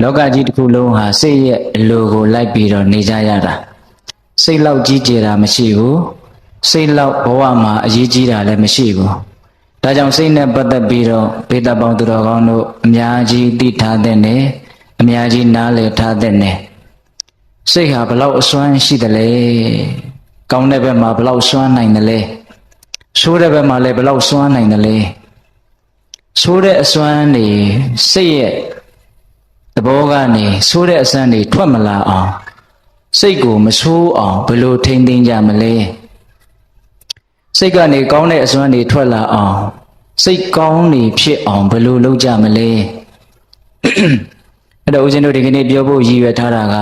လောကကြီးတစ်ခုလုံးဟာစိတ်ရဲ့အလိုကိုလိုက်ပြီးတော့နေကြရတာစိတ်လောက်ကြီးကျယ်တာမရှိဘူးစိတ်လောက်ဘဝမှာအရေးကြီးတာလည်းမရှိဘူးဒါကြောင့်စိတ်နဲ့ပတ်သက်ပြီးတော့ဘေးတပ်ပေါင်းသူတော်ကောင်းတို့အများကြီးသိထားတဲ့နဲ့အများကြီးနားလည်ထားတဲ့နဲ့စိတ်ဟာဘလောက်အစွမ်းရှိတယ်လဲကောင်းတဲ့ဘက်မှာဘလောက်စွမ်းနိုင်တယ်လဲဆိုးတဲ့ဘက်မှာလည်းဘလောက်စွမ်းနိုင်တယ်လဲဆိုးတဲ့အစွမ်းတွေစိတ်ရဲ့သဘောကနေဆိုးတဲ့အစွမ်းတွေထွက်မလာအောင်စိတ်ကိုမဆိုးအောင်ဘယ်လိုထိန်းသိမ်းကြမလဲစိတ်ကနေကောင်းတဲ့အစွမ်းတွေထွက်လာအောင်စိတ်ကောင်းနေဖြစ်အောင်ဘယ်လိုလုပ်ကြမလဲအဲ့တော့ဦးဇင်းတို့ဒီကနေ့ပြောဖို့ရည်ရွယ်ထားတာက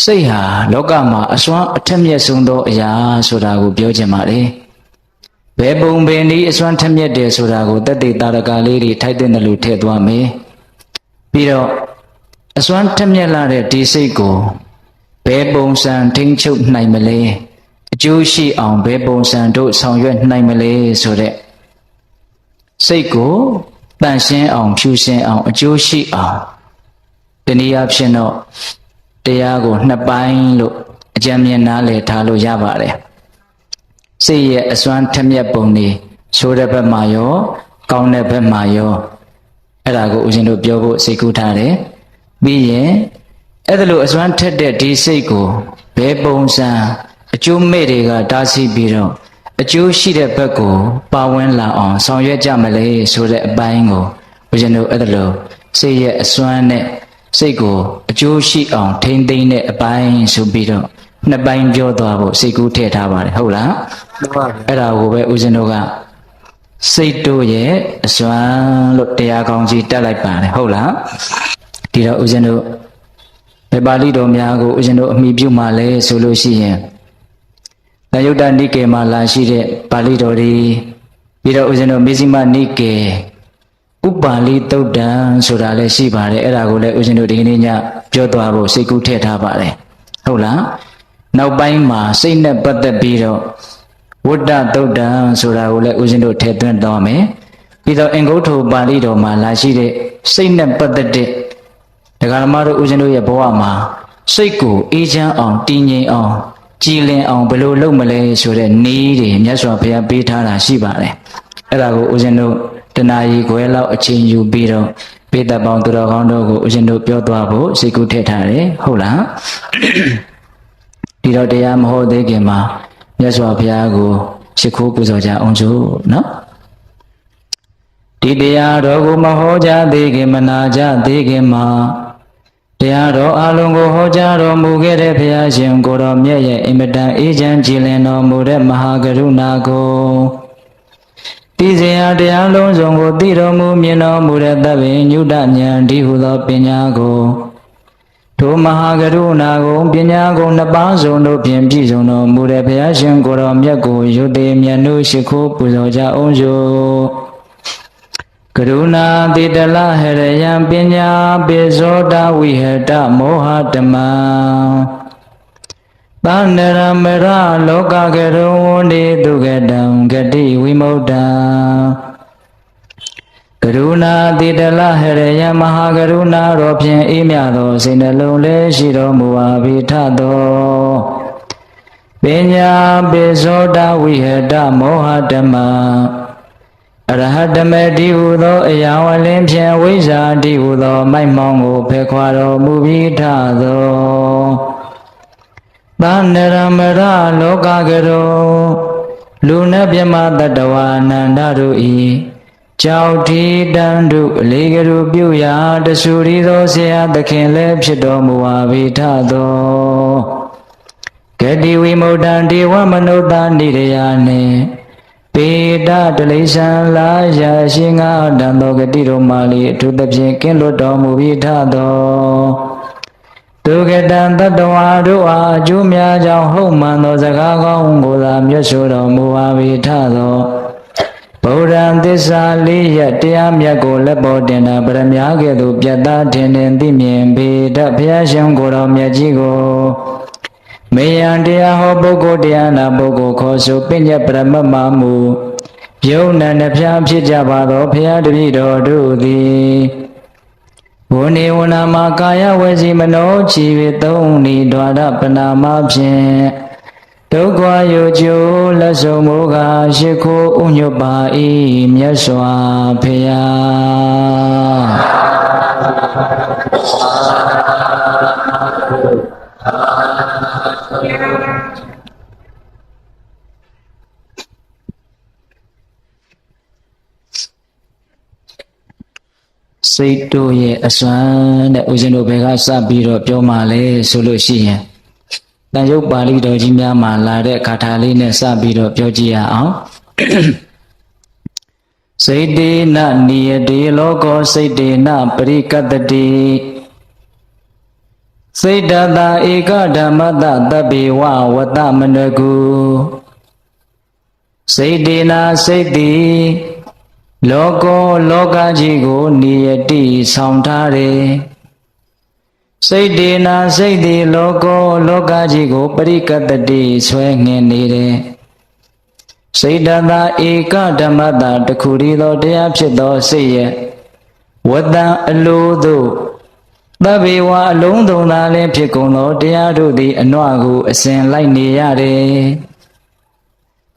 စိတ်ဟာလောကမှာအစွမ်းအထက်မြက်ဆုံးသောအရာဆိုတာကိုပြောချင်ပါတယ်ဘယ်ပုံဘယ်နည်းအစွမ်းထက်မြက်တယ်ဆိုတာကိုတသက်တာရကလေးတွေထိုက်တဲ့လို့ထည့်သွားမယ်ပြီးတော့အစွမ်းထက်မြက်လာတဲ့ဒီစိတ်ကိုဘယ်ပုံစံထိန်းချုပ်နိုင်မလဲအကျိုးရှိအောင်ဘယ်ပုံစံတို့ဆောင်ရွက်နိုင်မလဲဆိုတဲ့စိတ်ကိုတန့်ရှင်းအောင်ဖြူစင်အောင်အကျိုးရှိအောင်တနည်းအားဖြင့်တော့တရားကိုနှစ်ပိုင်းလို့အကြံဉာဏ်နားလည်ထားလို့ရပါတယ်စိတ်ရဲ့အစွမ်းထက်မြက်ပုံတွေဆိုတဲ့ဘက်မှာရောကောင်းတဲ့ဘက်မှာရောအဲ့ဒါကိုဦးဇင်းတို့ပြောဖို့စိတ်ကူးထားတယ်ပြီးရင်အဲ့ဒါလို့အစွမ်းထက်တဲ့ဒီစိတ်ကိုဘယ်ပုံစံအကျိုးမဲ့တွေကတားဆီးပြီးတော့အကျိုးရှိတဲ့ဘက်ကိုပါဝင်လာအောင်ဆောင်ရွက်ကြမလဲဆိုတဲ့အပိုင်းကိုဦးဇင်းတို့အဲ့ဒါလို့စိတ်ရဲ့အစွမ်းနဲ့စိတ်ကိုအကျိုးရှိအောင်ထိန်းသိမ်းတဲ့အပိုင်းဆိုပြီးတော့နှစ်ပိုင်းပြောသွားဖို့စိတ်ကူးထည့်ထားပါတယ်ဟုတ်လားမှန်ပါဗျာအဲ့ဒါကိုပဲဦးဇင်းတို့ကစိတ်တို့ရဲ့အစွမ်းလို့တရားကောင်းကြီးတက်လိုက်ပါတယ်ဟုတ်လားဒီတော့ဦးဇင်းတို့ဘယ်ပါဠိတော်များကိုဦးဇင်းတို့အမိပြုမှလဲဆိုလို့ရှိရင်သယုတ်တနိကေမှာလာရှိတဲ့ပါဠိတော်တွေပြီးတော့ဦးဇင်းတို့မေဇိမနိကေဥပါလိတုတ်တံဆိုတာလည်းရှိပါတယ်အဲ့ဒါကိုလည်းဦးဇင်းတို့ဒီကနေ့ညပြောသွားဖို့စိတ်ကူးထည့်ထားပါတယ်ဟုတ်လားနောက်ပိုင်းမှာစိတ်နဲ့ပတ်သက်ပြီးတော့ဝတ္တတုတ်တံဆိုတာကိုလည်းဦးဇင်းတို့ထည့်သွင်းသွားမယ်ပြီးတော့အင်္ဂုတ္တပါဠိတော်မှာလာရှိတဲ့စိတ်နဲ့ပတ်သက်တဲ့ဒကာဓမ္မတို့ဦးဇင်းတို့ရဲ့ဘဝမှာစိတ်ကိုအေးချမ်းအောင်တည်ငြိမ်အောင်ကြည်လင်အောင်ဘယ်လိုလုပ်မလဲဆိုတဲ့နည်းတွေမြတ်စွာဘုရားပေးထားတာရှိပါတယ်အဲ့ဒါကိုဦးဇင်းတို့တဏှာကြီးခွဲလောက်အချိန်ယူပြီးတော့ပေတပေါင်းသူတော်ကောင်းတို့ကိုဦးဇင်းတို့ပြောသွားဖို့စိတ်ကူးထည့်ထားတယ်ဟုတ်လားဒီတော့တရားမဟောသေးခင်မှာမြတ်စွာဘုရားကိုရှိခိုးပူဇော်ကြအောင်စို့နော်ဒီတရားတော်ကိုမဟောကြားသေးခင်မနာကြသေးခင်မှာတရားတော်အလုံးကိုဟောကြားတော်မူခဲ့တဲ့ဘုရားရှင်ကိုတော်မြတ်ရဲ့အင်မတန်အေးချမ်းကြည်လင်တော်မူတဲ့မဟာကရုဏာကိုတိစေယတရားလုံးစုံကိုသိတော်မူမြင်တော်မူတဲ့သဗ္ဗညုတဉာဏ်ဒီဟုသောပညာကိုထိုမဟာကရုဏာကိုပညာကိုနှစ်ပါးစုံတို့ဖြင့်ပြည့်စုံတော်မူတဲ့ဘုရားရှင်ကိုတော်မြတ်ကိုယုတ်တိမြတ်တို့ရှိခိုးပူဇော်ကြအောင်စို့ကရုဏာတိတလဟရယံပညာပိဇောတဝိဟတမောဟတမံသန္နရမရလောကကရုံဝန္တိဒုက္ကတံဂတိဝိမု tta ကရုဏာတိတလဟရယံမဟာကရုဏာတော်ဖြင့်အေးမြသောစိတ်နှလုံးလည်းရှိတော်မူပါဘိထသောပညာပိဇောတဝိဟတမောဟတမံအရဟတမေတိဟုသောအရာဝလင်းဖြင့်ဝိဇ္ဇာတိဟုသောမိုက်မောင်းကိုဖယ်ခွာတော်မူပြီးထသောသန္နရမရလောကကရောလူနှင့်မြမတတဝါနန္ဒတို့ဤကြောက်ထီတန်တို့အလေးကရုပြုရာတဆူရီသောဆရာသခင်လည်းဖြစ်တော်မူပါဘိထသောဂတိဝိမု tta ဒေဝမနုဿာနိရယနှင့်ပေတတလိษံလာရာရှိငါတန်သောဂတိတော်မာလီအထူးသဖြင့်ကင်းလွတ်တော်မူပြီးထသောဒုက္ကတံတတဝါတို့အားအကျိုးများကြောင့်ဟုတ်မှန်သောစကားကောင်းကိုသာမြတ်ဆိုတော်မူပါပြီးထသောဗုဒ္ဓံသစ္စာလေးရတရားမြတ်ကိုလက်ပေါ်တင်တာပရမညာကဲ့သို့ပြတ်သားထင်ထင်သိမြင်ပေတတ်ဘုရားရှင်ကိုယ်တော်မြတ်ကြီးကိုမေယံတရားဟောပုဂ္ဂိုလ်တရားနာပုဂ္ဂိုလ်ခေါ်ဆိုပညတ်ပရမတ်မှမူယုံနာနှဖျားဖြစ်ကြပါသောဘုရားတပည့်တော်တို့သည်ဝ ဝနေဝနာမှာကာယဝစီမနောချီ၍သုံးဤဒွါရပနာမဖြင့်ဒုက္ခယောကျိုးလက်ဆုံးမိုးကရှိခိုးဥညွတ်ပါ၏မြတ်စွာဘုရားစိတ်တို့ရဲ့အစွမ်းတဲ့ဦးဇင်းတို့ဘယ်ကစပြီးတော့ပြောမှလဲဆိုလို့ရှိရင်တန်ရုပ်ပါဠိတော်ကြီးများမှာလာတဲ့ဂါထာလေးနဲ့စပြီးတော့ပြောကြည့်ရအောင်စိတ်တေနနိယတေလောကောစိတ်တေနပရိကတ္တိစိတ်တတဧကဓမ္မတတဗ္ဗေဝဝတ္တမနကုစိတ်တေနစိတ်တိလောကောလောကကြီးကိုနိယတိဆောင်ထားတယ်စိတ်တေနာစိတ်တိလောကောလောကကြီးကိုပရိကတ္တိဆွဲငင်နေတယ်စိတ်တသာဧကဓမ္မတာတခုတည်းသောတရားဖြစ်သောစိတ်ရဲ့ဝတ္တံအလိုသို့သဗ္ဗေဝအလုံးစုံသာလင်းဖြစ်ကုန်သောတရားတို့သည်အနွကိုအစဉ်လိုက်နေရတယ်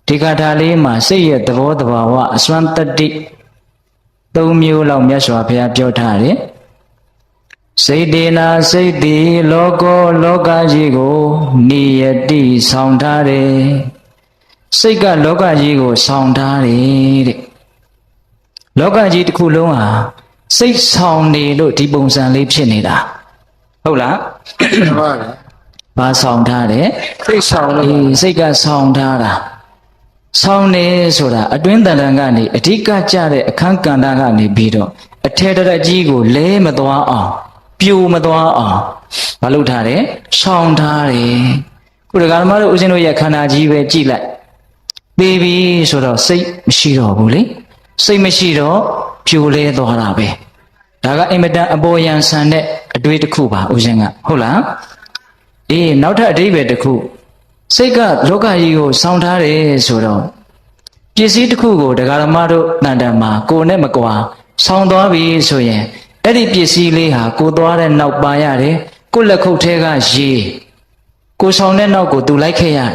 ဒီကထာလေးမှာစိတ်ရဲ့သဘောတဘာဝအစွမ်းတတ္တိ၃မျိုးလောက်မြတ်စွာဘုရားပြောထားတယ်စိတ်တေနာစိတ်တိလောကောလောကကြီးကိုနိယတိဆောင်ထားတယ်စိတ်ကလောကကြီးကိုဆောင်ထားတယ်တဲ့လောကကြီးတစ်ခုလုံးဟာစိတ်ဆောင်နေလို့ဒီပုံစံလေးဖြစ်နေတာဟုတ်လားဟုတ်ပါဘူးဘာဆောင်ထားတယ်စိတ်ဆောင်လို့စိတ်ကဆောင်ထားတာဆောင်နေဆိုတာအတွင်းတန်တန်ကနေအဓိကကျတဲ့အခန်းကဏ္ဍကနေပြီးတော့အထေတရကြီးကိုလဲမသွားအောင်ပြိုမသွားအောင်မလုပ်ထားတယ်ဆောင်ထားတယ်ခုဒကာဓမ္မတို့ဦးဇင်းတို့ရဲ့ခန္ဓာကြီးပဲကြည့်လိုက်ပြီးပြီဆိုတော့စိတ်မရှိတော့ဘူးလေစိတ်မရှိတော့ပြိုလဲသွားတာပဲဒါကအင်မတန်အပေါ်ယံဆန်တဲ့အတွေ့တစ်ခုပါဦးဇင်းကဟုတ်လားအေးနောက်ထပ်အဓိပ္ပာယ်တစ်ခုစိတ်ကလောကကြီးကိုစောင့်ထားတယ်ဆိုတော့ပစ္စည်းတစ်ခုကိုဒကာဓမ္မတို့တန်တန်မှာကိုယ်နဲ့မကွာစောင့်သွားပြီဆိုရင်အဲ့ဒီပစ္စည်းလေးဟာကိုသွားတဲ့နောက်ပါရတယ်ကိုလက်ခုပ်ထဲကရေကိုဆောင်တဲ့နောက်ကိုသူလိုက်ခဲ့ရတယ်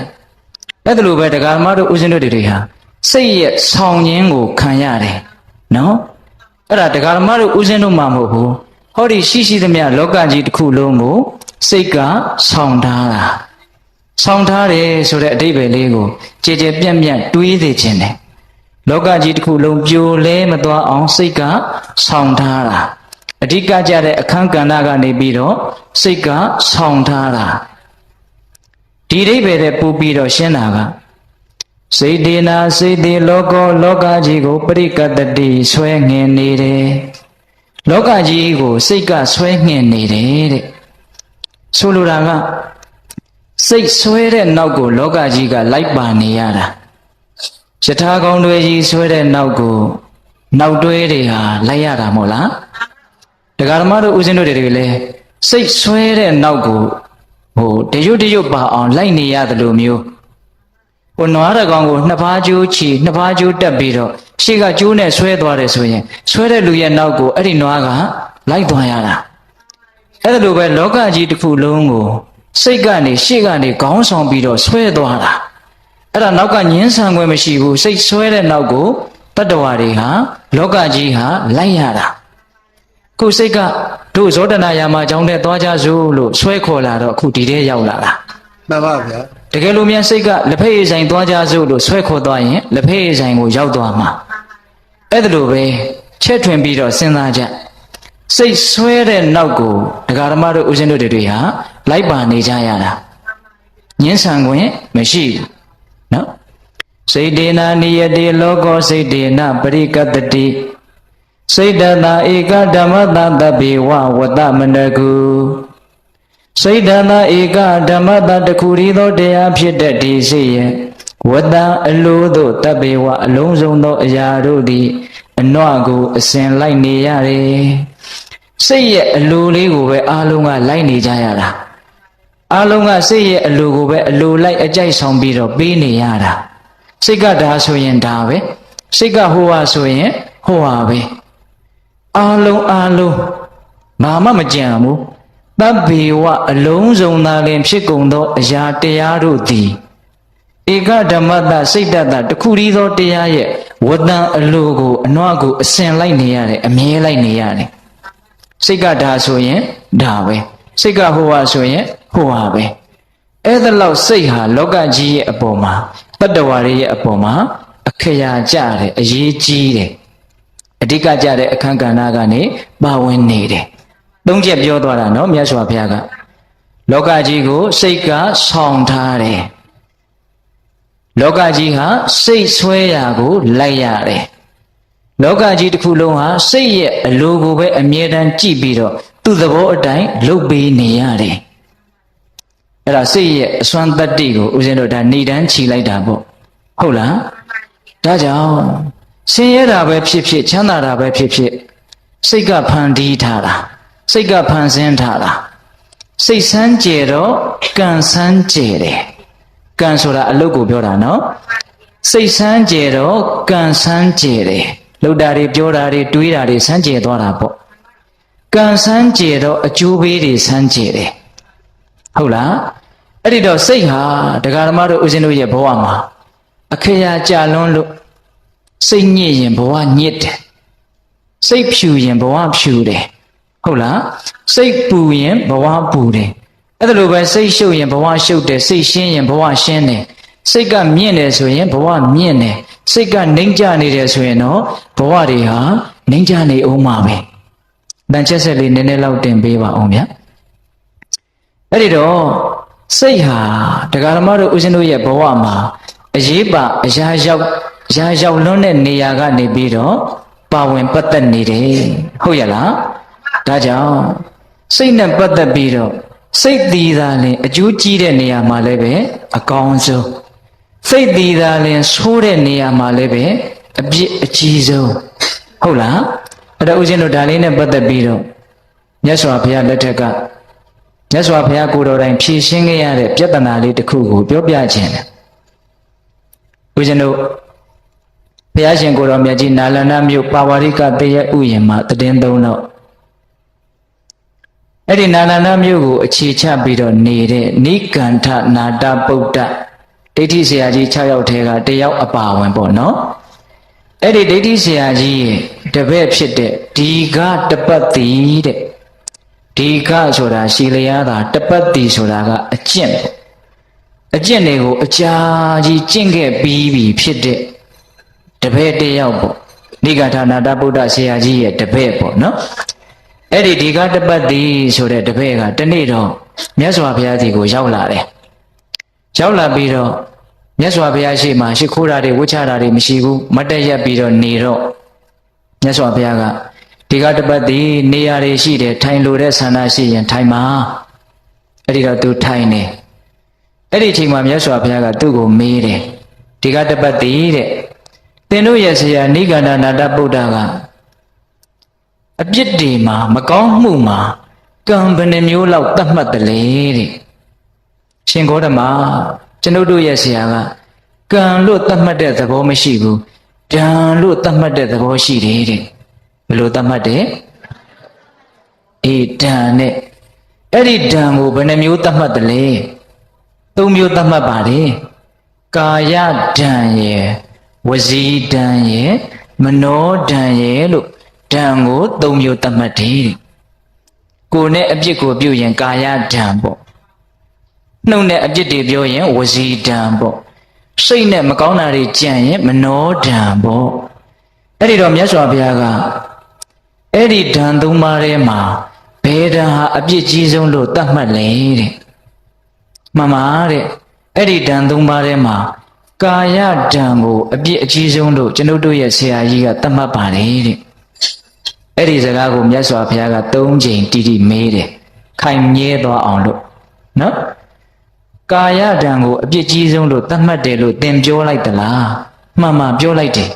အဲ့ဒါလိုပဲဒကာဓမ္မတို့ဦးဇင်းတို့တွေဟာစိတ်ရဲ့ဆောင်ခြင်းကိုခံရတယ်နော်အဲ့ဒါဒကာဓမ္မတို့ဦးဇင်းတို့မှမဟုတ်ဘူးဟောဒီရှိသမျှလောကကြီးတစ်ခုလုံးကိုစိတ်ကဆောင်ထားတာဆောင်ထားတယ်ဆိုတဲ့အဓိပ္ပာယ်လေးကိုကြည်ကြည်ပြန့်ပြန့်တွေးသိခြင်းတယ်လောကကြီးတစ်ခုလုံးပြိုလဲမသွားအောင်စိတ်ကဆောင်ထားတာအဓိကကြတဲ့အခန်းကဏ္ဍကနေပြီးတော့စိတ်ကဆောင်ထားတာဒီအဓိပ္ပာယ်နဲ့ပို့ပြီးတော့ရှင်းတာကစိတ်တေနာစိတ်တိလောကောလောကကြီးကိုပရိကတ္တိဆွဲငင်နေတယ်လောကကြီးကိုစိတ်ကဆွဲငင်နေတယ်တဲ့ဆိုလိုတာကစိတ်ဆွဲတဲ့နောက်ကိုလောကကြီးကလိုက်ပါနေရတာယထာကောင်းတွေကြီးဆွဲတဲ့နောက်ကိုနောက်တွဲတွေဟာလိုက်ရတာမဟုတ်လားဒကာဓမ္မတို့ဦးဇင်းတို့တွေလည်းစိတ်ဆွဲတဲ့နောက်ကိုတရွတ်ပါအောင်လိုက်နေရတယ်လို့မျိုးနွားတကောင်ကိုနှစ်ဖားကျိုးချီနှစ်ဖားကျိုးတက်ပြီးတော့ရှေ့ကကျိုးနဲ့ဆွဲသွားတယ်ဆိုရင်ဆွဲတဲ့လူရဲ့နောက်ကိုအဲ့ဒီနွားကလိုက်သွားရတာအဲ့ဒါလိုပဲလောကကြီးတစ်ခုလုံးကိုစိတ်ကနေရှေ့ကနေခေါင်းဆောင်ပြီးတော့ဆွဲသွားတာအဲ့ဒါနောက်ကညှင်းဆန်ခွင့်မရှိဘူးစိတ်ဆွဲတဲ့နောက်ကိုတတ္တဝါတွေဟာလောကကြီးဟာလိုက်ရတာခုစိတ်ကတို့ဇောတနာယာမကြောင့်တဲ့သွားကြစို့လို့ဆွဲခေါ်လာတော့အခုဒီထဲရောက်လာတာမှန်ပါဗျာတကယ်လို့မြန်စိတ်ကလက်ဖက်ရည်ဆိုင်သွားကြစို့လို့ဆွဲခေါ်သွားရင်လက်ဖက်ရည်ဆိုင်ကိုရောက်သွားမှာအဲ့ဒါလိုပဲချက်ထွင်ပြီးတော့စဉ်းစားကြစိတ်ဆွဲတဲ့နောက်ကိုဒကာဓမ္မတို့ဦးဇင်းတို့တွေဟာလိုက်ပါနေကြရတာညှင်းဆန်ခွင့်မရှိဘူးနော်စိတ်တေနာနိယတိလောကောစိတ်တေနပရိကတ္တိစိတ်တသာဧကဓမ္မတတဗ္ဗေဝဝတ္တမနကုစိတ်တသာဧကဓမ္မတတခုရီသောတရားဖြစ်တဲ့ဒီစိတ်ရဲ့ဝတ္တအလိုသို့တဗ္ဗေဝအလုံးစုံသောအရာတို့သည်အနွကိုအစဉ်လိုက်နေရတယ်စိတ်ရဲ့အလိုလေးကိုပဲအားလုံးကလိုက်နေကြရတာအားလုံးကစိတ်ရဲ့အလိုကိုပဲအလိုလိုက်အကြိုက်ဆောင်ပြီးတော့ပေးနေရတာစိတ်ကဒါဆိုရင်ဒါပဲစိတ်ကဟိုဟာဆိုရင်ဟိုဟာပဲအားလုံး ဘာမှမကြံဘူးတပ်ဘေဝအလုံးစုံသာလင်ဖြစ်ကုန်သောအရာတရားတို့သည်ဧကဓမ္မတစိတ်တတတခုရီသောတရားရဲ့ဝတ္တံအလိုကိုအနွားကိုအစဉ်လိုက်နေရတယ်အမြဲလိုက်နေရတယ်စိတ်ကဒါဆိုရင်ဒါပဲစိတ်ကဟိုဟာဆိုရင်ဟိုဟာပဲအဲ့ဒါလောက်စိတ်ဟာလောကကြီးရဲ့အပေါ်မှာတတ္တဝါတွေရဲ့အပေါ်မှာအခရာကြတယ်အရေးကြီးတယ်အဓိကကြတဲ့အခန်းကဏ္ဍကနေပါဝင်နေတယ်သုံးချက်ပြောသွားတာနော်မြတ်စွာဘုရားကလောကကြီးကိုစိတ်ကဆောင်ထားတယ်လောကကြီးဟာစိတ်ဆွဲရာကိုလိုက်ရတယ်လောကကြီးတစ်ခုလုံးဟာစိတ်ရဲ့အလိုကိုပဲအမြဲတမ်းကြည့်ပြီးတော့သူ့သဘောအတိုင်းလုပ်ပေးနေရတယ်အဲ့ဒါစိတ်ရဲ့အစွမ်းတတ္တိကိုဦးဇင်းတို့ဒါနေတန်းခြိလိုက်တာပေါ့ဟုတ်လားဒါကြောင့်ဆင်းရဲတာပဲဖြစ်ဖြစ်ချမ်းသာတာပဲဖြစ်ဖြစ်စိတ်ကဖန်တီးထားတာစိတ်ကဖန်ဆင်းထားတာစိတ်ဆန်းကျဲတော့ကံဆန်းကျဲတယ်ကံဆိုတာအလုတ်ကိုပြောတာနော်စိတ်ဆန်းကျဲတော့ကံဆန်းကျဲတယ်လှုပ်တာတွေပြောတာတွေတွေးတာတွေဆန်းကျဲသွားတာပေါ့ကံဆန်းကျဲတော့အကျိုးပေးတွေဆန်းကျဲတယ်ဟုတ်လားအဲ့ဒီတော့စိတ်ဟာတရားဓမ္မတို့ဦးဇင်းတို့ရဲ့ဘဝမှာအခရာကြလွန်းလို့စိတ်ညစ်ရင်ဘဝညစ်တယ်စိတ်ဖြူရင်ဘဝဖြူတယ်ဟုတ်လားစိတ်ပူရင်ဘဝပူတယ်အဲ့ဒါလိုပဲစိတ်ရှုပ်ရင်ဘဝရှုပ်တယ်စိတ်ရှင်းရင်ဘဝရှင်းတယ်စိတ်ကမြင့်တယ်ဆိုရင်ဘဝမြင့်တယ်စိတ်ကနှိမ့်ကြနေတယ်ဆိုရင်တော့ဘဝတွေဟာနှိမ့်ကြနေအောင်မှာပဲတန်ချက်ဆက်လေးနည်းနည်းလောက်တင်ပေးပါအောင်ဗျာအဲ့ဒီတော့စိတ်ဟာတရားဓမ္မတို့ဦးဇင်းတို့ရဲ့ဘဝမှာအရေးပါအရာရောက်လွန်းတဲ့နေရာကနေပြီးတော့ပါဝင်ပတ်သက်နေတယ်ဟုတ်ရလားဒါကြောင့်စိတ်နဲ့ပတ်သက်ပြီးတော့စိတ်တည်တာလင်အကျိုးကြီးတဲ့နေရာမှာလည်းပဲအကောင်းဆုံးစိတ်တည်တာလင်ဆိုးတဲ့နေရာမှာလည်းပဲအပြစ်အကြီးဆုံးဟုတ်လားအဲ့ဒါဦးဇင်းတို့ဒါလေးနဲ့ပတ်သက်ပြီးတော့မြတ်စွာဘုရားလက်ထက်ကမြတ်စွာဘုရားကိုယ်တော်တိုင်ဖြေရှင်းခဲ့ရတဲ့ပြဿနာလေးတစ်ခုကိုပြောပြခြင်းတယ်ဦးဇင်းတို့ဘုရားရှင်ကိုယ်တော်မြတ်ကြီးနာလန္ဒမြို့ပါဝါရိကတရေဥယျာဉ်မှာတည်င်းသုံးတော့အဲ့ဒီနာလန္ဒမြို့ကိုအခြေချပြီးတော့နေတဲ့နိကန္ထနာတပုဒ္ဒဒိဋ္ဌိဆရာကြီး6ယောက်ထဲကတယောက်အပါဝင်ပေါ့နော်အဲ့ဒီဒိဋ္ဌိဆရာကြီးရဲ့တပည့်ဖြစ်တဲ့ဒီကတပတ်တိတဲ့ဒီကဆိုတာရှည်လျားတာတပတ်တိဆိုတာကအကျင့်ပေါ့အကျင့်တွေကိုအကြာကြီးကျင့်ခဲ့ပြီးပြီဖြစ်တဲ့တပည့်တယောက်ပေါ့နိကန္ထနာတပုဒ္ဒဆရာကြီးရဲ့တပည့်ပေါ့နော်အဲ့ဒီဒီကတပတ်တိဆိုတဲ့တပည့်ကတနေ့တော့မြတ်စွာဘုရားကြီးကိုရောက်လာတယ်ရောက်လာပြီးတော့မြတ်စွာဘုရားရှိမှရှိခိုးတာတွေဝှချတာတွေမရှိဘူးမတ်တက်ရက်ပြီးတော့နေတော့မြတ်စွာဘုရားကဒီကတပတ်တိနေရာတွေရှိတယ်ထိုင်လို့တဲ့ဆန္ဒရှိရင်ထိုင်ပါအဲ့ဒီတော့သူထိုင်နေအဲ့ဒီအချိန်မှာမြတ်စွာဘုရားကသူ့ကိုမေးတယ်ဒီကတပတ်တိတဲ့သင်တို့ရဲ့ဆရာနိကန္ဒနာတပုဒ္ဒကအပြစ်တွေမှာမကောင်းမှုမှာကံဘယ်နှမျိုးလောက်သတ်မှတ်တယ်လေတဲ့ရှင်ဂေါတမကျွန်ုပ်တို့ရဲ့ဆရာကကံလို့သတ်မှတ်တဲ့သဘောမရှိဘူးဒံလို့သတ်မှတ်တဲ့သဘောရှိတယ်တဲ့ဘယ်လိုသတ်မှတ်တယ်အေးဒံနဲ့အဲ့ဒီဒံကိုဘယ်နှမျိုးသတ်မှတ်တယ်လဲ၃မျိုးသတ်မှတ်ပါတယ်ကာယဒံရဲ့ဝစီဒံရဲ့မနောဒံရဲ့လို့ဒံကို၃မျိုးသတ်မှတ်တယ်တဲ့ကိုယ်နဲ့အပြစ်ကိုပြုရင်ကာယဒံပေါ့နှုတ်နဲ့အပြစ်တွေပြောရင်ဝစီဒံပေါ့စိတ်နဲ့မကောင်းတာတွေကြံရင်မနောဒံပေါ့အဲ့ဒီတော့မြတ်စွာဘုရားကအဲ့ဒီဒံ၃ပါးထဲမှာဘယ်ဒံဟာအပြစ်ကြီးဆုံးလို့သတ်မှတ်လဲတဲ့မှန်ပါတဲ့အဲ့ဒီဒံ၃ပါးထဲမှာကာယဒံကိုအပြစ်အကြီးဆုံးလို့ကျွန်ုပ်တို့ရဲ့ဆရာကြီးကသတ်မှတ်ပါတယ်တဲ့အဲ့ဒီစကားကိုမြတ်စွာဘုရားက၃ချိန်တိတိမေးတယ်ခိုင်မြဲသွားအောင်လို့နော်ကာယဒံကိုအပြစ်ကြီးဆုံးလို့သတ်မှတ်တယ်လို့သင်ပြောလိုက်သလားမှန်မှန်ပြောလိုက်တယ်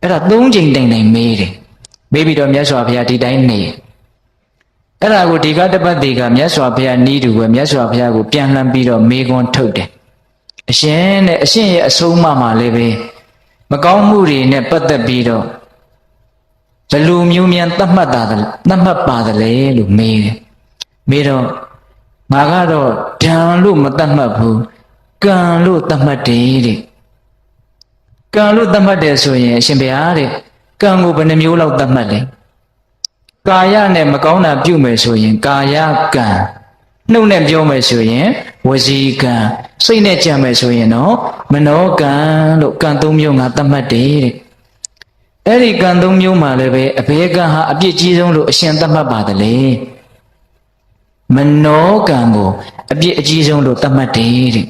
အဲ့ဒါ၃ချိန်တိုင်တိုင်မေးတယ်မေးပြီးတော့မြတ်စွာဘုရားဒီတိုင်းနေအဲ့ဒါကိုဒီကတပတ်တိကမြတ်စွာဘုရားနီးတူပဲမြတ်စွာဘုရားကိုပြန်လှမ်းပြီးတော့မေးခွန်းထုတ်တယ်အရှင်နဲ့အရှင်ရဲ့အဆုံးအမမှာလည်းပဲမကောင်းမှုတွေနဲ့ပတ်သက်ပြီးတော့ ဘယ်လိုမျိုးမြန်သတ်မှတ်ပါတယ်လို့မေးတယ်မေးတော့ငါကတော့ဓာန်လို့မသတ်မှတ်ဘူးကံလို့သတ်မှတ်တယ်တဲ့ကံလို့သတ်မှတ်တယ်ဆိုရင်အရှင်ဘုရားတဲ့ကံကိုဘယ်နှမျိုးလောက်သတ်မှတ်လဲကာယနဲ့မကောင်းတာပြုမယ်ဆိုရင်ကာယကံနှုတ်နဲ့ပြောမယ်ဆိုရင်ဝစီကံစိတ်နဲ့ကြံမယ်ဆိုရင်တော့မနောကံလို့ကံ၃မျိုးငါသတ်မှတ်တယ်တဲ့အဲ့ဒီကံ၃မျိုးမှာလည်းပဲအဘယ်ကံဟာအပြစ်ကြီးဆုံးလို့အရှင်သတ်မှတ်ပါတယ်လေမနောကံကိုအပြစ်အကြီးဆုံးလို့သတ်မှတ်တယ်တဲ့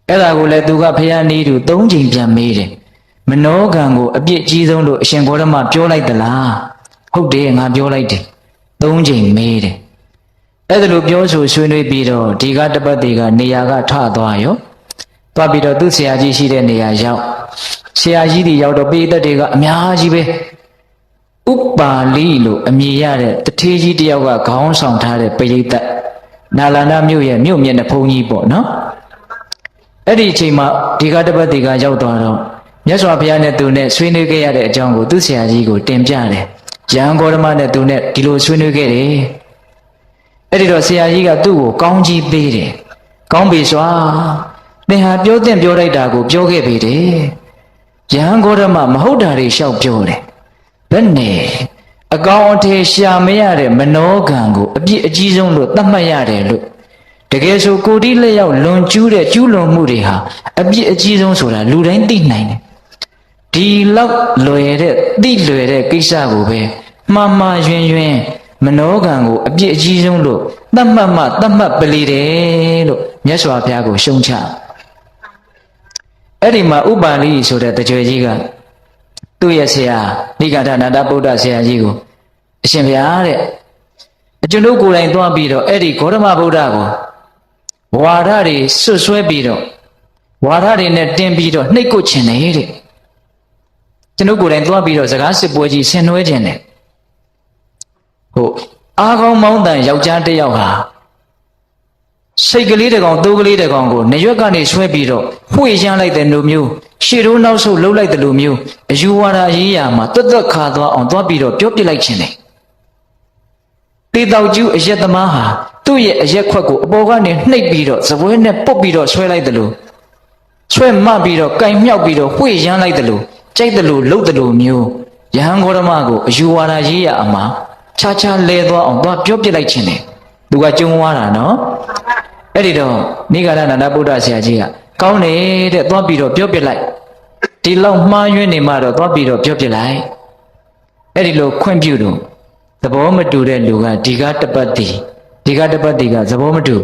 အဲ့ဒါကိုလည်းသူကဖျားနေသူ၃ချိန်ပြန်မေးတယ်မနောကံကိုအပြစ်ကြီးဆုံးလို့အရှင်ဂေါတမပြောလိုက်သလားဟုတ်တယ်ငါပြောလိုက်တယ်၃ချိန်မေးတယ်အဲ့ဒါလိုပြောဆိုဆွေးနွေးပြီးတော့ဒီကတပတ်တွေကနေရာကထသွားရောသွားပြီးတော့သူ့ဆရာကြီးရှိတဲ့နေရာရောက်ဆရာကြီးတွေရောက်တော့ပိဋကတ်တွေကအများကြီးပဲဥပါလိလို့အမည်ရတဲ့တထေးကြီးတယောက်ကခေါင်းဆောင်ထားတဲ့ပိဋကတ်နာလန္ဒမြို့ရဲ့မြို့မြင့်တဲ့ဘုန်းကြီးပေါ့နော်အဲ့ဒီအချိန်မှာဒီကတပတ်တွေကရောက်သွားတော့မြတ်စွာဘုရားနဲ့သူနဲ့ဆွေးနွေးခဲ့ရတဲ့အကြောင်းကိုသူ့ဆရာကြီးကိုတင်ပြတယ်ယဟန်ဂေါတမနဲ့သူနဲ့ဒီလိုဆွေးနွေးခဲ့တယ်အဲ့ဒီတော့ဆရာကြီးကသူ့ကိုကောင်းကြီးပေးတယ်ကောင်းပြီစွာသင်ဟာပြောသင့်ပြောလိုက်တာကိုပြောခဲ့ပြီတယ်ယဟန်ဂေါတမမဟုတ်တာတွေလျှောက်ပြောတယ်ဘယ်နဲ့အကောင်အထည်ရှာမရတဲ့မနောကံကိုအပြစ်အကြီးဆုံးလို့သတ်မှတ်ရတယ်လို့တကယ်ဆိုကိုယ်ဒီလက်ရောက်လွန်ကျူးတဲ့ကျူးလွန်မှုတွေဟာအပြစ်အကြီးဆုံးဆိုတာလူတိုင်းသိနိုင်တယ်ဒီလောက်လွယ်တဲ့သိလွယ်တဲ့ကိစ္စကိုပဲမှားမှားယွင်းယွင်းမနောကံကိုအပြစ်အကြီးဆုံးလို့သတ်မှတ်မှသတ်မှတ်ပလိတယ်လို့မြတ်စွာဘုရားကိုရှုံချအဲ့ဒီမှာဥပါလိဆိုတဲ့တကြွယ်ကြီးကသူ့ရဲ့ဆရာနိဂန္ဓနာတဗုဒ္ဓဆရာကြီးကိုအရှင်ဘုရားတဲ့အကျွန်ုပ်ကိုယ်တိုင်သွားပြီးတော့အဲ့ဒီဂေါတမဗုဒ္ဓကိုဝါဒတွေဆွတ်ဆွဲပြီးတော့ဝါဒတွေနဲ့တင်ပြီးတော့နှိပ်ကွချင်တယ်တဲ့ကျွန်ုပ်ကိုယ်တိုင်သွားပြီးတော့စကားစစ်ပွဲကြီးဆင်နွှဲခြင်းတယ်ဟုတ်အားကောင်းမောင်းတန်ယောက်ျားတစ်ယောက်ဟာစိတ်ကလေးတစ်ကောင်သိုးကလေးတစ်ကောင်ကိုနရွက်ကနေဆွဲပြီးတော့ဖွေရမ်းလိုက်တဲ့လူမျိုးရှေ့တိုးနောက်ဆုတ်လှုပ်လိုက်တဲ့လူမျိုးအယူဝါဒရေးရာမှာတွတ်တွတ်ခါသွားအောင်သွားပြီးတော့ပြောပြလိုက်ခြင်းတယ်တေတောက်ကျူးအရက်သမားဟာသူ့ရဲ့အရက်ခွက်ကိုအပေါ်ကနေနှိပ်ပြီးတော့စပွဲနဲ့ပုတ်ပြီးတော့ဆွဲလိုက်တယ်လို့ဆွဲမပြီးတော့ကင်မြောက်ပြီးတော့ဖွေရမ်းလိုက်တယ်လို့ကြိုက်တယ်လို့လှုပ်တယ်လို့မျိုးယဟန်ဂေါတမကိုအယူဝါဒရေးရာအမှာခြားခြားလဲသွားအောင်သွားပြောပြလိုက်ခြင်းတယ်သူကကြုံသွားတာနော်အဲ့ဒီတော့နိဂန္ဓနာဗုဒ္ဓဆရာကြီးကကောင်းတယ်တဲ့သွားပြီးတော့ပြောပြလိုက်ဒီလောက်မှားယွင်းနေမှတော့သွားပြီးတော့ပြောပြလိုက်အဲ့ဒီလိုခွင့်ပြုတော့သဘောမတူတဲ့လူကဒီကတပတ်တီကသဘောမတူ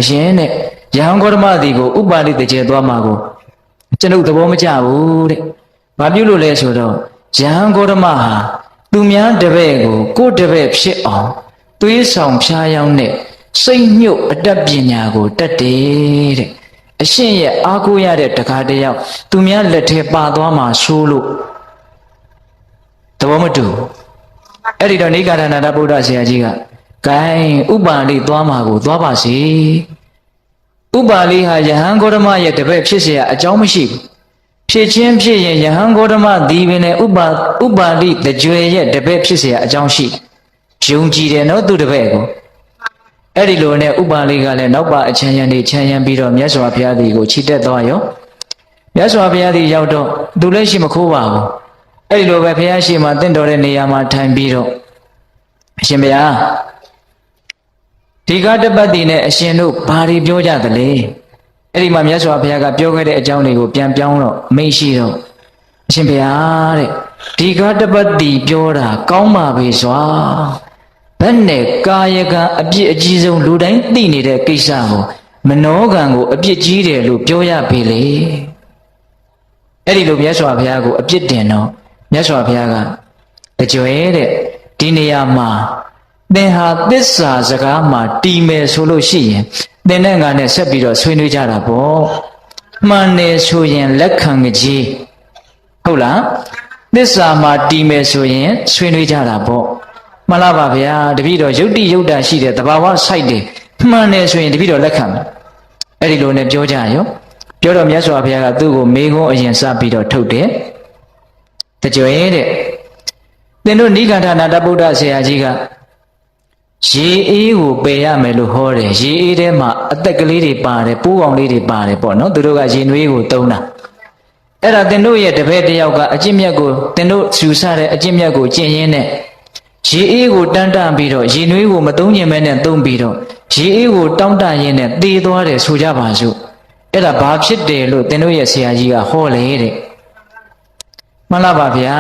အရှင်နဲ့ယဟန်ဂေါတမသည်ကိုဥပါလိတကျေသွားမှာကိုကျွန်ုပ်သဘောမကျဘူးတဲ့ဘာပြုလို့လဲဆိုတော့ယဟန်ဂေါတမဟာသူများတပည့်ကိုကိုယ်တပည့်ဖြစ်အောင်သွေးဆောင်ဖြားယောင်းတဲ့စိတ်ညှို့အတတ်ပညာကိုတတ်တယ်တဲ့အရှင်ရဲ့အားကိုးရတဲ့တခါတယောက်သူများလက်ထဲပါသွားမှာဆိုးလို့သဘောမတူအဲ့ဒီတော့နိဂန္ဓနာဗုဒ္ဓဆရာကြီးကဂိုင်းဥပါလိသွားမှာကိုသွားပါစေဥပါလိဟာယဟန်ဂေါတမရဲ့တပည့်ဖြစ်เสียအကြောင်းမရှိဘူးဖြစ်ချင်းဖြစ်ရင်ယဟန်ဂေါတမဒီပင်နဲ့ဥပါလိတကြွယ်ရဲ့တပည့်ဖြစ်เสียအကြောင်းရှိယုံကြည်တယ်နော်သူတပည့်ကိုအဲ့ဒီလိုနဲ့ဥပါလိကလည်းနောက်ပါအချမ်းရံနေချမ်းရံပြီးတော့မြတ်စွာဘုရားသည်ကိုချီတက်သွားရောမြတ်စွာဘုရားသည်ရောက်တော့သူလည်းရှိမခိုးပါဘူးအဲ့ဒီလိုပဲဘုရားရှိမှတင့်တော်တဲ့နေရာမှာထိုင်ပြီးတော့အရှင်ဘုရားဒီကတပတ်တီနဲ့အရှင်တို့ဘာတွေပြောကြသလဲအဲ့ဒီမှာမြတ်စွာဘုရားကပြောခဲ့တဲ့အကြောင်းတွေကိုပြန်ပြောင်းတော့မိတ်ရှိတော့အရှင်ဘုရားတဲ့ဒီကတပတ်တီပြောတာကောင်းပါပြီစွာဘယ်နဲ့ကာယကံအပြစ်အကြီးဆုံးလူတိုင်းသိနေတဲ့ကိစ္စကိုမနောကံကိုအပြစ်ကြီးတယ်လို့ပြောရပြီလေအဲ့ဒီလိုမြတ်စွာဘုရားကိုအပြစ်တင်တော့မြတ်စွာဘုရားကကြွယ်တဲ့ဒီနေရာမှာသင်ဟာသစ္စာစကားမှာတီးမယ်ဆိုလို့ရှိရင်သင်နဲ့ငါနဲ့ဆက်ပြီးတော့ဆွေးနွေးကြတာပေါ့မှန်တယ်ဆိုရင်လက်ခံကြီးဟုတ်လားသစ္စာမှာတီးမယ်ဆိုရင်ဆွေးနွေးကြတာပေါ့မှန်လားပါဗျာတပည့်တော်ယုတ်တိယုတ်တာရှိတဲ့သဘာဝစိုက်တယ်မှန်တယ်ဆိုရင်တပည့်တော်လက်ခံမယ်အဲ့ဒီလိုနဲ့ပြောကြရောပြောတော့မြတ်စွာဘုရားကသူ့ကိုမေခွန်းအရင်စပြီးတော့ထုတ်တယ်တကြွတဲ့ သင်တို့နိဂန္ဓနာတဗုဒ္ဓဆရာကြီးကရေအေးကိုပယ်ရမယ်လို့ဟောတယ်ရေအေးထဲမှာအသက်ကလေးတွေပါတယ်ပိုးကောင်လေးတွေပါတယ်ပေါ့နော်သူတို့ကရေနွေးကိုသုံးတာအဲ့ဒါသင်တို့ရဲ့တပည့်တယောက်ကအကျင့်မြတ်ကိုသင်တို့ယူဆတဲ့အကျင့်မြတ်ကိုကျင့်ရင်းနဲ့ရေအေးကိုတန်းတန်းပြီးတော့ရေနွေးကိုမသုံးခြင်းပဲနဲ့သုံးပြီးတော့ရေအေးကိုတောင့်တရင်းနဲ့သေသွားတယ်ဆိုကြပါစို့အဲ့ဒါဘာဖြစ်တယ်လို့သင်တို့ရဲ့ဆရာကြီးကဟောလေတဲ့မှန်လားပါဗျာ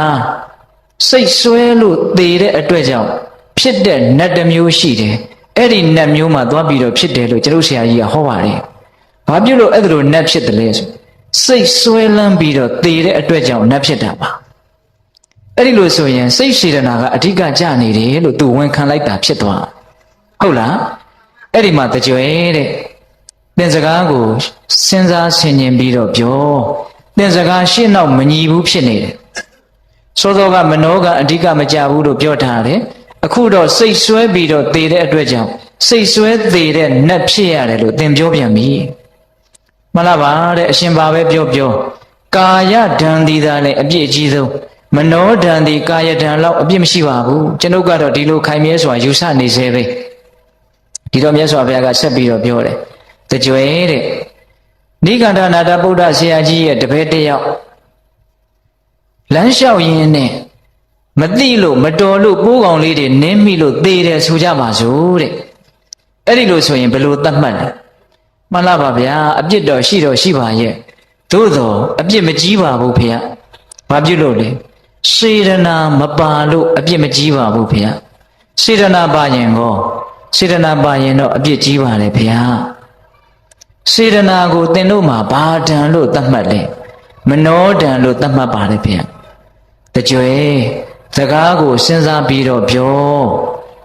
စိတ်ဆွဲလို့သေတဲ့အတွက်ကြောင့်ဖြစ်တဲ့နတ်တစ်မျိုးရှိတယ်အဲ့ဒီနတ်မျိုးမှာသွားပြီးတော့ဖြစ်တယ်လို့ကျတို့ဆရာကြီးကဟောပါတယ်ဘာဖြစ်လို့အဲ့ဒါလိုနတ်ဖြစ်တယ်လဲဆိုစိတ်ဆွဲလန်းပြီးတော့သေတဲ့အတွက်ကြောင့်နတ်ဖြစ်တာပါအဲ့ဒီလိုဆိုရင်စိတ်စေတနာကအဓိကကျနေတယ်လို့သူဝန်ခံလိုက်တာဖြစ်သွားဟုတ်လားအဲ့ဒီမှာတကြွယ်တဲ့သင်စကားကိုစဉ်းစားဆင်ခြင်ပြီးတော့ပြောသင်စကားရှင်းတော့မညီဘူးဖြစ်နေတယ်စောစောကမနောကအဓိကမကြဘူးလို့ပြောထားတယ်အခုတော့စိတ်ဆွဲပြီးတော့သေတဲ့အတွက်ကြောင့်စိတ်ဆွဲသေတဲ့နတ်ဖြစ်ရတယ်လို့သင်ပြောပြန်ပြီမှန်လားပါတဲ့အရှင်ဘာပဲပြောကာယဒံဒီသာလည်းအပြည့်အကြီးဆုံးမနောဒံဒီကာယဒံလောက်အပြည့်မရှိပါဘူးကျွန်ုပ်ကတော့ဒီလိုခိုင်မြဲစွာယူဆနေစေပဲဒီတော့မြတ်စွာဘုရားကဆက်ပြီးတော့ပြောတယ်တကြွယ်တဲ့နိဂန္ဓနာတဗုဒ္ဓဆရာကြီးရဲ့တပည့်တယောက်လမ်းလျှောက်ရင်းနဲ့မသိလို့မတော်လို့ပိုးကောင်လေးတွေနင်းမိလို့သေတယ်ဆိုကြပါစို့တဲ့အဲ့ဒီလိုဆိုရင်ဘယ်လိုသတ်မှတ်လဲမှန်လားပါဗျာအပြစ်တော့ရှိပါရဲ့သို့တော့အပြစ်မကြီးပါဘူးဖေ။ဘာဖြစ်လို့လဲစေတနာမပါလို့အပြစ်မကြီးပါဘူးဖေ။စေတနာပါရင်တော့အပြစ်ကြီးပါလေဖေ။စေတနာကိုသင်တို့မှာဘာဒံလို့သတ်မှတ်လဲမနောဒံလို့သတ်မှတ်ပါတယ်ဖေ။တကြွယ်စကားကိုစဉ်းစားပြီးတော့ပြော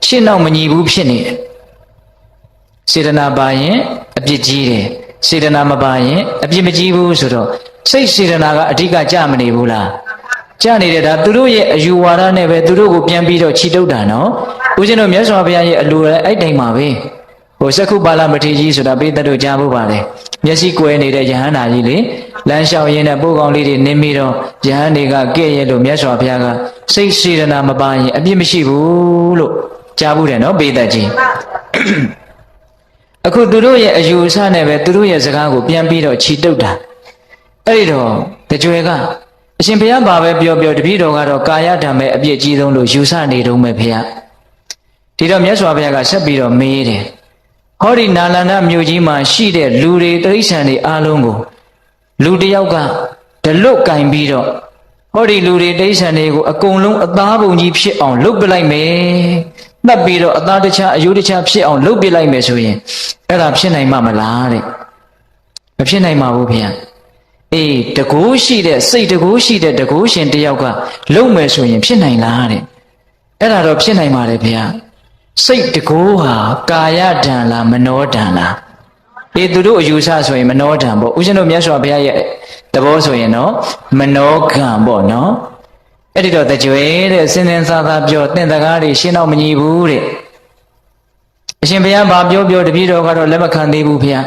ရှင်းတော့မညီဘူးဖြစ်နေတယ်စေတနာပါရင်အပြစ်ကြီးတယ်စေတနာမပါရင်အပြစ်မကြီးဘူးဆိုတော့စိတ်စေတနာကအဓိကကြမနေဘူးလားကြနေတဲ့ဒါသူတို့ရဲ့အယူဝါဒနဲ့ပဲသူတို့ကိုပြန်ပြီးတော့ခြိတုပ်တာနော်ဦးဇင်းတို့မြတ်စွာဘုရားရဲ့အလိုလည်းအဲ့တိုင်းပါပဲဟိုစက္ခုပါဠမထေရကြီးဆိုတာပိဿတို့ကြားဖို့ပါလေမျက်စိကွယ်နေတဲ့ယဟန္တာကြီးလေလမ်းလျှောက်ရင်းနဲ့ပိုးကောင်လေးတွေနင်းပြီးတော့ယဟန်တွေကကဲ့ရဲ့လို့မြတ်စွာဘုရားကစိတ်စေတနာမပါရင်အပြစ်မရှိဘူးလို့ကြားဘူးတယ်နော်ပိဿကြီးအခုသူတို့ရဲ့အယူအဆနဲ့ပဲသူတို့ရဲ့စကားကိုပြန်ပြီးတော့ခြိတုပ်တာအဲ့ဒီတော့တကြွယ်ကအရှင်ဘုရားဘာပဲပြောတပည့်တော်ကတော့ကာယဓမ္မအပြည့်ကြီးဆုံးလို့ယူဆနေတုံးပဲဘုရားဒီတော့မြတ်စွာဘုရားကဆက်ပြီးတော့မေးတယ်ဟောဒီနာလန္ဒမြို့ကြီးမှာရှိတဲ့လူတွေတိရစ္ဆာန်တွေအားလုံးကိုလူတယောက်ကဒလွတ်ကင်ပြီးတော့ဟောဒီလူတွေတိရစ္ဆာန်တွေကိုအကုန်လုံးအသားပုံကြီးဖြစ်အောင်လုပ်ပလိုက်မယ်။မှတ်ပြီးတော့အသားတခြားအယိုးတခြားဖြစ်အောင်လုပ်ပလိုက်မယ်ဆိုရင်အဲ့ဒါဖြစ်နိုင်မှာမလားတဲ့။မဖြစ်နိုင်ပါဘူးဖေ။အေးတကူးရှိတဲ့စိတ်တကူးရှိတဲ့တကူးရှင်တယောက်ကလုပ်မယ်ဆိုရင်ဖြစ်နိုင်လားတဲ့။အဲ့ဒါတော့ဖြစ်နိုင်ပါတယ်ဖေ။စိတ်တကူးဟာကာယဓာန်လားမနောဓာန်လား။အေးသူတို့အယူဆဆိုရင်မနောဓာန်ပေါ့ဦးဇင်းတို့မြတ်စွာဘုရားရဲ့သဘောဆိုရင်တော့မနောကံပေါ့နော်အဲ့ဒီတော့တကြွယ်တဲ့စင်စင်စားစားပြောသင်တကားတွေရှင်းတော့မညီဘူးတဲ့အရှင်ဘုရားဘာပြောတပည့်တော်ကတော့လက်မခံသေးဘူးဘုရား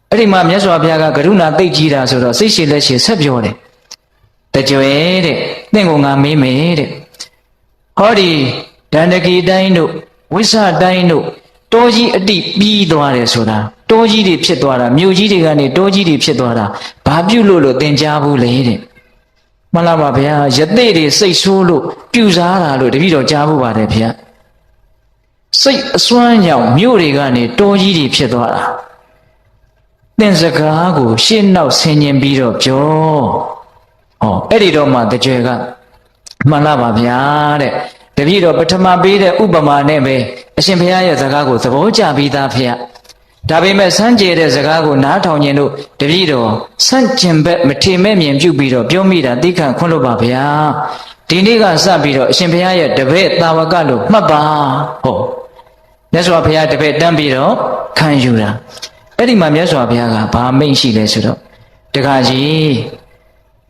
အဲ့ဒီမှာမြတ်စွာဘုရားကကရုဏာသိပ်ကြီးတာဆိုတော့စိတ်ရှိလက်ရှိဆက်ပြောတယ်တကြွယ်တဲ့သင်ကိုငါမေးမယ်တဲ့ဟောဒီဒန္တကီတိုင်းတို့ဝိဆတိုင်းတို့တောကြီးအတိပြီးသွားတယ်ဆိုတာတောကြီးတွေဖြစ်သွားတာမြို့ကြီးတွေကနေတောကြီးတွေဖြစ်သွားတာဘာပြုလို့သင်ကြားဘူးလေတဲ့မှန်လားပါဗျာယသိတွေစိတ်ဆိုးလို့ပြူစားတာလို့တပည့်တော်ကြားဖို့ပါတယ်ဗျာစိတ်အစွမ်းကြောင့်မြို့တွေကနေတောကြီးတွေဖြစ်သွားတာသင်စကားကိုရှင်းနောက်ဆင်ញင်ပြီးတော့ပြောဟောအဲ့ဒီတော့မှတကြွယ်ကမှန်လားပါဗျာတဲ့တပည့်တော်ပထမပေးတဲ့ဥပမာနဲ့ပဲအရှင်ဘုရားရဲ့စကားကိုသဘောကျပြီးသားဖေ။ဒါပေမဲ့စမ်းကြဲတဲ့စကားကိုနားထောင်ခြင်းတို့တပည့်တော်စန့်ကျင်ဘက်မထေမဲ့မြင်ပြုပြီးတော့ပြောမိတာသိခံခွင့်လို့ပါဗျာ။ဒီနေ့ကစပြီးတော့အရှင်ဘုရားရဲ့တပည့်တာဝကလို့မှတ်ပါ။ဟောမြတ်စွာဘုရားတပည့်တန်းပြီးတော့ခံယူတာ။အဲ့ဒီမှာမြတ်စွာဘုရားကဘာမိန့်ရှိလဲဆိုတော့တခါကြီး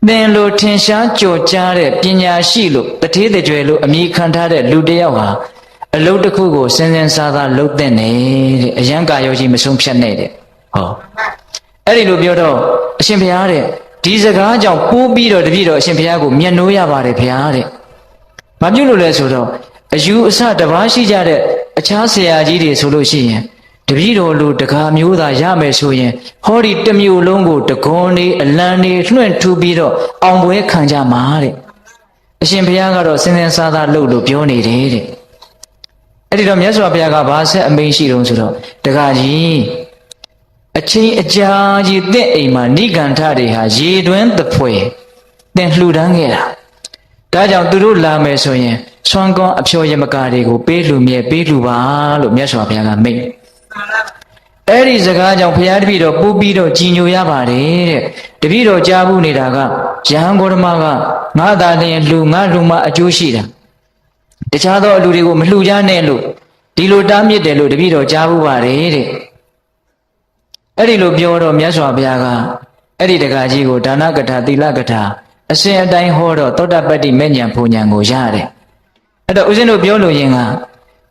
သင်လိုထင်ရှားကြော်ကြားတဲ့ပညာရှိလို့တထေးတကြွယ်လို့အမိခံထားတဲ့လူတစ်ယောက်ဟာအလုပ်တစ်ခုကိုစဉ်စဉ်စားစားလုပ်တဲ့တဲ့အယံကာယောကြီးမဆုံးဖြတ်နဲ့တဲ့ဟောအဲ့ဒီလိုပြောတော့အရှင်ဘုရားတဲ့ဒီစကားကြောင့်ပိုးပြီးတော့တပည့်တော်အရှင်ဘုရားကိုမျက်နှိုးရပါတယ်ဘုရားတဲ့ ဘာဖြစ်လို့လဲဆိုတော့အယူအဆတစ်ပါးရှိကြတဲ့အခြားဆရာကြီးတွေဆိုလို့ရှိရင်တပည့်တော်လူတကားမျိုးသာရမယ်ဆိုရင်ဟောဒီတစ်မျိုးလုံးကိုတကွန်နေအလံနေလွှင့်ထူပြီးတော့အောင်ပွဲခံကြမှာတဲ့အရှင်ဘုရားကတော့စင်စင်စားစားလုပ်လို့ပြောနေတယ်တဲ့အဲ့ဒီတော့မြတ်စွာဘုရားကဘာဆက်အမိန့်ရှိတုံးဆိုတော့တကားကြီးအချင်းအကြာကြီးတင့်အိမ်မှာဏိကန္ထတွေဟာရေတွင်းသဖွယ်တင်လှူဒန်းခဲ့တာဒါကြောင့်သူတို့လာမယ်ဆိုရင်ဆွမ်းကောင်းအဖျော်ယမကာတွေကိုပေးလှူမြဲပေးလှူပါလို့မြတ်စွာဘုရားကမိန့်အဲ့ဒီစကားကြောင့်ဘုရားတပည့်တော်ပူပြီးတော့ကြည်ညိုရပါတယ်တဲ့တပည့်တော်ကြားဘူးနေတာကယဟန်ဂေါတမကငါသာလျှင်လှူငါလှူမှအကျိုးရှိတာတခြားသောအလူတွေကိုမလှူကြနဲ့လို့ဒီလိုတားမြစ်တယ်လို့တပည့်တော်ကြားဘူးပါတယ်တဲ့အဲ့ဒီလိုပြောတော့မြတ်စွာဘုရားကအဲ့ဒီတကားကြီးကိုဒါနကထာသီလကထာအစဉ်အတိုင်းဟောတော့သောတပတ္တိမေညာဘုံညာကိုရတယ်အဲ့တော့ဦးဇင်းတို့ပြောလို့ရင်က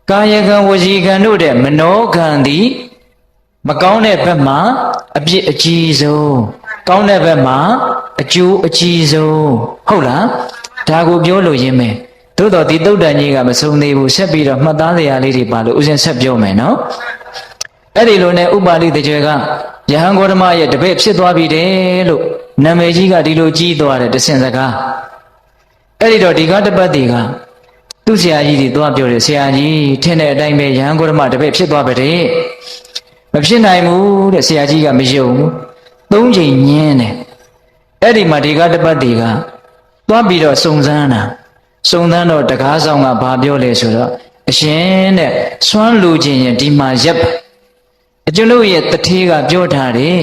ကာယကံဝစီကံတို့တဲ့မနောကံသည်မကောင်းတဲ့ဘက်မှာအပြစ်အကြီးဆုံးကောင်းတဲ့ဘက်မှာအကျိုးအကြီးဆုံးဟုတ်လားဒါကိုပြောလို့ရင်းမယ်သို့တော်ဒီသုတ်တန်ကြီးကမဆုံးသေးဘူးဆက်ပြီးတော့မှတ်သားစရာလေးတွေပါလို့ဦးဇင်းဆက်ပြောမယ်နော်အဲ့ဒီလိုနဲ့ဥပါလိတကြွယ်ကယဟန်ဂေါတမရဲ့တပည့်ဖြစ်သွားပြီတဲ့လို့နာမည်ကြီးကဒီလိုကြီးသွားတယ်တဆင်စကားအဲ့ဒီတော့ဒီကတပတ်တီကသူ့ဆရာကြီးတွေသွားပြောတယ်ဆရာကြီးထင်တဲ့အတိုင်းပဲယဟန်ဂေါတမတပည့်ဖြစ်သွားပါတဲ့မဖြစ်နိုင်ဘူးတဲ့ဆရာကြီးကမယုံဘူး၃ချိန်ညင်းတယ်အဲ့ဒီမှာဒီကတပတ်တီကသွားပြီးတော့စုံစမ်းတော့တကားဆောင်ကဘာပြောလဲဆိုတော့အရှင်တဲ့ဆွမ်းလူခြင်းရင်ဒီမှာရပ်အကျွန်ုပ်ရဲ့တထေးကပြောထားတယ်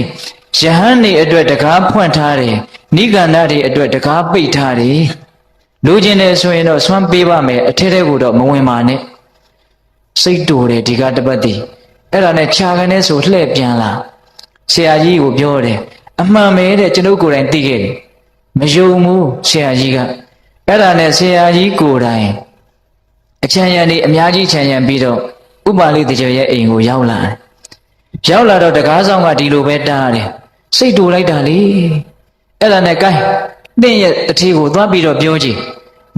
ယဟန်နေအတွက်တကားဖွင့်ထားတယ်နိဂန္ဓတွေအတွက်တကားပိတ်ထားတယ်လူခြင်းတယ်ဆိုရင်တော့ဆွမ်းပေးပါမယ်အထက်ထဲကိုတော့မဝင်ပါနဲ့စိတ်တူတယ်ဒီကတပတ်တီအဲ့ဒါနဲ့ခြာကနေဆိုလှည့်ပြန်လာဆရာကြီးကိုပြောတယ်အမှန်ပဲတဲ့ကျွန်ုပ်ကိုယ်တိုင်သိခဲ့တယ်မယုံဘူးဆရာကြီးကအဲ့ဒါနဲ့ဆရာကြီးကိုယ်တိုင်အချမ်းရံနေအများကြီးချမ်းရံပြီးတော့ဥပါလိတကြွယ်ရဲ့အိမ်ကိုရောက်လာတော့တကားဆောင်ကဒီလိုပဲတားတယ်စိတ်တူလိုက်တာလေအဲ့ဒါနဲ့ကိုင်းတင့်ရဲ့အထီးကိုသွားပြီးတော့ပြောကြည့်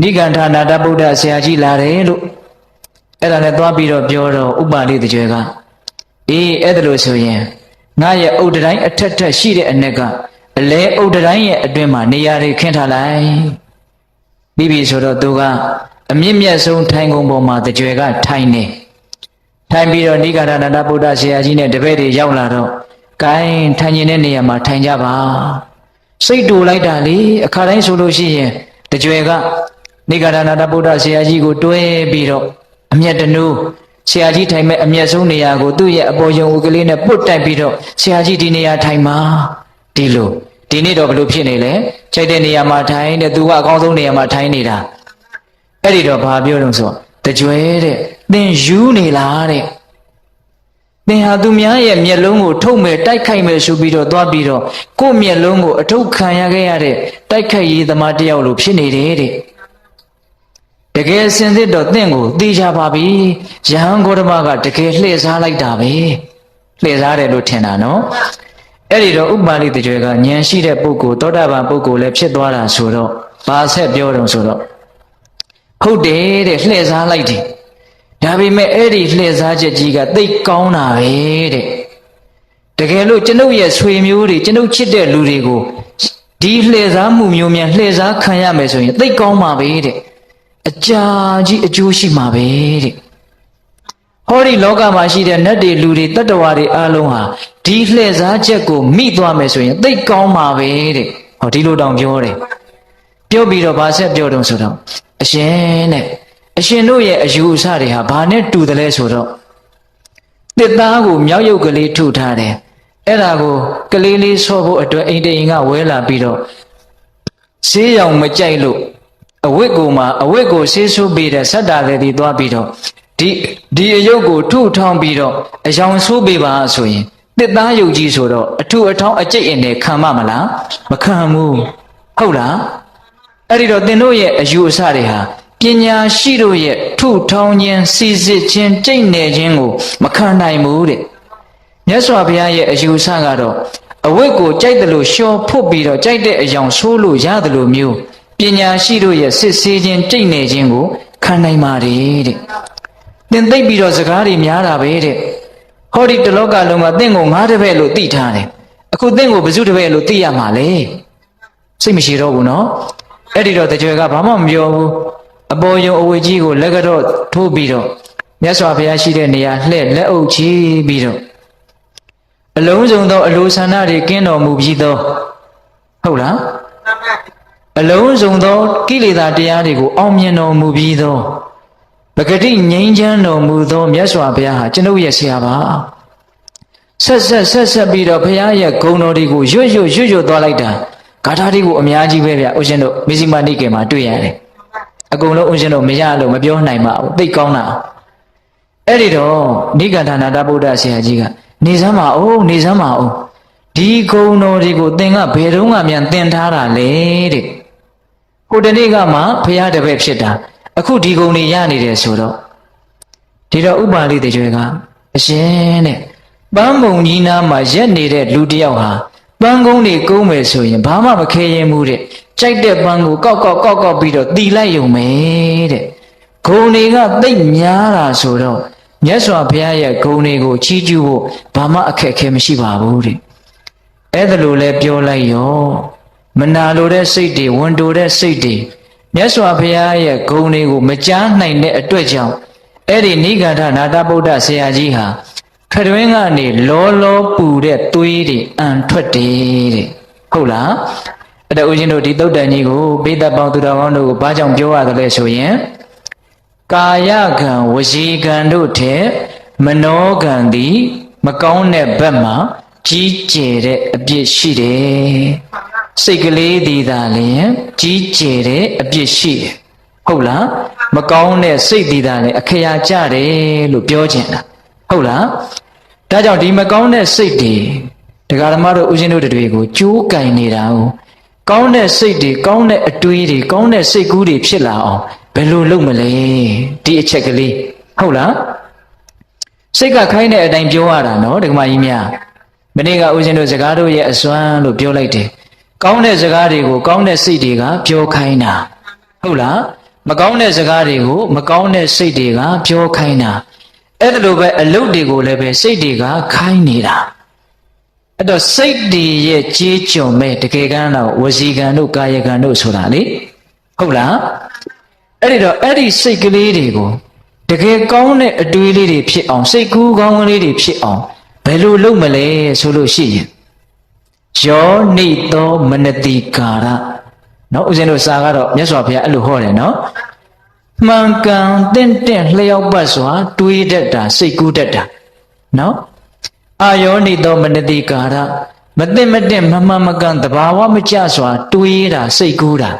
နိဂန္ဓနာတဗုဒ္ဓဆရာကြီးလာတယ်လို့အဲ့ဒါနဲ့သွားပြီးတော့ပြောတော့ဥပါလိတကြွယ်ကအေးအဲ့ဒါလို့ဆိုရင်ငါရဲ့အုတ်တိုင်းအထက်ထက်ရှိတဲ့အ내ကအလဲအုတ်တိုင်းရဲ့အတွင်းမှာနေရာတွေခင်းထားလိုက်ပြီးပြီဆိုတော့သူကအမြင့်မြတ်ဆုံးထိုင်ကုန်ပေါ်မှာတကြွယ်ကထိုင်နေထိုင်ပြီးတော့နိဂန္ဓနာတဗုဒ္ဓဆရာကြီးနဲ့တပည့်တွေရောက်လာတော့ကိုင်းထိုင်နေတဲ့နေရာမှာထိုင်ကြပါစိတ်တူလိုက်တာလေအခါတိုင်းဆိုလို့ရှိရင်တကြွယ်ကနိဂန္ဓနာတဗုဒ္ဓဆရာကြီးကိုတွဲပြီးတော့အမျက်တနူးဆရာကြီးထိုင်မဲ့အမျက်ဆုံးနေရာကိုသူ့ရဲ့အပေါ်ယုံဦးကလေးနဲ့ပုတ်တိုက်ပြီးတော့ဆရာကြီးဒီနေရာထိုင်ပါဒီလိုဒီနေ့တော့ဘလို့ဖြစ်နေလဲချိန်တဲ့နေရာမှာထိုင်တဲ့သူကအကောင်းဆုံးနေရာမှာထိုင်နေတာအဲ့ဒီတော့ဘာပြောလို့ဆိုတကြွယ်တဲ့သင်ယူနေလားတဲ့သင်ဟာသူများရဲ့မျက်လုံးကိုထုတ်မဲ့တိုက်ခိုက်မဲ့ဆိုပြီးတော့သွားပြီးတော့ကိုယ့်မျက်လုံးကိုအထုတ်ခံရခဲ့ရတဲ့တိုက်ခိုက်ရေးသမားတယောက်လိုဖြစ်နေတယ်တဲ့တကယ်စင်စစ်တော့သင်ကိုသိကြပါပြီယဟန်ဂေါတမကတကယ်လှည့်စားလိုက်တာပဲလှည့်စားတယ်လို့ထင်တာနော်အဲ့ဒီတော့ဥပါလိတကြွယ်ကဉာဏ်ရှိတဲ့ပုဂ္ဂိုလ်သောတာပန်ပုဂ္ဂိုလ်လည်းဖြစ်သွားတာဆိုတော့ဘာဆက်ပြောတော့ဆိုတော့ဟုတ်တယ်တဲ့လှည့်စားလိုက်တယ်ဒါပေမဲ့အဲ့ဒီလှည့်စားချက်ကြီးကသိကောင်းတာပဲတဲ့တကယ်လို့ကျွန်ုပ်ရဲ့ဆွေမျိုးတွေကျွန်ုပ်ချစ်တဲ့လူတွေကိုဒီလှည့်စားမှုမျိုးများလှည့်စားခံရမယ်ဆိုရင်သိကောင်းပါပဲတဲ့အကြာကြီးအကျိုးရှိမှာပဲတဲ့ဟောဒီလောကမှာရှိတဲ့နတ်တွေလူတွေတတ္တဝါတွေအလုံးဟာဒီလှည့်စားချက်ကိုမိသွားမယ်ဆိုရင်သိကောင်းပါပဲတဲ့ဟောဒီလိုတောင်ပြောတယ်ပြောပြီးတော့ဗာဆက်ပြောတော့ဆိုတော့အရှင်တဲ့အရှင်တို့ရဲ့အယူအဆတွေဟာဘာနဲ့တူတယ်လဲဆိုတော့တစ်သားကိုမြောက်ရုပ်ကလေးထုထားတယ်အဲ့ဒါကိုကလေးလေးဆော့ဖို့အတွက်အိမ်တိန်ကဝဲလာပြီးတော့ဆေးရောင်မကြိုက်လို့အဝတ်ကိုဆေးဆိုးပေးတဲ့ဆတ္တာလည်းဒီသွားပြီးတော့ဒီအယုတ်ကိုထုထောင်းပြီးတော့အယောင်ဆိုးပေးပါဆိုရင်တစ်သားယုတ်ကြီးဆိုတော့အထုအထောင်းအကျိတ်အနယ်ခံမလားမခံဘူးဟုတ်လားအဲ့ဒီတော့သင်တို့ရဲ့အယူအဆတွေဟာပညာရှိတို့ရဲ့ထုထောင်းခြင်းစီစစ်ခြင်းကြိတ်နယ်ခြင်းကိုမခံနိုင်ဘူးတဲ့မြတ်စွာဘုရားရဲ့အယူအဆကတော့အဝတ်ကိုကြိုက်တယ်လို့လျှော်ဖုတ်ပြီးတော့ကြိုက်တဲ့အယောင်ဆိုးလို့ရတယ်လို့မျိုး ပညာရှိတို့ရဲ့စစ်ဆေးခြင်းကြိတ်နေခြင်းကိုခံနိုင်ပါတယ်တဲ့သင်သိပ်ပြီးတော့စကားတွေများတာပဲတဲ့ဟောဒီတလောကလုံးမှာသင်ကိုငါးတပည့်လို့သိထားတယ်အခုသင်ကိုဘယ်သူတပည့်လို့သိရမှာလဲစိတ်မရှိတော့ဘူးနော်အဲ့ဒီတော့တကြွယ်ကဘာမှမပြောဘူးအပေါ်ယုံအဝေကြီးကိုလက်ကတော့ထိုးပြီးတော့မြတ်စွာဘုရားရှိတဲ့နေရာလှဲ့လက်အုပ်ချီပြီးတော့အလုံးစုံသောအလိုဆန္ဒတွေကင်းတော်မူပြီးသောဟုတ်လားအလုံးစုံသောကိလေသာတရားတွေကိုအောင်မြင်တော်မူပြီးသောပဂတိငြိမ်းချမ်းတော်မူသောမြတ်စွာဘုရားဟာကျွန်ုပ်ရဲ့ဆရာပါဆက်ပြီးတော့ဘုရားရဲ့ဂုဏ်တော်တွေကိုရွတ်သွားလိုက်တာဂါထာတွေကိုအများကြီးပဲဗျဦးဇင်းတို့မေဇိမာနိကေမှာတွေ့ရတယ်အကုန်လုံးဦးဇင်းတို့မရလို့မပြောနိုင်ပါဘူးသိကောင်းတာအဲ့ဒီတော့နိဂန္ဓနာတဗုဒ္ဓဆရာကြီးကနေစမ်းပါဦးဒီဂုဏ်တော်တွေကိုသင်ကဘယ်တော့မှမြန်သင်ထားတာလေတဲ့ကိုတနေ့ကမှဘုရားတပည့်ဖြစ်တာအခုဒီဂုဏ်တွေရနေတယ်ဆိုတော့ဒီတော့ဥပါလိတကြွယ်ကအရှင်တဲ့ပန်းမုံကြီးနားမှာရက်နေတဲ့လူတယောက်ဟာပန်းကုန်းတွေကုန်းမယ်ဆိုရင်ဘာမှမခဲရင်မှုတဲ့ကြိုက်တဲ့ပန်းကိုကောက်ပြီးတော့တီလိုက်ရုံပဲတဲ့ဂုဏ်တွေကသိပ်များတာဆိုတော့မြတ်စွာဘုရားရဲ့ဂုဏ်တွေကိုချီးကျူးဖို့ဘာမှအခက်အခဲမရှိပါဘူးတဲ့အဲ့ဒါလိုလဲပြောလိုက်ရောမနာလိုတဲ့စိတ်တွေဝန်တိုတဲ့စိတ်တွေမြတ်စွာဘုရားရဲ့ဂုဏ်တွေကိုမကြားနိုင်တဲ့အတွက်ကြောင့်အဲ့ဒီနိဂန္ဓနာတဗုဒ္ဓဆရာကြီးဟာခတွင်းကနေလောပူတဲ့သွေးတွေအန်ထွက်တယ်တဲ့ဟုတ်လားအဲ့ဒါဦးဇင်းတို့ဒီသုတ်တန်ကြီးကိုပိဋကပေါင်းသူတော်ကောင်းတို့ကိုဘာကြောင့်ပြောရတယ်လဲဆိုရင်ကာယကံဝစီကံတို့ထက်မနောကံသည်မကောင်းတဲ့ဘက်မှာကြီးကျယ်တဲ့အပြစ်ရှိတယ်စိတ်ကလေးသည်သာလျှင်ကြီးကျယ်တဲ့အပြစ်ရှိတယ်ဟုတ်လားမကောင်းတဲ့စိတ်သည်သာလျှင်အခရာကျတယ်လို့ပြောချင်တာဟုတ်လားဒါကြောင့်ဒီမကောင်းတဲ့စိတ်တွေတရားဓမ္မတို့ဦးဇင်းတို့တွေကိုကြိုးကင်နေတာ哦ကောင်းတဲ့စိတ်တွေကောင်းတဲ့အတွေးတွေကောင်းတဲ့စိတ်ကူးတွေဖြစ်လာအောင်ဘယ်လိုလုပ်မလဲဒီအချက်ကလေးဟုတ်လားစိတ်ကခိုင်းတဲ့အတိုင်းပြောရတာနော်ဒကမကြီးများမနေ့ကဦးဇင်းတို့စကားတို့ရဲ့အစွမ်းလို့ပြောလိုက်တယ်ကောင်းတဲ့စကားတွေကိုကောင်းတဲ့စိတ်တွေကပြောခိုင်းတာဟုတ်လားမကောင်းတဲ့စကားတွေကိုမကောင်းတဲ့စိတ်တွေကပြောခိုင်းတာအဲ့ဒါလိုပဲအလုပ်တွေကိုလည်းပဲစိတ်တွေကခိုင်းနေတာအဲ့တော့စိတ်တွေရဲ့ကြေးကြုံမဲ့တကယ်ကန်းတော့ဝစီကံတို့ကာယကံတို့ဆိုတာလေဟုတ်လားအဲ့ဒီတော့အဲ့ဒီစိတ်ကလေးတွေကိုတကယ်ကောင်းတဲ့အတွေးလေးတွေဖြစ်အောင်စိတ်ကူးကောင်းကလေးတွေဖြစ်အောင်ဘယ်လိုလုပ်မလဲဆိုလို့ရှိရင်ယောနိသောမနတိကာရနော်ဦးဇင်းတို့စာကတော့မြတ်စွာဘုရားအဲ့လိုဟောတယ်နော်မှန်ကန်တင့်လျောက်ပတ်စွာတွေးတတ်တာစိတ်ကူးတတ်တာနော်အာယောနိသောမနတိကာရမသိမတင်မမှန်မကန်တဘာဝမကျစွာတွေးတာစိတ်ကူးတာ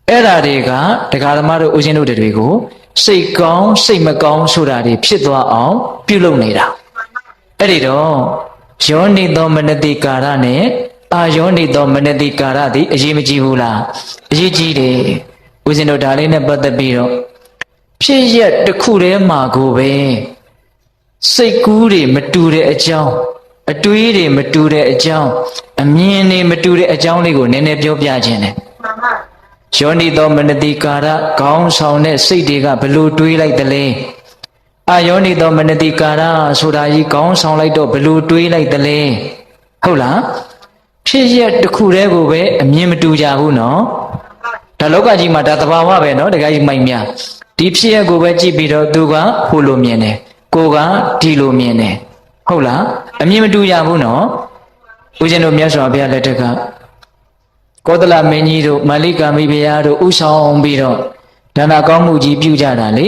အဲ့ဓာတွေကတရားဓမ္မတို့ဦးဇင်းတို့တွေကိုစိတ်ကောင်းစိတ်မကောင်းဆိုတာတွေဖြစ်သွားအောင်ပြုလုပ်နေတာအဲ့ဒီတော့ယောနိသောမနတိကာရနဲ့အာယောနိသောမနတိကာရသည်အရေးမကြီးဘူးလားအရေးကြီးတယ်ဦးဇင်းတို့ဒါလေးနဲ့ပတ်သက်ပြီးတော့ဖြစ်ရတစ်ခုတည်းမှာကိုပဲစိတ်ကူးတွေမတူတဲ့အကြောင်းအတွေးတွေမတူတဲ့အကြောင်းအမြင်တွေမတူတဲ့အကြောင်းလေးကိုနည်းနည်းပြောပြခြင်းတယ်ယောနိသောမနတိကာရခေါင်းဆောင်တဲ့စိတ်တွေကဘလို့တွေးလိုက်သလဲအာယောနိသောမနတိကာရဆိုတာကြီးခေါင်းဆောင်လိုက်တော့ဘလို့တွေးလိုက်သလဲဟုတ်လားဖြစ်ရတစ်ခုတည်းကိုပဲအမြင်မတူကြဘူးနော်ဒါလောကကြီးမှာဒါသဘာဝပဲနော်တခါကြီးမိုက်များဒီဖြစ်ရကိုပဲကြည့်ပြီးတော့သူကဟိုလိုမြင်တယ်ကိုကဒီလိုမြင်တယ်ဟုတ်လားအမြင်မတူကြဘူးနော်ဦးဇင်းတို့မြတ်စွာဘုရားလက်ထက်ကကောသလမင်းကြီးတို့မာလိကာမိဘုရားတို့ဥဆောင်ပြီးတော့ဒါနကောင်းမှုကြီးပြုကြတာလေ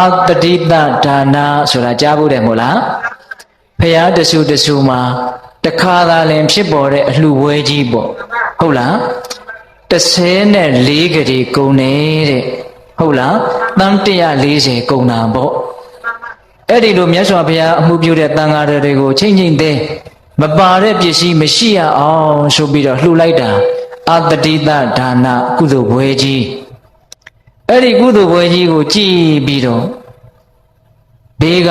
အတတိတဒါနဆိုတာကြားဖို့တယ်မို့လားဘုရားတဆူမှာတခါသာလင်ဖြစ်ပေါ်တဲ့အလှပွဲကြီးပေါ့ဟုတ်လား14ကလေးကုန်နေတဲ့ဟုတ်လားတန်140ကုန်တာပေါ့အဲ့ဒီလိုမြတ်စွာဘုရားအမှုပြုတဲ့တန်ဃာတော်တွေကိုချိန်သေးမပါတဲ့ပစ္စည်းမရှိရအောင်ဆိုပြီးတော့လှူလိုက်တာအတတိတဒါနကုသိုလ်ပွဲကြီးအဲ့ဒီကုသိုလ်ပွဲကြီးကိုကြည်ပြီးတော့ဘေးက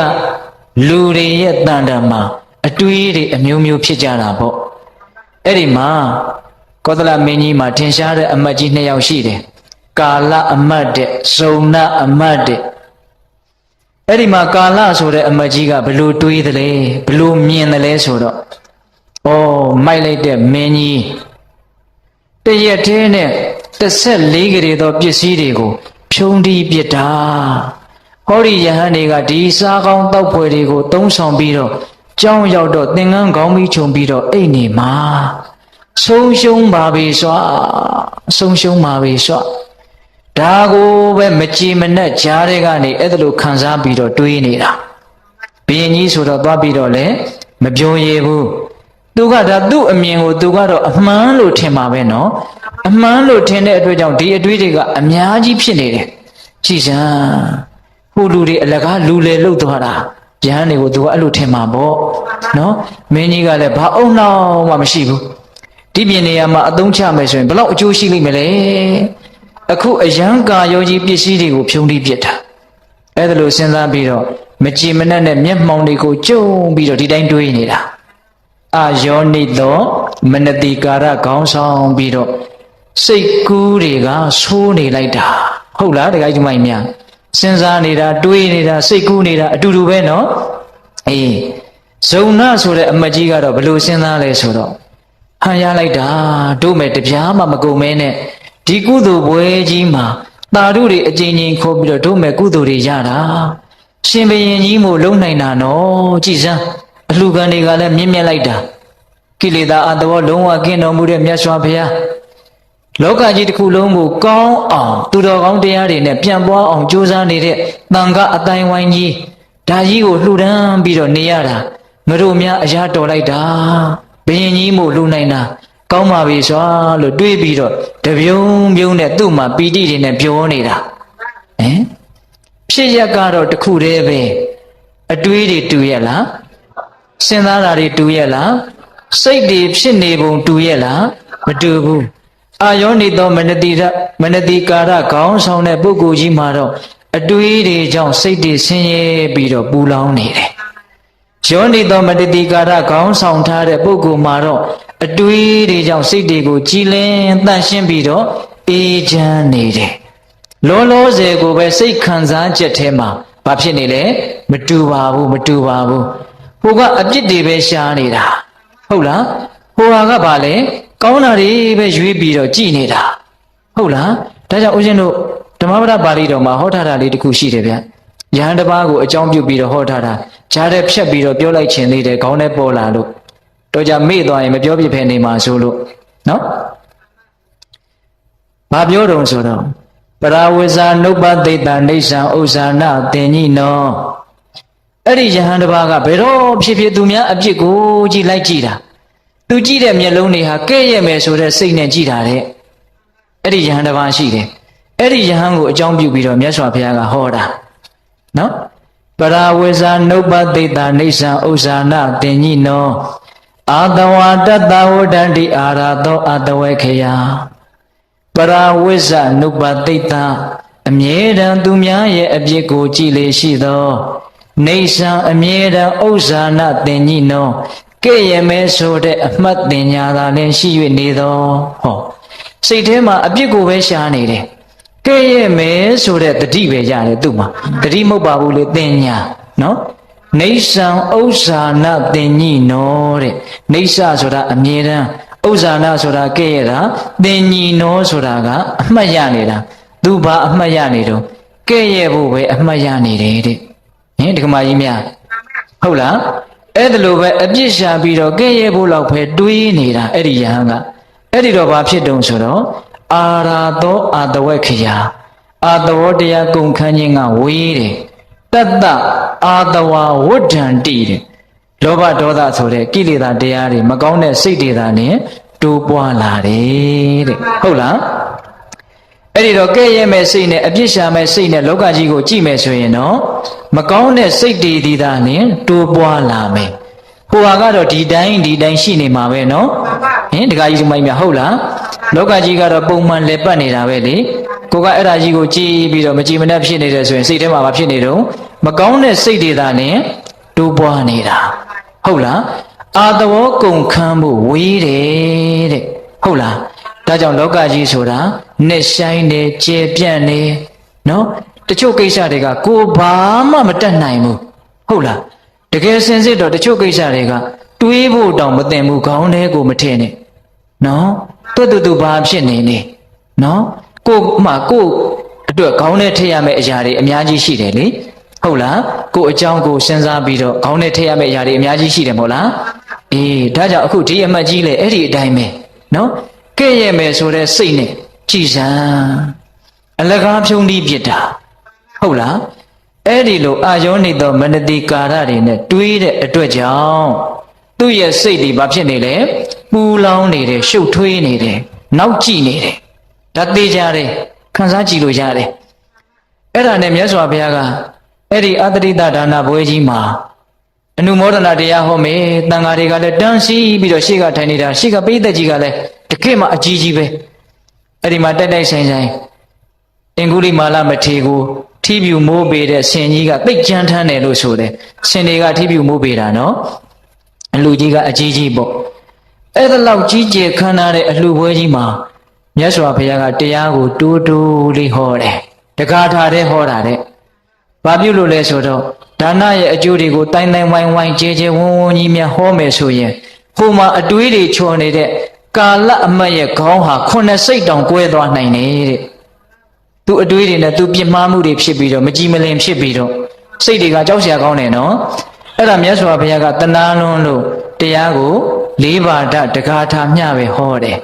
လူတွေရဲ့တန်တမှာအတွေးတွေအမျိုးမျိုးဖြစ်ကြတာပေါ့အဲ့ဒီမှာကောသလမင်းကြီးမှာထင်ရှားတဲ့အမတ်ကြီး2ယောက်ရှိတယ် ကာလအမတ်တဲ့ဇုံနာအမတ်တဲ့အဲ့ဒီမှာကာလဆိုတဲ့အမတ်ကြီးကဘလို့တွေးသလဲဘလို့မြင်သလဲဆိုတော့ဩမိုက်လိုက်တဲ့မင်းကြီးတရက်တည်းနဲ့14ကလေးသောပစ္စည်းတွေကိုဖြုံးတီးပစ်တာဟောဒီယဟန်တွေကဒီစားကောင်းတောက်ဖွယ်တွေကိုသုံးဆောင်ပြီးတော့ကြောင်းရောက်တော့သင်္ကန်းခေါင်းပြီးခြုံပြီးတော့အိတ်နေမှာဆုံးရှုံးပါပြီစွာဆုံးရှုံးပါပြီစွာဒါကိုပဲမကြည်မနှက်ကြားတဲ့ကနေအဲ့ဒါလိုခံစားပြီးတော့တွေးနေတာဘုရင်ကြီးဆိုတော့သွားပြီးတော့လေမပြောရဘူးသူကဒါသူ့အမြင်ကိုသူကတော့အမှန်လို့ထင်ပါပဲနော်အမှန်လို့ထင်တဲ့အတွက်ကြောင့်ဒီအတွေးတွေကအများကြီးဖြစ်နေတယ်ကြည်စမ်းဟိုလူတွေအလကားလူလေလှုပ်သွားတာယဟန်တွေကိုသူကအဲ့လိုထင်မှာပေါ့နော်မင်းကြီးကလည်းဘာအုံနှောင်းမှမရှိဘူးဒီပြင်နေရာမှာအသုံးချမယ်ဆိုရင်ဘယ်လောက်အကျိုးရှိလိမ့်မလဲအခုအယံကာယောကြီးပစ္စည်းတွေကိုဖြုံးတီးပစ်တာအဲ့ဒါလိုစဉ်းစားပြီးတော့မကြည်မနှက်နဲ့မျက်မှောင်တွေကိုကျုံပြီးတော့ဒီတိုင်းတွေးနေတာအာယောနိသောမနတိကာရခေါင်းဆောင်ပြီးတော့စိတ်ကူးတွေကဆိုးနေလိုက်တာဟုတ်လားတခါကြီးမိုင်းများစဉ်းစားနေတာတွေးနေတာစိတ်ကူးနေတာအတူတူပဲနော်အေးဇုံနာဆိုတဲ့အမတ်ကြီးကတော့ဘလို့စဉ်းစားလဲဆိုတော့ဟန်ရလိုက်တာတို့မဲ့တပြားမှမကုန်မဲနဲ့ဒီကုသိုလ်ပွဲကြီးမှာတာဓုတွေအကျဉ်းချင်းခေါ်ပြီးတော့တို့မဲ့ကုသိုလ်တွေရတာရှင်ဘုရင်ကြီးမို့လုံးနိုင်တာနော်ကြည်စမ်းအလှခံတွေကလည်းမြင့်မြတ်လိုက်တာကိလေသာအတ္တဝလုံးဝကင်းတော်မူတဲ့မြတ်စွာဘုရားလောကကြီးတစ်ခုလုံးကိုကောင်းအောင်သူတော်ကောင်းတရားတွေနဲ့ပြန့်ပွားအောင်ကြိုးစားနေတဲ့တန်ခါအတိုင်းဝိုင်းကြီးဒါကြီးကိုလှူဒန်းပြီးတော့နေရတာငါတို့များအရာတော်လိုက်တာဘုရင်ကြီးမို့လှူနိုင်တာကောင်းပါပြီစွာလို့တွေးပြီးတော့တပြုံးပြုံးနဲ့သူ့မှာပီတိတွေနဲ့ပြောနေတာဖြစ်ရကတော့တခုတည်းပဲအတွေးတွေတူရဲ့လားစဉ်းစားတာတွေတူရဲ့လားစိတ်တွေဖြစ်နေပုံတူရဲ့လားမတူဘူးအာယောနိသောမနတိကာရခေါင်းဆောင်တဲ့ပုဂ္ဂိုလ်ကြီးမှာတော့အတွေးတွေကြောင့်စိတ်တွေဆင်းရဲပြီးတော့ပူလောင်နေတယ်ယောနိသောမနတိကာရခေါင်းဆောင်ထားတဲ့ပုဂ္ဂိုလ်မှာတော့အတွေးတွေကြောင့်စိတ်တွေကိုကြည်လင်တန့်ရှင်းပြီးတော့အေးချမ်းနေတယ်လောလောဆယ်ကိုပဲစိတ်ခံစားချက်ထဲမှာဘာဖြစ်နေလဲမတူပါဘူးမတူပါဘူးဟိုကအပြစ်တွေပဲရှားနေတာဟုတ်လားဟိုဟာကဘာလဲကောင်းတာတွေပဲရွေးပြီးတော့ကြည်နေတာဟုတ်လားဒါကြောင့်ဦးဇင်းတို့ဓမ္မပဒပါဠိတော်မှာဟောထားတာလေးတစ်ခုရှိတယ်ဗျယဟန်တစ်ပါးကိုအကြောင်းပြုပြီးတော့ဟောထားတာဂျားတဲ့ဖြတ်ပြီးတော့ပြောလိုက်ခြင်းသေးတယ်ခေါင်းထဲပေါ်လာလို့တော့ကြမေ့သွားရင်မပြောပြဖက်နေမှာဆိုလို့နော်ဘာပြောတုံဆိုတော့ပရာဝိဇာနုပ္ပသိတ္တနေဆံဥဇာနာတင်ကြီးနော်အဲ့ဒီယဟန်တစ်ပါးကဘယ်တော့ဖြစ်ဖြစ်သူများအပြစ်ကိုကြည့်လိုက်ကြည့်တာသူကြည့်တဲ့မျက်လုံးတွေဟာကဲ့ရဲ့မယ်ဆိုတဲ့စိတ်နဲ့ကြည့်တာတဲ့အဲ့ဒီယဟန်တစ်ပါးရှိတယ်အဲ့ဒီယဟန်ကိုအကြောင်းပြုပြီးတော့မြတ်စွာဘုရားကဟောတာနော်ပရာဝိဇာနုပ္ပသိတ္တနေဆံဥဇာနာတင်ကြီးနော်အာတဝါတတဝဒန္တိအာရသောအတဝေခယပရာဝိဇနုပ္ပသိတ္တအမြဲတမ်းသူများရဲ့အပြစ်ကိုကြည်လေရှိသောနေဆံအမြဲတမ်းဥဇာနာတင်ကြီးနော်ကဲ့ရဲ့မဲဆိုတဲ့အမှတ်တင်ညာသာလည်းရှိ၍နေသောဟောစိတ်ထဲမှာအပြစ်ကိုပဲရှားနေတယ်ကဲ့ရဲ့မဲဆိုတဲ့တတိပဲရတယ်သူ့မှာတတိမဟုတ်ပါဘူးလေတင်ညာနော်နေဆံဥဇာနာတင်ကြီးနော်တဲ့နေဆဆိုတာအမြဲတမ်းဥဇာနာဆိုတာကဲ့ရဲ့တာတင်ကြီးနော်ဆိုတာကအမှတ်ရနေတာသူဘာအမှတ်ရနေတော့ကဲ့ရဲ့ဖို့ပဲအမှတ်ရနေတယ်တဲ့ဟင်ဒီကမာကြီးများဟုတ်လားအဲ့ဒါလိုပဲအပြစ်ရှာပြီးတော့ကဲ့ရဲ့ဖို့လောက်ပဲတွေးနေတာအဲ့ဒီယဟန်ကအဲ့ဒီတော့ဘာဖြစ်တုံဆိုတော့အာရာသောအာတဝက်ခရာအာတဝတရားကုန်ခန်းခြင်းကဝေးတယ်တတ္တအာတဝဝဋ္ဌံတိတဲ့လောဘဒေါသဆိုတဲ့ကိလေသာတရားတွေမကောင်းတဲ့စိတ်တွေသာနဲ့တိုးပွားလာတယ်တဲ့ဟုတ်လားအဲ့ဒီတော့ကဲ့ရဲ့မဲ့စိတ်နဲ့အပြစ်ရှာမဲ့စိတ်နဲ့လောကကြီးကိုကြည့်မယ်ဆိုရင်တော့မကောင်းတဲ့စိတ်တွေဒီသာနဲ့တိုးပွားလာမယ်ဟိုဟာကတော့ဒီတိုင်းရှိနေမှာပဲနော်ဟင်တခါကြီးဒီမိုင်းမြဟုတ်လားလောကကြီးကတော့ပုံမှန်လက်ပတ်နေတာပဲလေကိုကအဲ့ဒါကြီးကိုကြည်ပြီးတော့မကြည်မနှက်ဖြစ်နေတယ်ဆိုရင်စိတ်ထဲမှာမဖြစ်နေတော့မကောင်းတဲ့စိတ်တွေသာနဲ့တိုးပွားနေတာဟုတ်လားအာတဝကုန်ခန်းဖို့ဝေးတယ်တဲ့ဟုတ်လားဒါကြောင့်လောကကြီးဆိုတာ နဲ့ဆိုင်နေကျေပြန့်နေနော်တချို့ကိစ္စတွေကကိုဘာမှမတတ်နိုင်ဘူးဟုတ်လားတကယ်စင်စစ်တော့တချို့ကိစ္စတွေကတွေးဖို့တောင်မသင်ဘူးခေါင်းထဲကိုမထည့်နဲ့နော်တူဘာဖြစ်နေနေနော်ကိုမှကိုအတွက်ခေါင်းထဲထည့်ရမယ့်အရာတွေအများကြီးရှိတယ်လေဟုတ်လားကိုအကြောင်းကိုစဉ်းစားပြီးတော့ခေါင်းထဲထည့်ရမယ့်အရာတွေအများကြီးရှိတယ်မဟုတ်လားအေးဒါကြောင့်အခုဒီအမတ်ကြီးလေအဲ့ဒီအတိုင်းပဲနော်ကဲ့ရဲ့မယ်ဆိုတဲ့စိတ်နဲ့ကြည်စမ်းအလကားဖြုံးပြီးပြစ်တာဟုတ်လားအဲ့ဒီလိုအာယောနေသောမနတိကာရတွေနဲ့တွေးတဲ့အတွက်ကြောင့်သူ့ရဲ့စိတ်တွေဘာဖြစ်နေလဲပူလောင်နေတယ်ရှုပ်ထွေးနေတယ်နောက်ကြည့်နေတယ်ဒါသေးကြတယ်ခံစားကြည့်လို့ရတယ်အဲ့ဒါနဲ့မြတ်စွာဘုရားကအဲ့ဒီအတ္တိတဒါနဘွဲကြီးမှာအနုမောဒနာတရားဟောမယ်တန်ဃာတွေကလည်းတန်းစီပြီးတော့ရှေ့ကထိုင်နေတာရှေ့ကပိဋကကြီးကလည်းတကယ့်မှအကြီးကြီးပဲအဲ့ဒီမှာတိုက်ဆိုင်အင်္ဂုလိမာလမထေကိုထီးပြူမိုးပေတဲ့ဆင်ကြီးကသိတ်ကြမ်းထမ်းတယ်လို့ဆိုတယ်ဆင်တွေကထီးပြူမိုးပေတာနော်အလှကြီးကအကြီးကြီးပေါ့အဲ့ဒါလောက်ကြီးကျယ်ခမ်းနားတဲ့အလှပွဲကြီးမှာမြတ်စွာဘုရားကတရားကိုတိုးတိုးလေးဟောတယ်တကားထားတဲ့ဟောတာတဲ့ဘာပြုလို့လဲဆိုတော့ဒါနရဲ့အကျိုးတွေကိုတိုင်းတိုင်းဝိုင်းဝိုင်းကျဲကျဲဝန်းဝန်းကြီးများဟောမယ်ဆိုရင်ဟိုမှာအတွေးတွေချော်နေတဲ့ကာလအမတ်ရဲ့ခေါင်းဟာခုနှစ်စိတ်တောင်ကွဲသွားနိုင်တယ်တဲ့သူအတွေးတွေနဲ့သူပြစ်မှားမှုတွေဖြစ်ပြီးတော့မကြည်မလင်ဖြစ်ပြီးတော့စိတ်တွေကကြောက်စရာကောင်းတယ်နော်အဲ့ဒါမြတ်စွာဘုရားကတနာလွန်းလို့တရားကို၄ပါးတကားထားမျှပဲဟောတယ်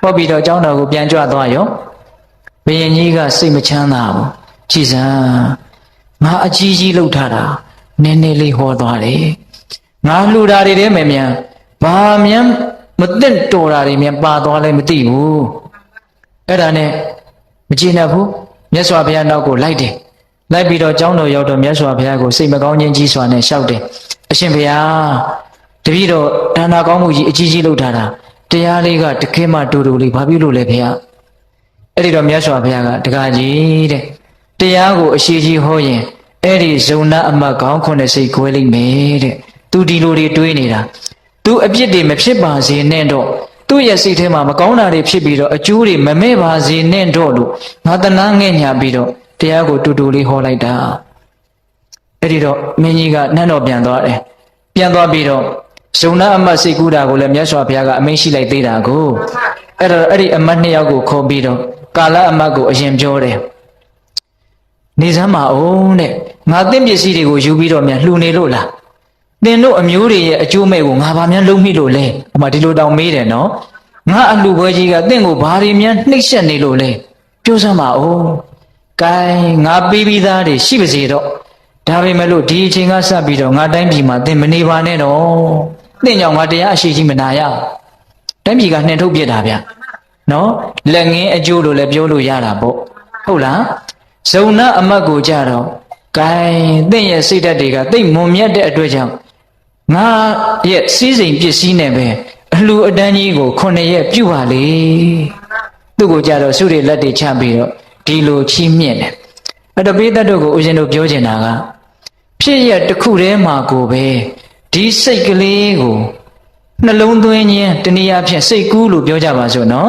ဟောပြီးတော့ကျောင်းတော်ကိုပြန်ကြွသွားရောဘုရင်ကြီးကစိတ်မချမ်းသာဘူးကြည်စမ်းငါအကြီးကြီးလှုပ်ထားတာနည်းနည်းလေးဟောသွားတယ်ငါလှူတာတွေတည်းမယ်မြန်ဘာမြန်မသိတော်တာတွေမြန်ပါသွားလဲမသိဘူးအဲ့ဒါနဲ့မကြည်နပ်ဘူးမြတ်စွာဘုရားနောက်ကိုလိုက်တယ်လိုက်ပြီးတော့ကျောင်းတော်ရောက်တော့မြတ်စွာဘုရားကိုစိတ်မကောင်းခြင်းကြီးစွာနဲ့လျှောက်တယ်အရှင်ဘုရားတပည့်တော်ဒါနာကောင်းမှုကြီးအကြီးကြီးလုပ်ထားတာတရားလေးကတခဲမှတူတူလေးဘာဖြစ်လို့လဲဘုရားအဲ့ဒီတော့မြတ်စွာဘုရားကတကားကြီးတဲ့တရားကိုအရှိကြီးဟောရင်အဲ့ဒီဇုံနာအမတ်ကောင်းခုနှစ်စိတ်ခွဲလိမ့်မယ်တဲ့သူဒီလိုတွေတွေးနေတာသူအပြစ်တွေမဖြစ်ပါစေနဲ့တော့သူ့ရဲ့စိတ်ထဲမှာမကောင်းတာတွေဖြစ်ပြီးတော့အကျိုးတွေမမဲ့ပါစေနဲ့တော့လို့ငါတနာငဲ့ညာပြီးတော့တရားကိုတူတူလေးဟောလိုက်တာအဲ့ဒီတော့မင်းကြီးကနန်းတော်ပြန်သွားတယ်ပြန်သွားပြီးတော့ဇုံနာအမတ်စိတ်ကူးတာကိုလည်းမြတ်စွာဘုရားကအမိန့်ရှိလိုက်သေးတာကိုအဲ့တော့အဲ့ဒီအမတ်နှစ်ယောက်ကိုခေါ်ပြီးတော့ကာလအမတ်ကိုအရင်ပြောတယ်နေစမ်းပါအောင်တဲ့ငါသင်ပစ္စည်းတွေကိုယူပြီးတော့မြန်လှူနေလို့လားသင်တို့အမျိုးတွေရဲ့အကျိုးမဲ့ကိုငါဘာများလုံးမိလို့လဲဟိုမှာဒီလိုတောင်မေးတယ်နော်ငါအလှပွဲကြီးကသင်ကိုဘာတွေများနှိပ်စက်နေလို့လဲပြောစမ်းပါဦးကဲငါပြီးပြီးသားတွေရှိပါစေတော့ဒါပေမဲ့လို့ဒီအချိန်ကစပြီးတော့ငါတိုင်းပြည်မှာသင်မနေပါနဲ့တော့သင်ကြောင့်ငါတရားအရှိကြီးမနာရတိုင်းပြည်ကနှင်ထုတ်ပြစ်တာဗျနော်လက်ငင်းအကျိုးလို့လည်းပြောလို့ရတာပေါ့ဟုတ်လားဇုံနာအမတ်ကိုကြတော့ကဲသင်ရဲ့စိတ်ဓာတ်တွေကသိမွန်မြတ်တဲ့အတွက်ကြောင့်ငါရဲ့စီးစိမ်ပစ္စည်းနဲ့ပဲအလှအတန်းကြီးကို9ရက်ပြုပါလေသူ့ကိုကြတော့စုတွေလက်တွေချပြီးတော့ဒီလိုချီးမြှင့်တယ်အဲ့တော့ပိဋကတ်တို့ကိုဦးဇင်းတို့ပြောချင်တာကဖြစ်ရတစ်ခုတည်းမှာကိုပဲဒီစိတ်ကလေးကိုနှလုံးသွင်းခြင်းတနည်းအားဖြင့်စိတ်ကူးလို့ပြောကြပါစို့နော်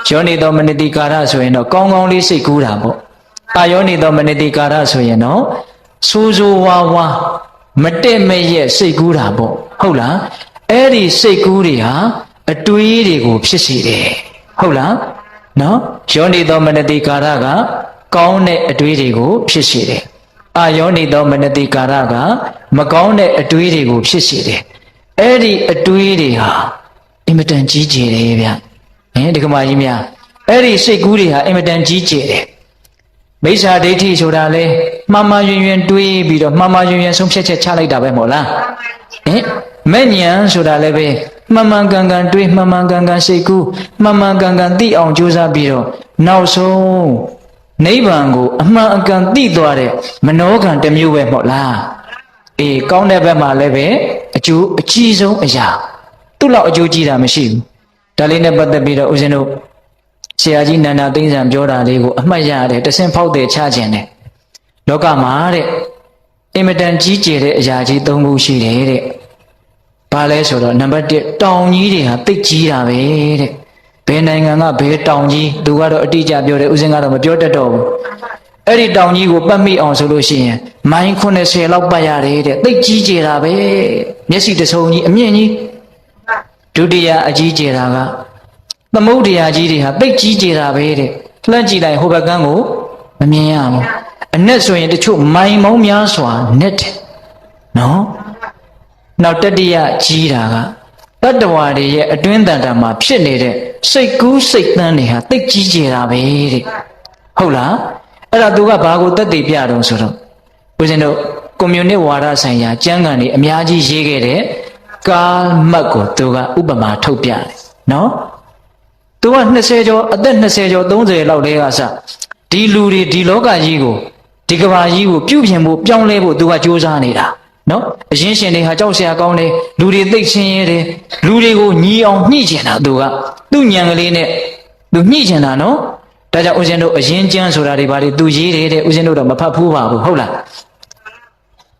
ယောနေသောမနတိကာရဆိုရင်တော့ကောင်းကောင်းလေးစိတ်ကူးတာပေါ့အာယောနေသောမနတိကာရဆိုရင်တော့ဆိုးဆိုးဝါးဝါမတက်မရဲ့စိတ်ကူးတာပေါ့ဟုတ်လားအဲ့ဒီစိတ်ကူးတွေဟာအတွေးတွေကိုဖြစ်စေတယ်ဟုတ်လားနော်ယောနေသောမနတိကာရကကောင်းတဲ့အတွေးတွေကိုဖြစ်စေတယ်အာယောနေသောမနတိကာရကမကောင်းတဲ့အတွေးတွေကိုဖြစ်စေတယ်အဲ့ဒီအတွေးတွေဟာအင်မတန်ကြီးကျယ်တယ်ဗျဒီကမာကြီးများအဲ့ဒီစိတ်ကူးတွေဟာအင်မတန်ကြီးကျယ်တယ်မိစ္ဆာဒိဋ္ဌိဆိုတာလေမှားမှားယွင်ယွင်တွေးပြီးတော့မှားမှားယွင်ယွင်ဆုံးဖြတ်ချက်ချလိုက်တာပဲမဟုတ်လားမဲ့ဉဏ်ဆိုတာလည်းပဲမှန်မှန်ကန်ကန်တွေးမှန်မှန်ကန်ကန်စိတ်ကူးမှန်မှန်ကန်ကန်သိအောင်ကြိုးစားပြီးတော့နောက်ဆုံးနိဗ္ဗာန်ကိုအမှန်အကန်သိသွားတဲ့မနောကံတစ်မျိုးပဲမဟုတ်လားကောင်းတဲ့ဘက်မှာလည်းပဲအကျိုးအကြီးဆုံးအရာသူ့လောက်အကျိုးကြီးတာမရှိဘူးဒါလေးနဲ့ပတ်သက်ပြီးတော့ဦးဇင်းတို့ဆရာကြီးနန္ဒသိန်းစံပြောတာလေးကိုအမှတ်ရတယ်တဆင့်ဖောက်တယ်ချခြင်းတယ်လောကမှာတဲ့အင်မတန်ကြီးကျယ်တဲ့အရာကြီး၃ခုရှိတယ်တဲ့ဘာလဲဆိုတော့နံပါတ်1တောင်ကြီးတွေဟာသိပ်ကြီးတာပဲတဲ့ ဘယ်နိုင်ငံကဘယ်တောင်ကြီးသူကတော့အတိအကျပြောတယ်ဦးစင်းကတော့မပြောတတ်တော့ဘူးအဲ့ဒီတောင်ကြီးကိုပတ်မိအောင်ဆိုလို့ရှိရင်မိုင်း80လောက်ပတ်ရတယ်တဲ့သိကြီးကျယ်တာပဲမျက်စိတစ်စုံကြီးအမြင့်ကြီးဒုတိယအကြီးကျယ်တာကသမုဒ္ဒရာကြီးတွေဟာသိကြီးကျယ်တာပဲတဲ့လှမ်းကြည့်လိုက်ဟိုဘက်ကန်းကိုမမြင်ရဘူးအနက်ဆိုရင်တချို့မိုင်မောင်းများစွာနဲ့တယ်နော်နောက်တတိယကြီးတာကတတ္တဝါတွေရဲ့အတွင်းတန်တာမှာဖြစ်နေတဲ့စိတ်ကူးစိတ်သန်းတွေဟာသိကြီးကျယ်တာပဲတဲ့ဟုတ်လားအဲ့ဒါသူကဘာကိုသက်သေပြတော့ဆိုတော့ဦးဇင်းတို့ကွန်မြူနစ်ဝါဒဆိုင်ရာကျမ်းဂန်တွေအများကြီးရေးခဲ့တဲ့ကာမတ်ကိုသူကဥပမာထုတ်ပြတယ်နော်သူက20ကျော်အသက်20ကျော်30လောက်တည်းကစဒီလူတွေဒီလောကကြီးကိုဒီကဘာကြီးကိုပြုပြင်ဖို့ပြောင်းလဲဖို့သူကကြိုးစားနေတာနော်အရင်ရှင်တွေဟာကြောက်เสียကောင်းတယ်လူတွေသိချင်းရဲတယ်လူတွေကိုညီအောင်ညှိကျင်တာသူကသူ့ညံကလေးနဲ့သူညှိကျင်တာနော်ဒါကြောင့်ဦးဇင်းတို့အရင်ကျမ်းဆိုတာတွေဘာတွေသူရေးတယ်တဲ့ဦးဇင်းတို့တော့မဖတ်ဘူးပါဘူးဟုတ်လား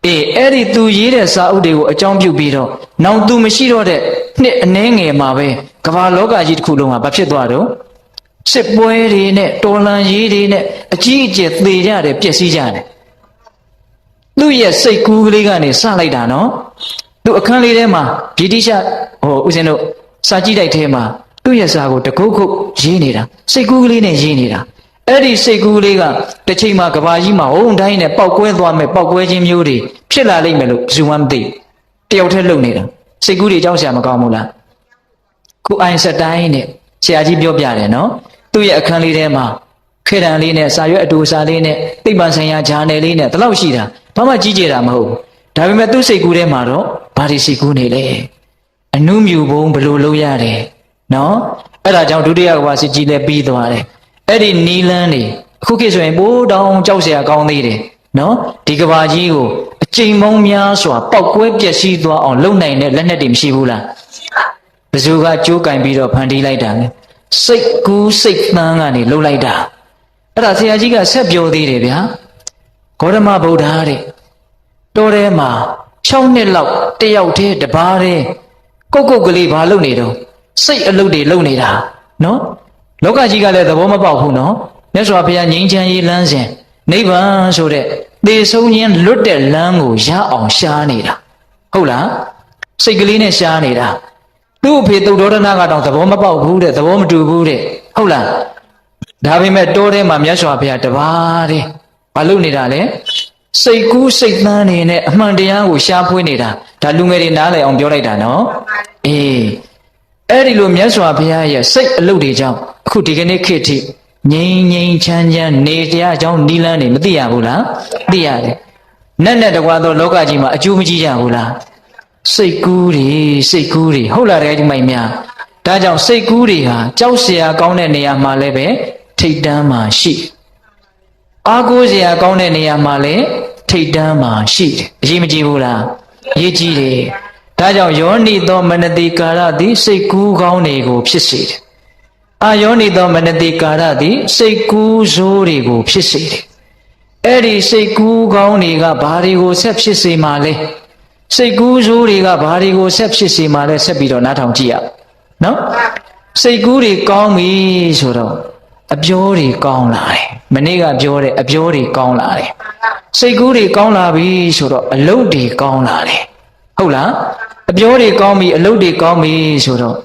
အေးအဲ့ဒီသူရေးတဲ့စာအုပ်တွေကိုအကြောင်းပြုပြီးတော့နောင်သူမရှိတော့တဲ့နှစ်အနှဲငယ်မှာပဲကမ္ဘာလောကကြီးတစ်ခုလုံးဟာဘာဖြစ်သွားတော့စစ်ပွဲတွေနဲ့တော်လှန်ရေးတွေနဲ့အကြီးအကျယ်သေကြတယ်ပျက်စီးကြတယ်သူ့ရဲ့စိတ်ကူးကလေးကနေစလိုက်တာနော်သူအခန်းလေးထဲမှာဗြိတိရှဦးဇင်းတို့စာကြည့်တိုက်ထဲမှာသူ့ရဲ့စာကိုတကုတ်ကုတ်ရေးနေတာစိတ်ကူးကလေးနဲ့ရေးနေတာအဲ့ဒီစိတ်ကူးကလေးကတစ်ချိန်မှာကဘာကြီးမှာဟုံတိုင်းနဲ့ပောက်ကွဲသွားမယ်ပောက်ကွဲခြင်းမျိုးတွေဖြစ်လာလိမ့်မယ်လို့ဘယ်သူမှမသိတယောက်တည်းလုံနေတာစိတ်ကူးတွေကြောက်စရာမကောင်းဘူးလားခုအိုင်စတိုင်းနဲ့ဆရာကြီးပြောပြတယ်နော်သူ့ရဲ့အခန်းလေးထဲမှာခေတံလေးနဲ့စာရွက်အတူစာလေးနဲ့သိပ္ပံဆိုင်ရာဂျာနယ်လေးနဲ့ဒီလောက်ရှိတာဘာမှကြီးကျယ်တာမဟုတ်ဘူးဒါပေမဲ့သူ့စိတ်ကူးထဲမှာတော့ဘာတွေစိတ်ကူးနေလဲအနုမြူဘုံဘယ်လိုလုပ်ရတယ်နော်အဲ့ဒါကြောင့်ဒုတိယကမ္ဘာစစ်ကြီးလည်းပြီးသွားတယ်အဲ့ဒီနီလန်းတွေအခုခေတ်ဆိုရင်ပိုးတောင်ကြောက်เสียကောင်းသေးတယ်နော်ဒီကဘာကြီးကိုအချိန်ပေါင်းများစွာပောက်ကွဲပျက်စီးသွားအောင်လုပ်နိုင်တဲ့လက်နက်တွေမရှိဘူးလားဘယ်သူကကြိုးကင်ပြီးတော့ဖန်တီးလိုက်တာလဲစိတ်ကူးစိတ်သန်းကနေလှုပ်လိုက်တာအဲ့ဒါဆရာကြီးကဆက်ပြောသေးတယ်ဗျာဂေါတမဗုဒ္ဓတဲ့တော်ထဲမှာ6နှစ်လောက်တယောက်တည်းတပါးတည်းကုတ်ကုတ်ကလေးဘာလုပ်နေတော့စိတ်အလုပ်တွေလုပ်နေတာနော်လောကကြီးကလည်းသဘောမပေါက်ဘူးနော်မြတ်စွာဘုရားငြိမ်းချမ်းရေးလမ်းစဉ်နိဗ္ဗာန်ဆိုတဲ့သေဆုံးခြင်းလွတ်တဲ့လမ်းကိုရအောင်ရှားနေတာဟုတ်လားစိတ်ကလေးနဲ့ရှားနေတာသူ့အဖေသုတ္တရဏကတော့သဘောမပေါက်ဘူးတဲ့သဘောမတူဘူးတဲ့ဟုတ်လားဒါပေမဲ့တောထဲမှာမြတ်စွာဘုရားတပါးတည်းဘာလုပ်နေတာလဲစိတ်ကူးစိတ်သန်းနေနဲ့အမှန်တရားကိုရှားဖွေးနေတာဒါလူငယ်တွေနားလည်အောင်ပြောလိုက်တာနော်အေးအဲ့ဒီလိုမြတ်စွာဘုရားရဲ့စိတ်အလုပ်တွေကြောင့်အခုဒီကနေ့ခေတ်ထိငြိမ်းငြိမ်းချမ်းချမ်းနေတရားကြောင့်နီလန်းနေမသိရဘူးလားသိရတယ်နဲ့တကွာသောလောကကြီးမှာအကျိုးမကြီးကြဘူးလားစိတ်ကူးတွေဟုတ်လားတဲ့ဒီမိုင်များဒါကြောင့်စိတ်ကူးတွေဟာကြောက်เสียကောင်းတဲ့နေရာမှာလည်းပဲထိတ်တန်းမှာရှိအားကိုးเสียကောင်းတဲ့နေရာမှာလည်းထိတ်တန်းမှာရှိတယ်အရေးမကြီးဘူးလားအရေးကြီးတယ်ဒါကြောင့်ယောနိသောမနတိကာရသည်စိတ်ကူးကောင်းတွေကိုဖြစ်စေတယ်အာယောနိသောမနတိကာရသည်စိတ်ကူးဆိုးတွေကိုဖြစ်စေတယ်အဲ့ဒီစိတ်ကူးကောင်းတွေကဘာတွေကိုဆက်ဖြစ်စေမှာလဲစိတ်ကူးဆိုးတွေကဘာတွေကိုဆက်ဖြစ်စေမှာလဲဆက်ပြီးတော့နားထောင်ကြည့်ရနော်စိတ်ကူးတွေကောင်းပြီဆိုတော့အပြောတွေကောင်းလာတယ်မနေ့ကပြောတဲ့အပြောတွေကောင်းလာတယ်စိတ်ကူးတွေကောင်းလာပြီဆိုတော့အလုပ်တွေကောင်းလာတယ်ဟုတ်လားအပြောတွေကောင်းပြီအလုပ်တွေကောင်းပြီဆိုတော့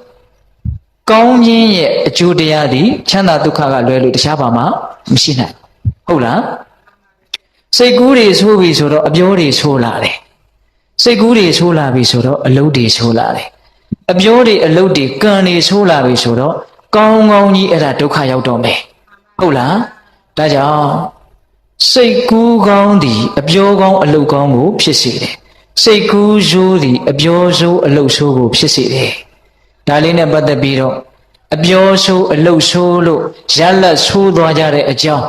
ကောင်းခြင်းရဲ့အကျိုးတရားသည်ချမ်းသာဒုက္ခကလွဲလို့တခြားဘာမှမရှိနိုင်ဟုတ်လားစိတ်ကူးတွေဆိုးပြီဆိုတော့အပြောတွေဆိုးလာတယ်စိတ်ကူးတွေဆိုးလာပြီဆိုတော့အလုပ်တွေဆိုးလာတယ်အပြောတွေအလုပ်တွေကံတွေဆိုးလာပြီဆိုတော့ကောင်းကောင်းကြီးအဲ့ဒါဒုက္ခရောက်တော့မယ်ဟုတ်လားဒါကြောင့်စိတ်ကူးကောင်းသည်အပြောကောင်းအလုပ်ကောင်းကိုဖြစ်စေတယ်စိတ်ကူးဆိုးသည်အပြောဆိုးအလုပ်ဆိုးကိုဖြစ်စေတယ်ဒါလေးနဲ့ပတ်သက်ပြီးတော့အပြောဆိုးအလုပ်ဆိုးလို့ရလက်ဆိုးသွားကြတဲ့အကြောင်း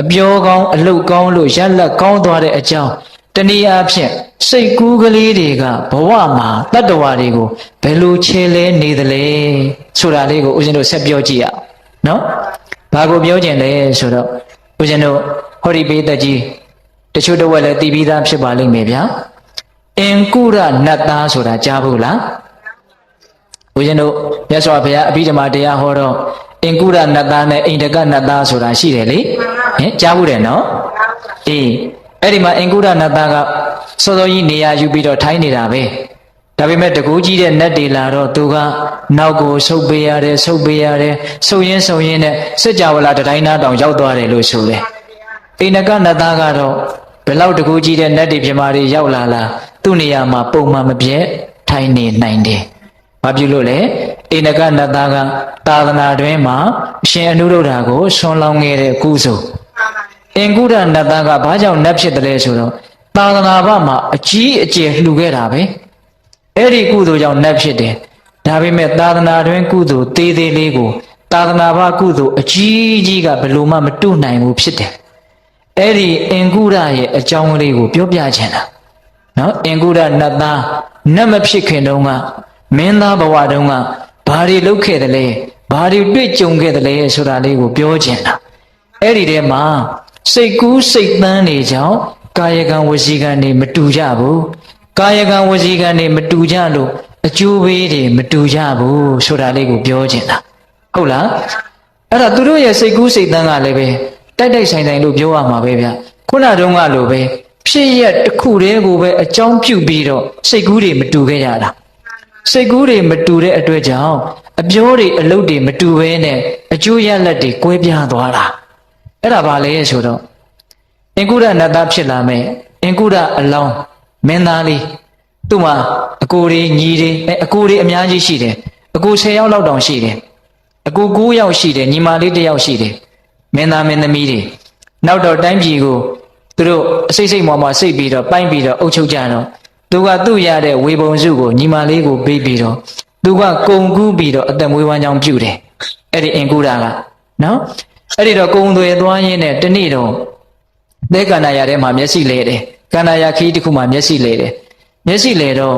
အပြောကောင်းအလုပ်ကောင်းလို့ရလက်ကောင်းသွားတဲ့အကြောင်းတနည်းအားဖြင့်စိတ်ကူးကလေးတွေကဘဝမှာတတ္တဝါတွေကိုဘယ်လိုခြေလဲနေသလဲဆိုတာလေးကိုဦးဇင်းတို့ဆက်ပြောကြည့်ရအောင်နော်ဘာကိုပြောကြင်လဲဆိုတော့ဦးဇင်းတို့ဟောဒီပေသက်ကြီးတချို့တော့လည်းသိပြီးသားဖြစ်ပါလိမ့်မယ်ဗျာအင်ကုရနတ်သားဆိုတာကြားဘူးလား ဦးဇင်းတို့မြတ်စွာဘုရားအဘိဓမ္မာတရားဟောတော့အင်ကုရနတ်သားနဲ့အိန္ဒကနတ်သားဆိုတာရှိတယ်လေဟင်ကြားဘူးတယ်နော်အေးအဲ့ဒီမှာအင်ကုရနတ်သားကစောစောကြီးနေရာယူပြီးတော့ထိုင်းနေတာပဲဒါပေမဲ့တကူကြီးတဲ့နတ်တွေလာတော့သူကနောက်ကိုဆုပ်ပေးရတယ်ဆုပ်ပေးရတယ်ဆုပ်ရင်းနဲ့စัจ java လာတိုင်းနာတောင်ရောက်သွားတယ်လို့ဆိုတယ်အိန္ဒကနတ်သားကတော့ဘယ်လောက်တကူကြီးတဲ့နတ်တွေပြမာတွေရောက်လာသူ့နေရာမှာပုံမှန်မပြတ်ထိုင်နေနိုင်တယ်ဘာဖြစ်လို့လဲအိန္ဒကနတ်သားကသာသနာတွင်မှာအရှင်အနုရုဒ္ဓကိုဆွန်လောင်းခဲ့တဲ့ကုသိုလ်အင်ကုဒနတ်သားကဘာကြောင့်နတ်ဖြစ်တယ်လဲဆိုတော့သာသနာ့ဘမှာအကြီးအကျယ်လှူခဲ့တာပဲအဲ့ဒီကုသိုလ်ကြောင့်နတ်ဖြစ်တယ်ဒါပေမဲ့သာသနာတွင်ကုသိုလ်သေးသေးလေးကိုသာသနာ့ဘကုသိုလ်အကြီးကြီးကဘယ်လိုမှမတုနိုင်ဘူးဖြစ်တယ်အဲ့ဒီအင်ကုဒရဲ့အကြောင်းလေးကိုပြောပြချင်တာနော်အင်ကုဒနတ်သားနတ်မဖြစ်ခင်တုန်းကမင်းသားဘဝတုန်းကဘာတွေလုပ်ခဲ့တယ်လဲဘာတွေတွေ့ကြုံခဲ့တယ်လဲဆိုတာလေးကိုပြောချင်တာအဲ့ဒီထဲမှာစိတ်ကူးစိတ်သန်းနေကြောင်းကာယကံဝစီကံတွေမတူကြဘူးကာယကံဝစီကံတွေမတူကြလို့အကျိုးပေးတွေမတူကြဘူးဆိုတာလေးကိုပြောချင်တာဟုတ်လားအဲ့ဒါသူတို့ရဲ့စိတ်ကူးစိတ်သန်းကလည်းပဲတိုက်ဆိုင်လို့ပြောရမှာပဲဗျခုနတုန်းကလိုပဲဖြစ်ရတစ်ခုတည်းကိုပဲအကြောင်းပြုပြီးတော့စိတ်ကူးတွေမတူခဲ့ရတာစိတ်ကူးတွေမတူတဲ့အတွက်ကြောင့်အပြောတွေအလုပ်တွေမတူဘဲနဲ့အကျိုးရလဒ်တွေကွဲပြားသွားတာအဲ့ဒါဘာလဲဆိုတော့အင်ကုဒနတ်သားဖြစ်လာမယ်အင်ကုဒအလောင်းမင်းသားလေးသူ့မှာအကိုတွေညီတွေအကိုတွေအများကြီးရှိတယ်အကို10ယောက်လောက်တောင်ရှိတယ်အကို9ယောက်ရှိတယ်ညီမလေး1ယောက်ရှိတယ်မင်းသားမင်းသမီးတွေနောက်တော့တိုင်းပြည်ကိုသူတို့အစိတ်စိတ်မော်မော်စိတ်ပြီးတော့ပိုင်းပြီးတော့အုပ်ချုပ်ကြတော့သူကသူ့ရတဲ့ဝေပုံစုကိုညီမလေးကိုပေးပြီးတော့သူကကုံကူးပြီးတော့အသက်မွေးဝမ်းကြောင်းပြုတယ်အဲ့ဒီအင်ကုဒကနော်အဲ့ဒီတော့ကုံသွေသွားရင်းနဲ့တနေ့တော့သဲကန္နာရထဲမှာမျက်စိလဲတယ်ကန္နာရခီးတစ်ခုမှာမျက်စိလဲတယ်မျက်စိလဲတော့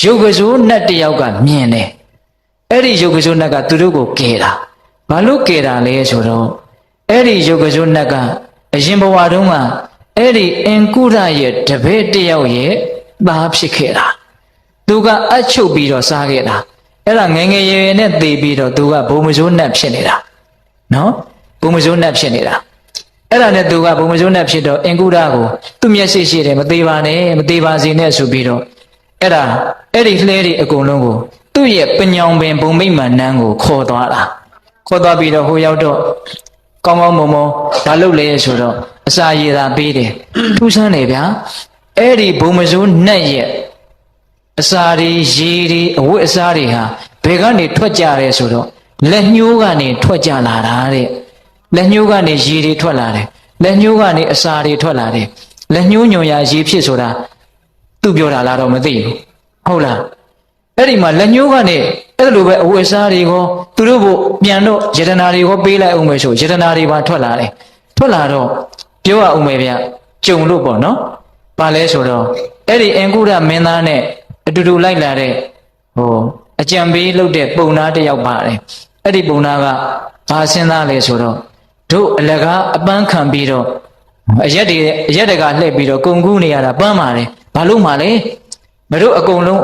ရုပ်ကစိုးနတ်တယောက်ကမြင်တယ်အဲ့ဒီရုပ်ကစိုးနတ်ကသူတို့ကိုကယ်တာဘာလို့ကယ်တာလဲဆိုတော့အဲ့ဒီရုပ်ကစိုးနတ်ကအရင်ဘဝတုန်းကအဲ့ဒီအင်ကုဒရဲ့တပည့်တယောက်ရဲ့သားဖြစ်ခဲ့တာသူကအချုပ်ပြီးတော့စားခဲ့တာအဲ့ဒါငယ်ငယ်ရွယ်ရွယ်နဲ့သေပြီးတော့သူကဘုံမစိုးနတ်ဖြစ်နေတာနော်ဘုံမစိုးနတ်ဖြစ်နေတာအဲ့ဒါနဲ့သူကဘုံမစိုးနတ်ဖြစ်တော့အင်ကုဒကိုသူ့မျက်စိရှိတယ်မသေးပါနဲ့မသေးပါစေနဲ့ဆိုပြီးတော့အဲ့ဒီလှဲတွေအကုန်လုံးကိုသူ့ရဲ့ပညောင်ပင်ဘုံမိတ်မှန်နန်းကိုခေါ်သွားတာခေါ်သွားပြီးတော့ဟိုရောက်တော့ကောင်းကောင်းမွန်မွန်ဘာလုပ်လဲဆိုတော့အစာရည်သာပေးတယ်ထူးဆန်းတယ်ဗျာအဲ့ဒီဘုံမစိုးနတ်ရဲ့အစာတွေရေတွေအဝတ်အစားတွေဟာဘယ်ကနေထွက်ကြရဲဆိုတော့လက်ညှိုးကနေထွက်ကြလာတာတဲ့လက်ညှိုးကနေရေတွေထွက်လာတယ်လက်ညှိုးကနေအစာတွေထွက်လာတယ်လက်ညှိုးညွန်ရရေဖြစ်ဆိုတာသူပြောတာလားတော့မသိဘူးဟုတ်လားအဲ့ဒီမှာလက်ညှိုးကနေအဲ့လိုပဲအဝတ်အစားတွေကိုသူတို့ကိုပြန်တော့ယတနာတွေကိုပေးလိုက်အောင်မယ်ဆိုယတနာတွေပါထွက်လာတယ်ထွက်လာတော့ပြောရအောင်မယ်ဗျကြုံလို့ပေါ့နော်ဘာလဲဆိုတော့အဲ့ဒီအင်ကုဒမင်းသားနဲ့အတူတူလိုက်လာတဲ့အကြံပေးလုပ်တဲ့ပုံသားတစ်ယောက်ပါတယ်အဲ့ဒီပုံသားကဘာစဉ်းစားလဲဆိုတော့တို့အလကားအပန်းခံပြီးတော့အရက်တကလှည့်ပြီးတော့ကုံကူးနေရတာပန်းပါတယ်ဘာလို့မှလဲမတို့အကုန်လုံး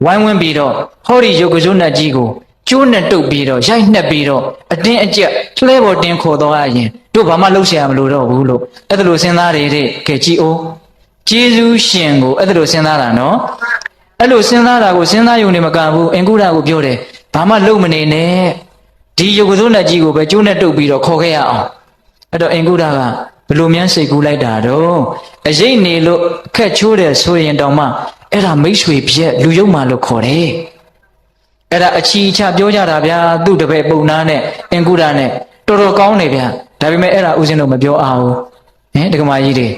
ဝိုင်းဝန်းပြီးတော့ဟောဒီရုပ်ကစိုးနတ်ကြီးကိုကျိုးနဲ့တုပ်ပြီးတော့ရိုက်နှက်ပြီးတော့အတင်းအကျပ်လှဲပေါ်တင်းခေါ်တော့ရရင်တို့ဘာမှလုပ်เสียမလို့တော့ဘူးလို့အဲ့ဒါလိုစဉ်းစားတယ်တဲ့ကဲကြည်အိုးကျေးဇူးရှင်ကိုအဲ့ဒါလိုစဉ်းစားတာနော်အဲ့လိုစဉ်းစားတာကိုစဉ်းစားယုံနေမကဘူးအင်ကုဒကိုပြောတယ်ဘာမှလုပ်မနေနဲ့ဒီရုပ်ကစိုးနတ်ကြီးကိုပဲကျိုးနဲ့တုပ်ပြီးတော့ခေါ်ခဲ့ရအောင်အဲ့တော့အင်ကုဒကဘလို့များစိတ်ကူးလိုက်တာတော့အရေးနေလို့ခက်ချိုးတယ်ဆိုရင်တောင်မှအဲ့ဒါမိတ်ဆွေပြက်လူယုံမှလို့ခေါ်တယ်အဲ့ဒါအချီချပြောကြတာဗျာသူ့တပည့်ပုံနာနဲ့အင်ကုဒနဲ့တော်တော်ကောင်းနေဗျာဒါပေမဲ့အဲ့ဒါဥစဉ်တော့မပြောအောင်ဟင်ဒကမာကြီးတွေ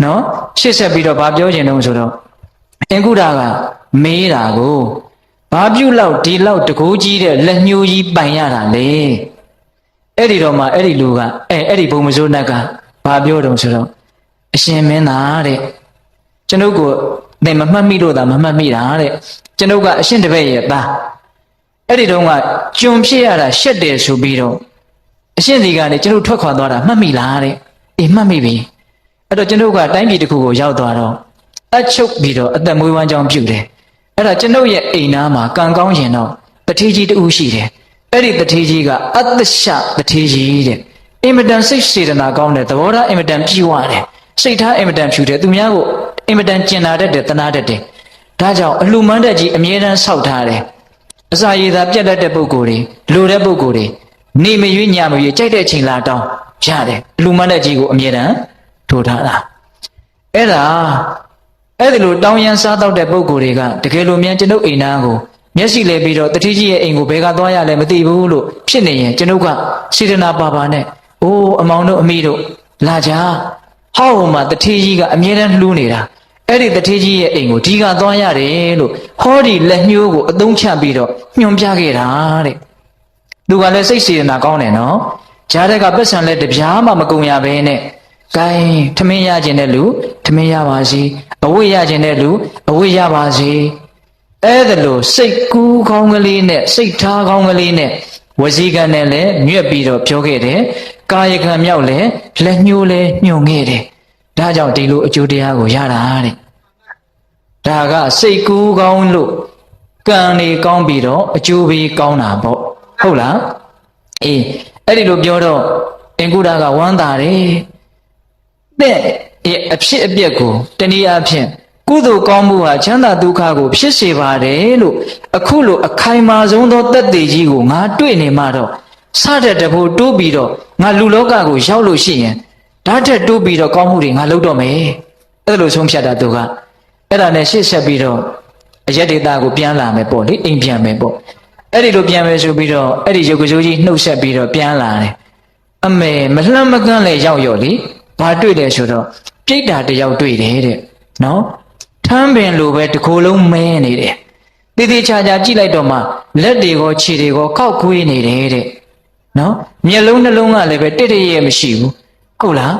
နော်ရှေ့ဆက်ပြီးတော့ဗာပြောချင်တော့ဆိုတော့အင်ကုဒကမေးတာကိုဘာပြုတ်လောက်ဒီလောက်တကူကြီးတဲ့လက်ညှိုးကြီးပိုင်ရတာလေအဲ့ဒီတော့မှအဲ့ဒီလူကအဲ့ဒီဘုံမစိုးနတ်ကဘာပြောတော့ဆိုတော့အရှင်မင်းသားတဲ့ကျွန်ုပ်ကိုသင်မမှတ်မိလို့သာမမှတ်မိတာတဲ့ကျွန်ုပ်ကအရှင်တပည့်ရဲ့သားအဲ့ဒီတော့ကကျွန်ဖြစ်ရတာရှက်တယ်ဆိုပြီးတော့အရှင်ဒီကနေကျွန်ုပ်ထွက်ခွာသွားတာမှတ်မိလားတဲ့အေးမှတ်မိပြီအဲ့တော့ကျွန်ုပ်ကတိုင်းပြည်တစ်ခုကိုရောက်သွားတော့အချုပ်ပြီးတော့အသက်မွေးဝမ်းကြောင်းပြုတယ်အဲ့ဒါကျွန်ုပ်ရဲ့အိမ်သားမှာကံကောင်းရင်တော့ တထေးကြီးတူရှိတယ်အဲ့ဒီတထေးကြီးကအတ္တရှတထေးကြီးတဲ့အင်မတန်စိတ်စေတနာကောင်းတယ်သဘောထားအင်မတန်ပြည့်ဝတယ်စိတ်ထားအင်မတန်ဖြူတယ်သူများကိုအင်မတန်ကျင်နာတတ်တယ်တနာတတ်တယ်ဒါကြောင့်အလှမန်းတက်ကြီးအမြဲတမ်းဆောက်ထားတယ်အစာရည်သာပြတ်တတ်တဲ့ပုဂ္ဂိုလ်တွေလိုတဲ့ပုဂ္ဂိုလ်တွေနေမရွေးညမရွေးကြိုက်တဲ့အချိန်လာတောင်းရတယ်အလှမန်းတက်ကြီးကိုအမြဲတမ်းထိုးထားတာအဲ့ဒီလိုတောင်းရန်စားတော့တဲ့ပုဂ္ဂိုလ်တွေကတကယ်လို့မြန်ကျွန်ုပ်အိမ်သားကိုမျက်စိလဲပြီးတော့တတိကြီးရဲ့အိမ်ကိုဘယ်ကသွားရလဲမသိဘူးလို့ဖြစ်နေရင်ကျွန်ုပ်ကစေတနာပါနဲ့အိုးအမောင်တို့အမိတို့လာကြဟောမှာတတိကြီးကအမြဲတမ်းလှူးနေတာအဲ့ဒီတတိကြီးရဲ့အိမ်ကိုဒီကသွားရတယ်လို့ဟောဒီလက်ညှိုးကိုအသုံးချပြီးတော့ညွှန်ပြခဲ့တာတဲ့သူကလည်းစိတ်စေတနာကောင်းတယ်နော်ဂျားတဲ့ကပတ်စံလည်းတပြားမှမကုန်ရဘဲနဲ့ကဲထမင်းရခြင်းတဲ့လူထမင်းရပါစေအဝိရခြင်းတဲ့လူအဝိရပါစေအဲ့ဒါလို့စိတ်ကူးကောင်းကလေးနဲ့စိတ်ထားကောင်းကလေးနဲ့ဝစီကံနဲ့လည်းညွတ်ပြီးတော့ပြောခဲ့တယ်ကာယကံမြောက်လည်းလက်ညှိုးလည်းညွှန်ခဲ့တယ်ဒါကြောင့်ဒီလိုအကျိုးတရားကိုရတာတဲ့ဒါကစိတ်ကူးကောင်းလို့ကံနေကောင်းပြီးတော့အကျိုးပေးကောင်းတာပေါ့ဟုတ်လားအေးအဲ့ဒီလိုပြောတော့အင်္ဂုဒကဝမ်းသာတယ်တဲ့အဖြစ်အပျက်ကိုတနည်းအားဖြင့်ကုသိုလ်ကောင်းမှုဟာချမ်းသာဒုက္ခကိုဖြစ်စေပါတယ်လို့အခုလိုအခိုင်မာဆုံးသောသက်သေကြီးကိုငါတွေ့နေမှတော့စတဲ့တဖို့တိုးပြီးတော့ငါလူလောကကိုရောက်လို့ရှိရင်ဓာတ်ထက်တိုးပြီးတော့ကောင်းမှုတွေငါလုပ်တော့မယ်အဲ့လိုဆုံးဖြတ်တာသူကအဲ့ဒါနဲ့ရှေ့ဆက်ပြီးတော့အယက်ဒေတာကိုပြန်လာမယ်ပေါ့လေအိမ်ပြန်မယ်ပေါ့အဲ့ဒီလိုပြန်မယ်ဆိုပြီးတော့အဲ့ဒီရုပ်ကစိုးကြီးနှုတ်ဆက်ပြီးတော့ပြန်လာတယ်အမေမလှမ်းမကန့်လဲရောက်ရော်လေဘာတွေ့လဲဆိုတော့ပြိတ္တာတယောက်တွေ့တယ်တဲ့နော်ထမ်းပင်လိုပဲတစ်ခိုးလုံးမဲနေတယ်တည်တည်ချာချာကြည့်လိုက်တော့မှလက်တွေကိုခြေတွေကိုခောက်ခွေးနေတယ်တဲ့နော်မျက်လုံးနှလုံးကလည်းပဲတိတ်တရဲ့မရှိဘူးဟုတ်လား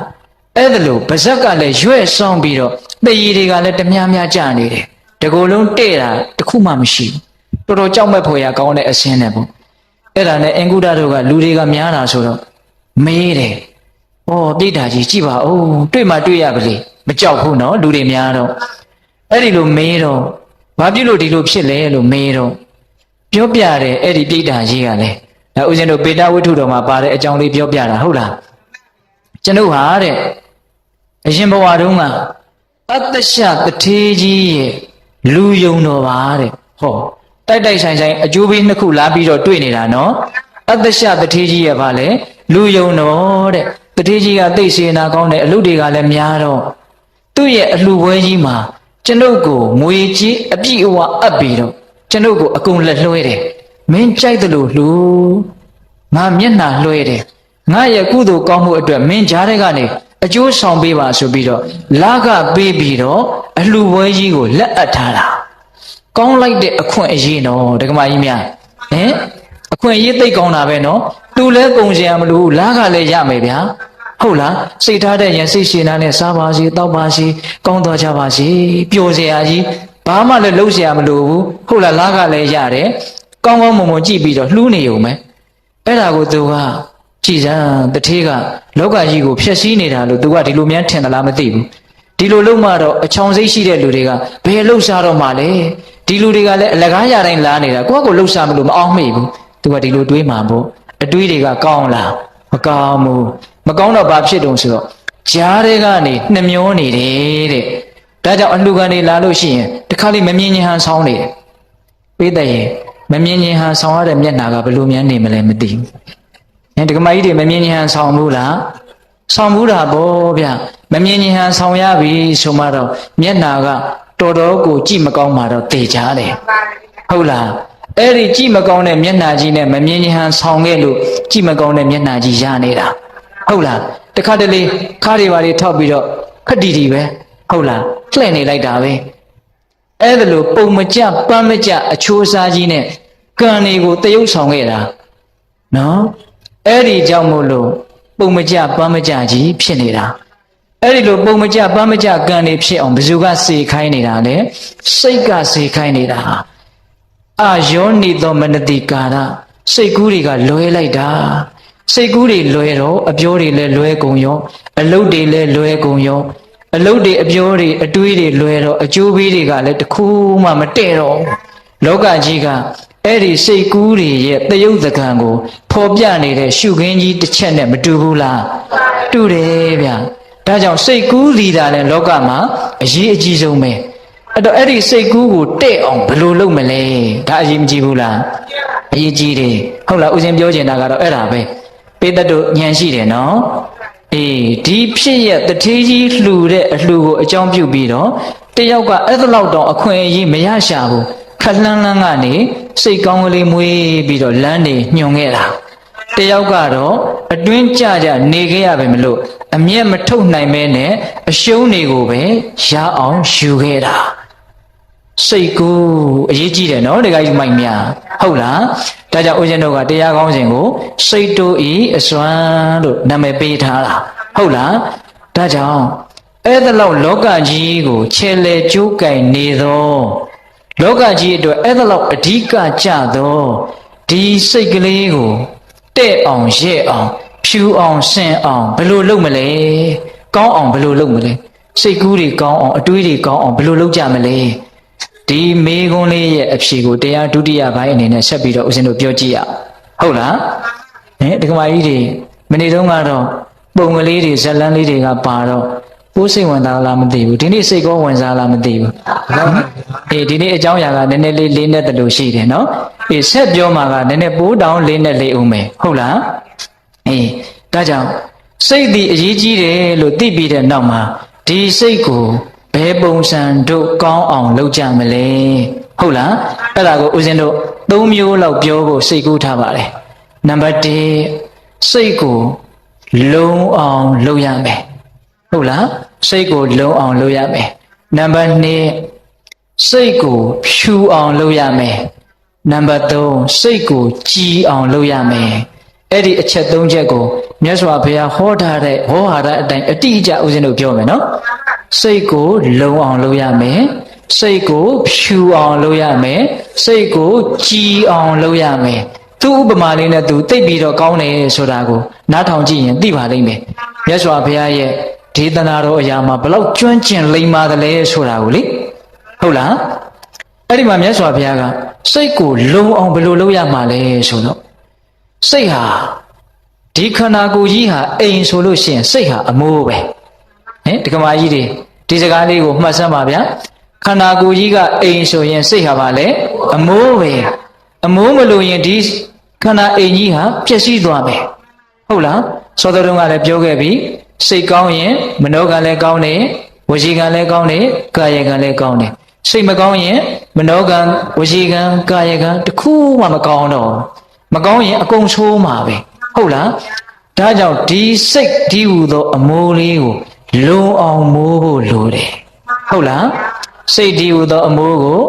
အဲ့ဒါလို့ဗဇက်ကလည်းရွဲ့ဆောင်ပြီးတော့တည်ရည်တွေကလည်းတများများကျနေတယ်တကိုယ်လုံးတဲ့တာတခုမှမရှိဘူးတော်တော်ကြောက်မဲ့ဖွယ်ရကောင်းတဲ့အစင်းနဲ့ပေါ့အဲ့ဒါနဲ့အင်္ဂုဒ္ဒတို့ကလူတွေကများတာဆိုတော့မေးတယ်ဩပြိတ္တာကြီးကြည့်ပါဦးတွေ့မှတွေ့ရပါလေမကြောက်ဘူးနော်လူတွေများတော့အဲ့ဒီလိုမေးတော့ဘာဖြစ်လို့ဒီလိုဖြစ်လဲလို့မေးတော့ပြောပြတယ်အဲ့ဒီပြိတ္တာကြီးကလည်းဒါဥစဉ်တို့ပေတဝိတ္ထုတော်မှာပါတဲ့အကြောင်းလေးပြောပြတာဟုတ်လားကျွန်ုပ်ဟာတဲ့အရှင်ဘဝတုန်းကအတ္တရှတထေးကြီးရဲ့လူယုံတော်ပါတဲ့ဟောတိုက်တိုက်ဆိုင်ဆိုင်အကျိုးပေးနှစ်ခုလာပြီးတော့တွေ့နေတာနော်အတ္တရှတထေးကြီးရဲ့ဗာလေလူယုံတော်တဲ့တထေးကြီးကသိစေနာကောင်းတဲ့အလုပ်တွေကလည်းများတော့သူ့ရဲ့အလှပွဲကြီးမှာကျွန်ုပ်ကိုငွေကြီးအပြည့်အဝအပ်ပြီးတော့ကျွန်ုပ်ကိုအကုန်လက်လွှဲတယ်မင်းကြိုက်တယ်လို့လှူငါမျက်နှာလွှဲတယ်ငါရဲ့ကုသိုလ်ကောင်းမှုအတွက်မင်းကြားတဲ့ကနေအကျိုးဆောင်ပေးပါဆိုပြီးတော့လာကပေးပြီးတော့အလှပွဲကြီးကိုလက်အပ်ထားတာကောင်းလိုက်တဲ့အခွင့်အရေးနော်ဒကမကြီးများအခွင့်အရေးသိကောင်းတာပဲနော်သူလည်းကုန်စရာမလိုလာကလည်းရမယ်ဗျာဟုတ်လားစိတ်ထားတဲ့ရင်စိတ်ရှည်နာနဲ့စားပါစေတောက်ပါစေကောင်းသွားကြပါစေပျော်စရာကြီးဘာမှလည်းလုပ်စရာမလိုဘူးဟုတ်လားလာကလည်းရတယ်ကောင်းကောင်းမွန်မွန်ကြည့်ပြီးတော့လှူးနေုံပဲအဲ့ဒါကိုသူကကြည်စမ်းတထေးကလောကကြီးကိုဖျက်ဆီးနေတာလို့သူကဒီလိုများထင်သလားမသိဘူးဒီလိုလုပ်မှတော့အချောင်စိတ်ရှိတဲ့လူတွေကဘယ်လှုပ်ရှားတော့မှလဲဒီလူတွေကလည်းအလကားရတိုင်းလာနေတာကိုယ့်ကိုလှုပ်ရှားမလို့မအောင်မေ့ဘူးသူကဒီလိုတွေးမှာပေါ့အတွေးတွေကကောင်းလားမကောင်းဘူးမကောင်းတော့ဘာဖြစ်တုံဆိုတော့ကြားတဲ့ကနေနှမျောနေတယ်တဲ့ဒါကြောင့်အလှခံနေလာလို့ရှိရင်တခါလေးမမြင်ရင်ဟန်ဆောင်းနေတယ်ပေးတဲ့ရင်မမြင်ရင်ဟန်ဆောင်းရတဲ့မျက်နှာကဘယ်လိုများနေမလဲမသိဘူးဒကမကြီးတွေမမြင်ရင်ဟန်ဆောင်းဘူးလားဆောင်းဘူးတာပေါ့ဗျမမြင်ရင်ဟန်ဆောင်းရပြီဆိုမှတော့မျက်နှာကတော်တော်ကိုကြည့်မကောင်းမှတော့တေချားတယ်ဟုတ်လားအဲ့ဒီကြည့်မကောင်းတဲ့မျက်နှာကြီးနဲ့မမြင်ရင်ဟန်ဆောင်းခဲ့လို့ကြည့်မကောင်းတဲ့မျက်နှာကြီးရနေတာဟုတ်လားတခါတလေခါးတွေပါတွေထောက်ပြီးတော့ခက်တီတီပဲဟုတ်လားလှည့်နေလိုက်တာပဲအဲ့ဒါလို့ပုံမကြပန်းမကြအချိုးစားကြီးနဲ့ကံတွေကိုတရုပ်ဆောင်ခဲ့တာနော်အဲ့ဒီကြောင့်မို့လို့ပုံမကြပန်းမကြကြီးဖြစ်နေတာအဲ့ဒီလိုပုံမကြပန်းမကြကံတွေဖြစ်အောင်ဘယ်သူကစေခိုင်းနေတာလဲစိတ်ကစေခိုင်းနေတာအာယောနိသောမနတိကာရစိတ်ကူးတွေကလွဲလိုက်တာစိတ်ကူးတွေလွဲတော့အပြောတွေလည်းလွဲကုန်ရောအလုပ်တွေလည်းလွဲကုန်ရောအလုပ်တွေအပြောတွေအတွေးတွေလွဲတော့အကျိုးပေးတွေကလည်းတခုမှမတည့်တော့လောကကြီးက အဲ့ဒီစိတ်ကူးတွေရဲ့တယုတ်သကံကိုဖော်ပြနေတဲ့ရှုခင်းကြီးတစ်ချက်နဲ့မတူဘူးလားတူတယ်ဗျဒါကြောင့်စိတ်ကူးလီတာလည်းလောကမှာအရေးအကြီးဆုံးပဲအဲ့တော့အဲ့ဒီစိတ်ကူးကိုတဲ့အောင်ဘယ်လိုလုပ်မလဲဒါအရေးမကြီးဘူးလားအရေးကြီးတယ်ဟုတ်လားဦးဇင်းပြောချင်တာကတော့အဲ့ဒါပဲပေတတ်တို့ဉာဏ်ရှိတယ်နော်အေးဒီဖြစ်ရတထေးကြီးလှူတဲ့အလှူကိုအကြောင်းပြုပြီးတော့တယောက်ကအဲ့ဒါလောက်တော့အခွင့်အရေးမရရှာဘူးခက်လှမ်းလှမ်းကနေစိတ်ကောင်းကလေးမွေးပြီးတော့လမ်းနေညွန်ခဲ့တာတယောက်ကတော့အတွင်းကြကြနေခဲ့ရပဲမလို့အမျက်မထုတ်နိုင်မဲနဲ့အရှုံးတွေကိုပဲရအောင်ယူခဲ့တာစိတ်ကူအရေးကြီးတယ်နော်တခါကြီးမိုက်များဟုတ်လားဒါကြောင့်ဦးဇင်းတို့ကတရားကောင်းစဉ်ကိုစိတ်တို့ဤအစွမ်းလို့နာမည်ပေးထားတာဟုတ်လားဒါကြောင့်အဲ့ဒါလောက်လောကကြီးကိုခြေလေကျိုးကင်နေသောလောကကြီးအတွက်အဲ့ဒါလောက်အဓိကကြသောဒီစိတ်ကလေးကိုတဲ့အောင်ရဲ့အောင်ဖြူအောင်ဆင်အောင်ဘယ်လိုလုပ်မလဲကောင်းအောင်ဘယ်လိုလုပ်မလဲစိတ်ကူးတွေကောင်းအောင်အတွေးတွေကောင်းအောင်ဘယ်လိုလုပ်ကြမလဲဒီမေခွန်းလေးရဲ့အဖြေကိုတရားဒုတိယပိုင်းအနေနဲ့ဆက်ပြီးတော့ဦးဇင်းတို့ပြောကြည့်ရဟုတ်လားဒကမာကြီးတွေမနေ့တုန်းကတော့ပုံကလေးတွေဇလန်းလေးတွေကပါတော့ကိုယ်စိတ်ဝင်စားလားမသိဘူးဒီနေ့စိတ်ကောဝင်စားလားမသိဘူးအေးဒီနေ့အကြောင်းအရာကနည်းနည်းလေးနဲ့တလို့ရှိတယ်နော်အေးဆက်ပြောမှာကနည်းနည်းပိုးတောင်းလေးနဲ့လေးဦးမယ်ဟုတ်လားအေးဒါကြောင့်စိတ်ဒီအရေးကြီးတယ်လို့သိပြီးတဲ့နောက်မှာဒီစိတ်ကိုဘယ်ပုံစံတို့ကောင်းအောင်လုပ်ကြမလဲဟုတ်လားအဲ့ဒါကိုဦးဇင်းတို့၃မျိုးလောက်ပြောဖို့စိတ်ကူးထားပါတယ်နံပါတ်1စိတ်ကိုလုံအောင်လုပ်ရမယ်ဟုတ်လားစိတ်ကိုလုံအောင်လုပ်ရမယ်နံပါတ်2စိတ်ကိုဖြူအောင်လုပ်ရမယ်နံပါတ်3စိတ်ကိုကြည်အောင်လုပ်ရမယ်အဲ့ဒီအချက်၃ချက်ကိုမြတ်စွာဘုရားဟောထားတဲ့ဟောဟာရအတိုင်းအတိအကျဦးဇင်းတို့ပြောမယ်နော်စိတ်ကိုလုံအောင်လုပ်ရမယ်စိတ်ကိုဖြူအောင်လုပ်ရမယ်စိတ်ကိုကြည်အောင်လုပ်ရမယ်သူဥပမာလေးနဲ့သူသိပြီးတော့ကောင်းတယ်ဆိုတာကိုနားထောင်ကြည့်ရင်သိပါလိမ့်မယ်မြတ်စွာဘုရားရဲ့ဒေသနာတော်အရာမှာဘလောက်ကျွမ်းကျင်လိမ္မာတယ်လဲဆိုတာကိုလေဟုတ်လားအဲ့ဒီမှာမြတ်စွာဘုရားကစိတ်ကိုလုံအောင်ဘယ်လိုလုပ်ရမှာလဲဆိုတော့စိတ်ဟာဒီခန္ဓာကိုယ်ကြီးဟာအိမ်ဆိုလို့ရှိရင်စိတ်ဟာအမိုးပဲဒီကမာကြီးတွေဒီစကားလေးကိုမှတ်စမ်းပါဗျာခန္ဓာကိုယ်ကြီးကအိမ်ဆိုရင်စိတ်ဟာပါလေအမိုးပဲအမိုးမလို့ရင်ဒီခန္ဓာအိမ်ကြီးဟာပျက်စီးသွားမယ်ဟုတ်လားသောတော်တုန်းကလည်းပြောခဲ့ပြီစိတ်ကောင်းရင်မနောကလည်းကောင်းတယ်ဝစီကံလည်းကောင်းတယ်ကာယကံလည်းကောင်းတယ်စိတ်မကောင်းရင်မနောကံဝစီကံကာယကံတစ်ခုမှမကောင်းတော့မကောင်းရင်အကုန်ဆိုးမှာပဲဟုတ်လားဒါကြောင့်ဒီစိတ်ဒီဟူသောအမိုးလေးကိုလုံအောင်မိုးဖို့လိုတယ်ဟုတ်လားစိတ်ဒီဟူသောအမိုးကို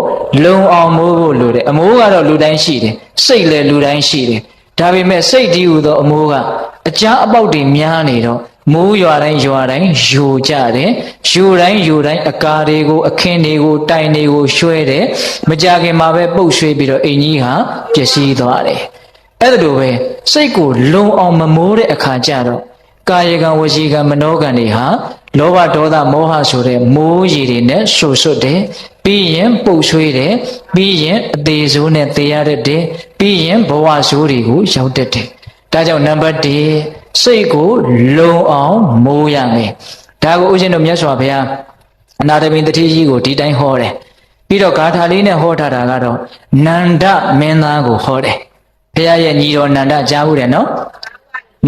လုံအောင်မိုးဖို့လိုတယ်အမိုးကတော့လူတိုင်းရှိတယ်စိတ်လည်းလူတိုင်းရှိတယ်ဒါပေမဲ့စိတ်ဒီဟူသောအမိုးကအကြားအပေါက်တွေများနေတော့မိုးရွာတိုင်းရွာတိုင်းယိုကြတယ်ယိုတိုင်းယိုတိုင်းအကာတွေကိုအခင်းတွေကိုတိုင်တွေကိုရွှဲတယ်မကြခင်မှာပဲပုတ်ရွှေပြီးတော့အိမ်ကြီးဟာပျက်စီးသွားတယ်အဲ့ဒါလိုပဲစိတ်ကိုလုံအောင်မမိုးတဲ့အခါကျတော့ကာယကံဝစီကံမနောကံတွေဟာလောဘဒေါသမောဟဆိုတဲ့မိုးရေတွေနဲ့ဆူဆွတ်တယ်ပြီးရင်ပုတ်ဆွေးတယ်ပြီးရင်အသေးဆိုးနဲ့သေရတတ်တယ်ပြီးရင်ဘဝဆိုးတွေကိုရောက်တတ်တယ်ဒါကြောင့်နံပါတ်1စိတ်ကိုလုံအောင်မိုးရမယ်ဒါကိုဦးဇင်းတို့မြတ်စွာဘုရားအနာတပိတတိကြီးကိုဒီတိုင်းဟောတယ်ပြီးတော့ဂါထာလေးနဲ့ဟောထားတာကတော့နန္ဒမင်းသားကိုဟောတယ်ဘုရားရဲ့ညီတော်နန္ဒကြားဘူးတယ်နော်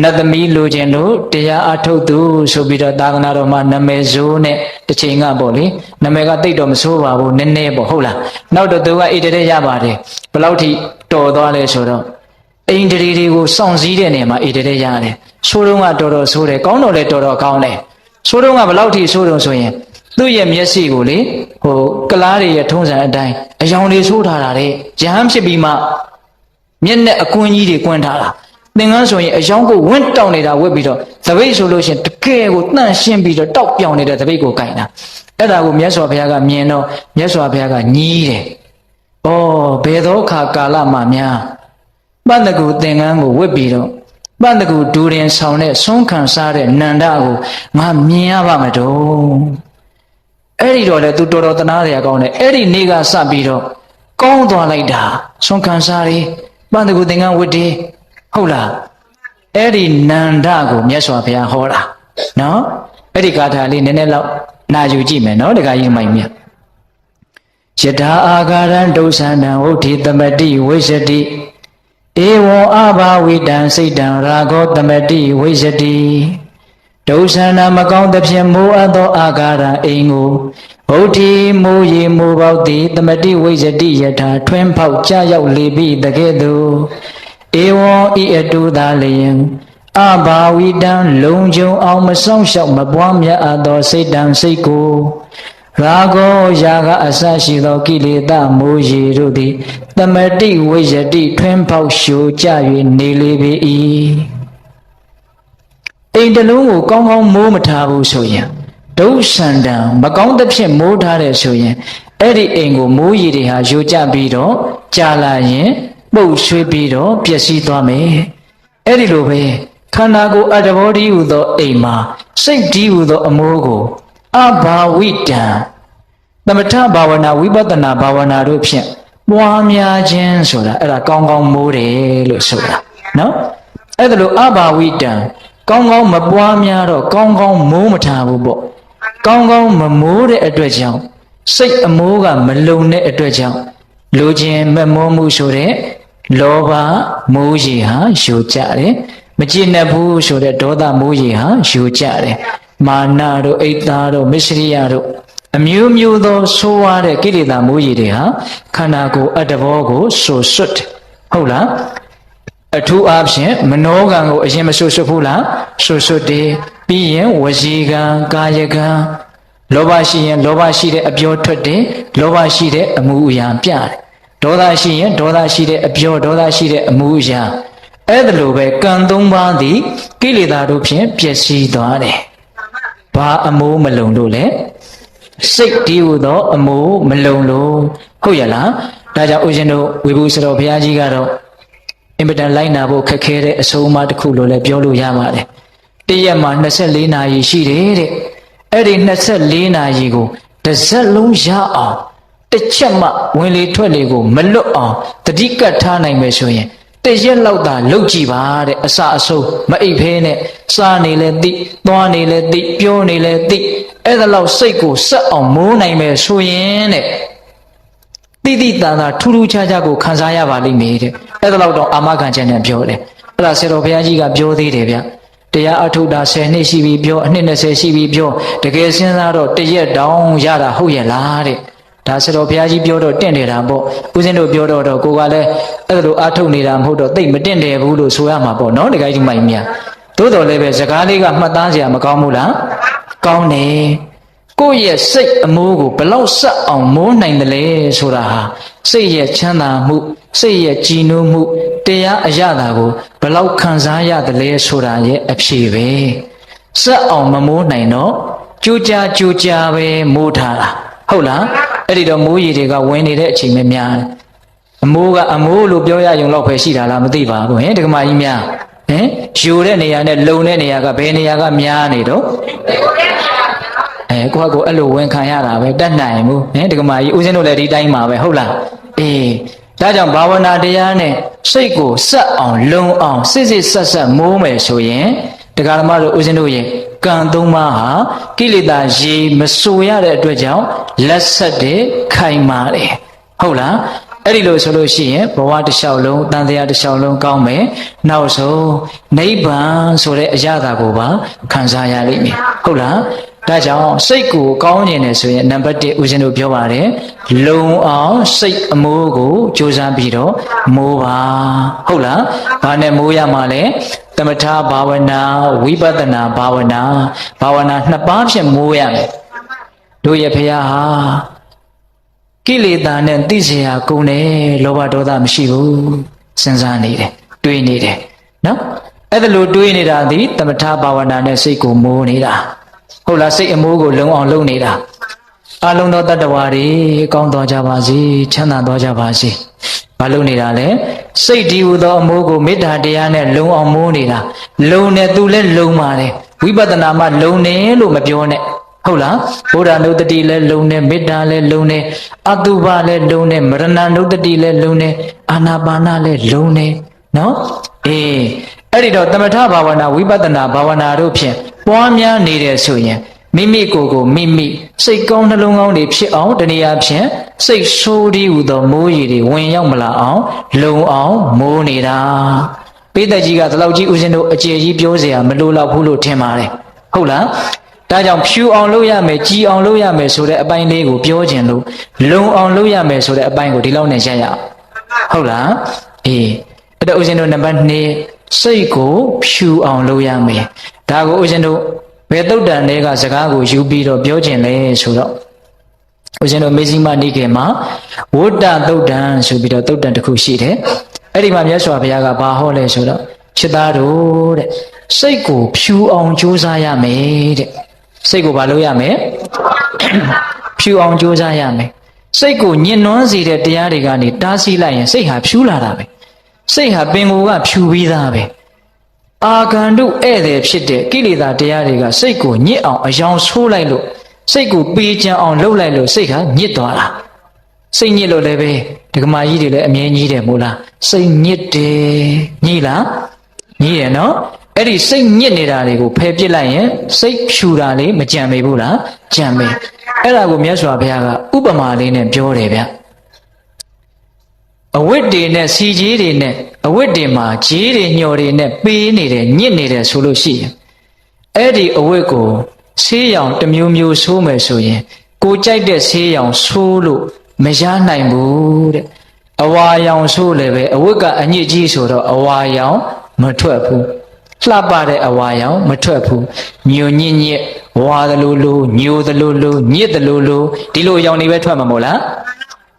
နတ်သမီးလူချင်းတို့တရားအထုတ်သူဆိုပြီးတော့သာသနာတော်မှာနာမည်ဆိုးနဲ့တစ်ချိန်ကပေါ့လေနာမည်ကတိတ်တော့မဆိုးပါဘူးနည်းနည်းပေါ့ဟုတ်လားနောက်တော့သူကဣတရေရပါတယ်ဘယ်လောက်ထိတော်သွားလဲဆိုတော့အိန္ဒြေတွေကိုစောင့်စည်းတဲ့နေရာမှာဣတရေရတယ်ဆိုးတော့ကတော်တော်ဆိုးတယ်ကောင်းတော့လည်းတော်တော်ကောင်းတယ်ဆိုးတော့ကဘယ်လောက်ထိဆိုးတော့ဆိုရင်သူ့ရဲ့မျက်စိကိုလေကလားတွေရဲ့ထုံးစံအတိုင်းအယောင်တွေဆိုးထားတာတဲ့ရဟန်းဖြစ်ပြီးမှမျက်နဲ့အကွင်းကြီးတွေကွင်းထားတာသင်္ကန်းဆိုရင်အယောင်ကိုဝင့်တောက်နေတာဝစ်ပြီးတော့သပိတ်ဆိုလို့ရှိရင်တကယ်ကိုတန့်ရှင်းပြီးတော့တောက်ပြောင်နေတဲ့သပိတ်ကိုကင်တာအဲ့ဒါကိုမြတ်စွာဘုရားကမြင်တော့မြတ်စွာဘုရားကညီးတယ်။ဩဘယ်သောခါကာလမှများပတ္တကူသင်္ကန်းကိုဝစ်ပြီးတော့ပတ္တကူဒူရင်ဆောင်တဲ့ဆုံးခံစားတဲ့နန္ဒကိုငါမြင်ရပါမတော့အဲ့ဒီတော့လေသူတော်တော်တနာရကောင်းတယ်အဲ့ဒီနေ့ကစပြီးတော့ ကောင်းသွားလိုက်တာဆွမ်းခံစားရီပန္တကုသင်္ကန်းဝတ္တိဟုတ်လားအဲ့ဒီနန္ဒကိုမြတ်စွာဘုရားဟောတာနော်အဲ့ဒီဂါထာလေးနည်းနည်းလောက်နာယူကြည့်မယ်နော်တခါကြီးမိုင်မြတ်ယထာအာဂါရံဒုသန္တံဝဋ္ဌိသမတိဝိရှတိဧဝံအဘာဝိတံစိတ်တံရာဂောသမတိဝိရှတိဒုသန္တမကောင်းသဖြင့်မိုးအပ်သောအာဂါရအိမ်ကိုဗုဒ္ဓီမိုးရီမိုးပေါက်သည်သမတိဝိဇ္ဇတိယထာထွင်းဖောက်ကြရောက်လေပြီတကဲ့သို့ဧဝံဤအတုသာလျင်အဘာဝိတံလုံခြုံအောင်မဆောင်လျှောက်မပွားမြတ်အပ်သောစိတ်တံစိတ်ကိုရာဂောယာကအစရှိသောကိလေသာမိုးရီတို့သည်သမတိဝိဇ္ဇတိထွင်းဖောက်ရှို့ကြ၍နေလေပြီအိမ်တလုံးကိုကောင်းကောင်းမိုးမထားဘူးဆိုရင်ဒုစန္ဒံမကောင်းသဖြင့်မိုးထားတယ်ဆိုရင်အဲ့ဒီအိမ်ကိုမိုးရီတွေဟာယိုကျပြီးတော့ကြာလာရင်ပုတ်ဆွေးပြီးတော့ပျက်စီးသွားမယ်အဲ့ဒီလိုပဲခန္ဓာကိုယ်အတ္တဘောဓိဟုသောအိမ်မှာစိတ်ဓိဟုသောအမိုးကိုအဘာဝိတံသမထဘာဝနာဝိပဿနာဘာဝနာတို့ဖြင့်ပွားများခြင်းဆိုတာအဲ့ဒါကောင်းကောင်းမိုးတယ်လို့ဆိုတာနော်အဲ့ဒါလို့အဘာဝိတံကောင်းကောင်းမပွားများတော့ကောင်းကောင်းမိုးမထားဘူးပေါ့ကောင်းကောင်းမမိုးတဲ့အတွက်ကြောင့်စိတ်အမိုးကမလုံတဲ့အတွက်ကြောင့်လိုခြင်းမမိုးမှုဆိုတဲ့လောဘမိုးရေဟာယိုကျတယ်မကြည်နပ်ဘူးဆိုတဲ့ဒေါသမိုးရေဟာယိုကျတယ်မာနတို့အိတ်သားတို့မစ္စရိယတို့အမျိုးမျိုးသောဆိုးဝါးတဲ့ကိလေသာမိုးရေတွေဟာခန္ဓာကိုယ်အတ္တဘောကိုဆိုဆွတ်ဟုတ်လားအထူးအားဖြင့်မနောကံကိုအရင်မဆွတ်ဘူးလားဆွတ်တယ်ပြီးရင်ဝစီကံကာယကံလောဘရှိရင်လောဘရှိတဲ့အပြောထွက်တယ်လောဘရှိတဲ့အမှုအရာပြတယ်ဒေါသရှိရင်ဒေါသရှိတဲ့အပြောဒေါသရှိတဲ့အမှုအရာအဲ့ဒါလိုပဲကံ၃ပါးသည်ကိလေသာတို့ဖြင့်ပျက်စီးသွားတယ်ဘာအမိုးမလုံလို့လဲစိတ်တည်ဟူသောအမိုးမလုံလို့ဟုတ်ရလားဒါကြောင့်ဦးဇင်းတို့ဝေဘူးစတော်ဘုရားကြီးကတော့အင်ပတန်လိုက်နာဖို့ခက်ခဲတဲ့အဆုံးအမတစ်ခုလို့လည်းပြောလို့ရပါတယ်တရက်မှာ24နာရီရှိတယ်တဲ့အဲ့ဒီ24နာရီကိုတစ်စက်လုံးရအောင်တစ်ချက်မှဝင်လေထွက်လေကိုမလွတ်အောင်တတိကတ်ထားနိုင်မယ်ဆိုရင်တရက်လောက်သာလှုပ်ကြည့်ပါတဲ့အစအဆုံးမအိပ်ဖဲနဲ့စားနေလဲသိသွားနေလဲသိပြောနေလဲသိအဲ့ဒါလောက်စိတ်ကိုစက်အောင်မိုးနိုင်မယ်ဆိုရင်တဲ့တိတိတန်တာထူးထူးခြားခြားကိုခံစားရပါလိမ့်မယ်တဲ့အဲ့ဒါလောက်တော့အာမခံချက်နဲ့ပြောတယ်အဲ့ဒါဆရာတော်ဘုရားကြီးကပြောသေးတယ်ဗျတရားအထုတ်တာ10နှစ်ရှိပြီပြောအနှစ်20ရှိပြီပြောတကယ်စဉ်းစားတော့တရက်တောင်ရတာဟုတ်ရဲ့လားတဲ့ဒါဆရာတော်ဘုရားကြီးပြောတော့တင့်တယ်တာပေါ့ဦးဇင်းတို့ပြောတော့ကိုကလည်းအဲ့ဒါလိုအထုတ်နေတာမဟုတ်တော့သိမတင့်တယ်ဘူးလို့ဆိုရမှာပေါ့နော်တကယ်ကြီးမိုင်မြတ်သို့တော်လည်းပဲစကားလေးကမှတ်သားစရာမကောင်းဘူးလားကောင်းတယ်ကိုယ့်ရဲ့စိတ်အမိုးကိုဘလောက်ဆက်အောင်မိုးနိုင်တယ်လဲဆိုတာဟာစိတ်ရဲ့ချမ်းသာမှုစိတ်ရဲ့ကြည်နူးမှုတရားအရသာကိုဘလောက်ခံစားရတယ်လဲဆိုတာရဲ့အဖြေပဲဆက်အောင်မမိုးနိုင်တော့ကြိုးကြားပဲမိုးထားတာဟုတ်လားအဲ့ဒီတော့မိုးရေတွေကဝင်နေတဲ့အချိန်ပဲများတယ်အမိုးကအမိုးလို့ပြောရရုံလောက်ပဲရှိတာလားမသိပါဘူးဟင်ဒကမာကြီးများဟင်ယူတဲ့နေရာနဲ့လုံတဲ့နေရာကဘယ်နေရာကများနေတော့ကိုယ့်ကိုအဲ့လိုဝန်ခံရတာပဲတတ်နိုင်ဘူးဟင်ဒကမာကြီးဦးဇင်းတို့လည်းဒီတိုင်းမှာပဲဟုတ်လားအေးဒါကြောင့်ဘာဝနာတရားနဲ့စိတ်ကိုစက်အောင်လုံအောင်စစ်ဆက်မိုးမယ်ဆိုရင်တရားဓမ္မတို့ဦးဇင်းတို့ရဲ့ကံ၃ပါးဟာကိလေသာရေမစိုးရတဲ့အတွက်ကြောင့်လက်ဆက်တဲ့ခိုင်မာတယ်ဟုတ်လားအဲ့ဒီလိုဆိုလို့ရှိရင်ဘဝတစ်လျှောက်လုံးတန်တရားတစ်လျှောက်လုံးကောင်းမယ်နောက်ဆုံးနိဗ္ဗာန်ဆိုတဲ့အရာသာကိုပါခံစားရလိမ့်မယ်ဟုတ်လားဒါကြောင့်စိတ်ကိုကောင်းကျင်တယ်ဆိုရင်နံပါတ်1ဦးဇင်းတို့ပြောပါတယ်လုံအောင်စိတ်အမိုးကိုကြိုးစားပြီးတော့မိုးပါဟုတ်လားဘာနဲ့မိုးရမှာလဲသမထဘာဝနာဝိပဿနာဘာဝနာ2ပါးဖြင့်မိုးရမယ်တို့ရဲ့ဖရာဟာကိလေသာနဲ့သိเสียကုန်တယ်လောဘဒေါသမရှိဘူးစဉ်းစားနေတယ်တွေးနေတယ်နော်အဲ့ဒါလိုတွေးနေတာဒီသမထဘာဝနာနဲ့စိတ်ကိုမိုးနေတာဟုတ်လားစိတ်အမိုးကိုလုံအောင်လုပ်နေတာအလုံးသောတတ္တဝါတွေကောင်းတော်ကြပါစေချမ်းသာတော်ကြပါစေဘာလုပ်နေတာလဲစိတ်ဒီဟူသောအမိုးကိုမေတ္တာတရားနဲ့လုံအောင်မိုးနေတာလုံနေသူလည်းလုံပါတယ်ဝိပဿနာမှလုံနေလို့မပြောနဲ့ ဟုတ်လားဗုဒ္ဓနုတ္တိလည်းလုံနေမေတ္တာလည်းလုံနေအတုပလည်းလုံနေမရဏနုတ္တိလည်းလုံနေအာနာပါနလည်းလုံနေနော်အဲ့ဒီတော့သမထဘာဝနာဝိပဿနာဘာဝနာတို့ဖြင့်ပွားများနေတယ်ဆိုရင်မိမိကိုယ်ကိုမိမိစိတ်ကောင်းနှလုံးကောင်းတွေဖြစ်အောင်တနည်းအားဖြင့်စိတ်ဆိုးဒီဟူသောမိုးရေတွေဝင်ရောက်မလာအောင်လုံအောင်မိုးနေတာပိဋကကြီးကဒီလောက်ကြီးဦးဇင်းတို့အကျေကြီးပြောเสียမလိုတော့ဘူးလို့ထင်ပါတယ်ဟုတ်လားဒါကြောင့်ဖြူအောင်လုပ်ရမယ်ကြည်အောင်လုပ်ရမယ်ဆိုတဲ့အပိုင်းလေးကိုပြောခြင်းလို့လုံအောင်လုပ်ရမယ်ဆိုတဲ့အပိုင်းကိုဒီလောက်နဲ့ရက်ရဟုတ်လားအဲ့တော့ဦးဇင်းတို့နံပါတ်2စိတ်ကိုဖြူအောင်လုပ်ရမယ်ဒါကိုဦးဇင်းတို့ဘယ်တုတ်တန်တွေကစကားကိုယူပြီးတော့ပြောခြင်းလဲဆိုတော့ဦးဇင်းတို့မေဇိမနိကေမှာဝတ္တတုတ်တန်ဆိုပြီးတော့တုတ်တန်တစ်ခုရှိတယ်အဲ့ဒီမှာမြတ်စွာဘုရားကဘာဟောလဲဆိုတော့ချစ်သားတို့တဲ့စိတ်ကိုဖြူအောင်ကြိုးစားရမယ်တဲ့စိတ်ကိုဘာလုပ်ရမလဲဖြူအောင်ကြိုးစားရမယ်စိတ်ကိုညှဉ်းနှွမ်းစေတဲ့တရားတွေကနေတားဆီးလိုက်ရင်စိတ်ဟာဖြူလာတာပဲစိတ်ဟာပင်ကိုယ်ကဖြူပြီးသားပဲအာဂန္တုဧည့်သည်ဖြစ်တဲ့ကိလေသာတရားတွေကစိတ်ကိုညစ်အောင်အယောင်ဆိုးလိုက်လို့စိတ်ကိုပေးချမ်းအောင်လှုပ်လိုက်လို့စိတ်ဟာညစ်သွားတာစိတ်ညစ်လို့လည်းပဲဒကမာကြီးတွေလည်းအမြဲကြီးတယ်မို့လားစိတ်ညစ်တယ်ညိလားညိတယ်နော်အဲ့ဒီစိတ်ညစ်နေတာတွေကိုဖယ်ပစ်လိုက်ရင်စိတ်ဖြူတာလေးမကြံမေဘူးလားကြံမေအဲ့ဒါကိုမြတ်စွာဘုရားကဥပမာလေးနဲ့ပြောတယ်ဗျအဝတ်တွေနဲ့စီကြီးတွေနဲ့အဝတ်တွေမှာဂျေးတွေညှော်တွေနဲ့ပေးနေတယ်ညစ်နေတယ်ဆိုလို့ရှိရင်အဲ့ဒီအဝတ်ကိုဆေးရောင်တစ်မျိုးမျိုးဆိုးမယ်ဆိုရင်ကိုကြိုက်တဲ့ဆေးရောင်ဆိုးလို့မရနိုင်ဘူးတဲ့အဝါရောင်ဆိုးလည်းပဲအဝတ်ကအညစ်ကြီးဆိုတော့အဝါရောင်မထွက်ဘူးလှပတဲ့အဝါရောင်မထွက်ဘူးညိုညစ်ညစ်ဝါသလိုလိုညိုသလိုလိုညစ်သလိုလိုဒီလိုအရောင်တွေပဲထွက်မှာမို့လား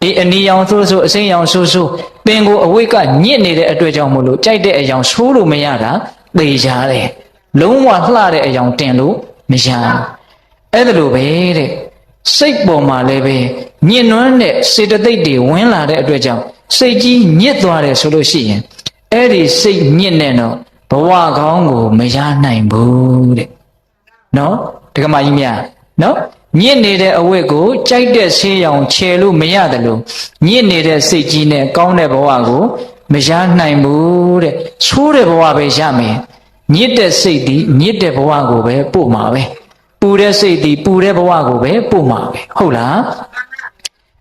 ဒီအနီရောင်ဆိုးဆိုးအစိမ်းရောင်ဆိုးဆိုးပင်ကိုအဝိတ်ကညစ်နေတဲ့အတွက်ကြောင့်မို့လို့ကြိုက်တဲ့အရောင်ဆိုးလို့မရတာသေချာတယ်လုံးဝလှတဲ့အရောင်တင်လို့မရဘူးအဲ့ဒါလိုပဲတဲ့စိတ်ပေါ်မှာလည်းပဲညှဉ်းနှွမ်းတဲ့စေတသိက်တွေဝင်လာတဲ့အတွက်ကြောင့်စိတ်ကြီးညစ်သွားတယ်ဆိုလို့ရှိရင်အဲ့ဒီစိတ်ညစ်နေတော့ဘဝကောင်းကိုမရနိုင်ဘူးတဲ့နော်ဒကမာကြီးများနော်ညစ်နေတဲ့အဝတ်ကိုကြိုက်တဲ့ဆေးရောင်ခြယ်လို့မရတယ်လို့ညစ်နေတဲ့စိတ်ကြီးနဲ့ကောင်းတဲ့ဘဝကိုမရနိုင်ဘူးတဲ့ဆိုးတဲ့ဘဝပဲရမယ်ညစ်တဲ့စိတ်ဒီညစ်တဲ့ဘဝကိုပဲပို့မှာပဲပူတဲ့စိတ်ဒီပူတဲ့ဘဝကိုပဲပို့မှာပဲဟုတ်လား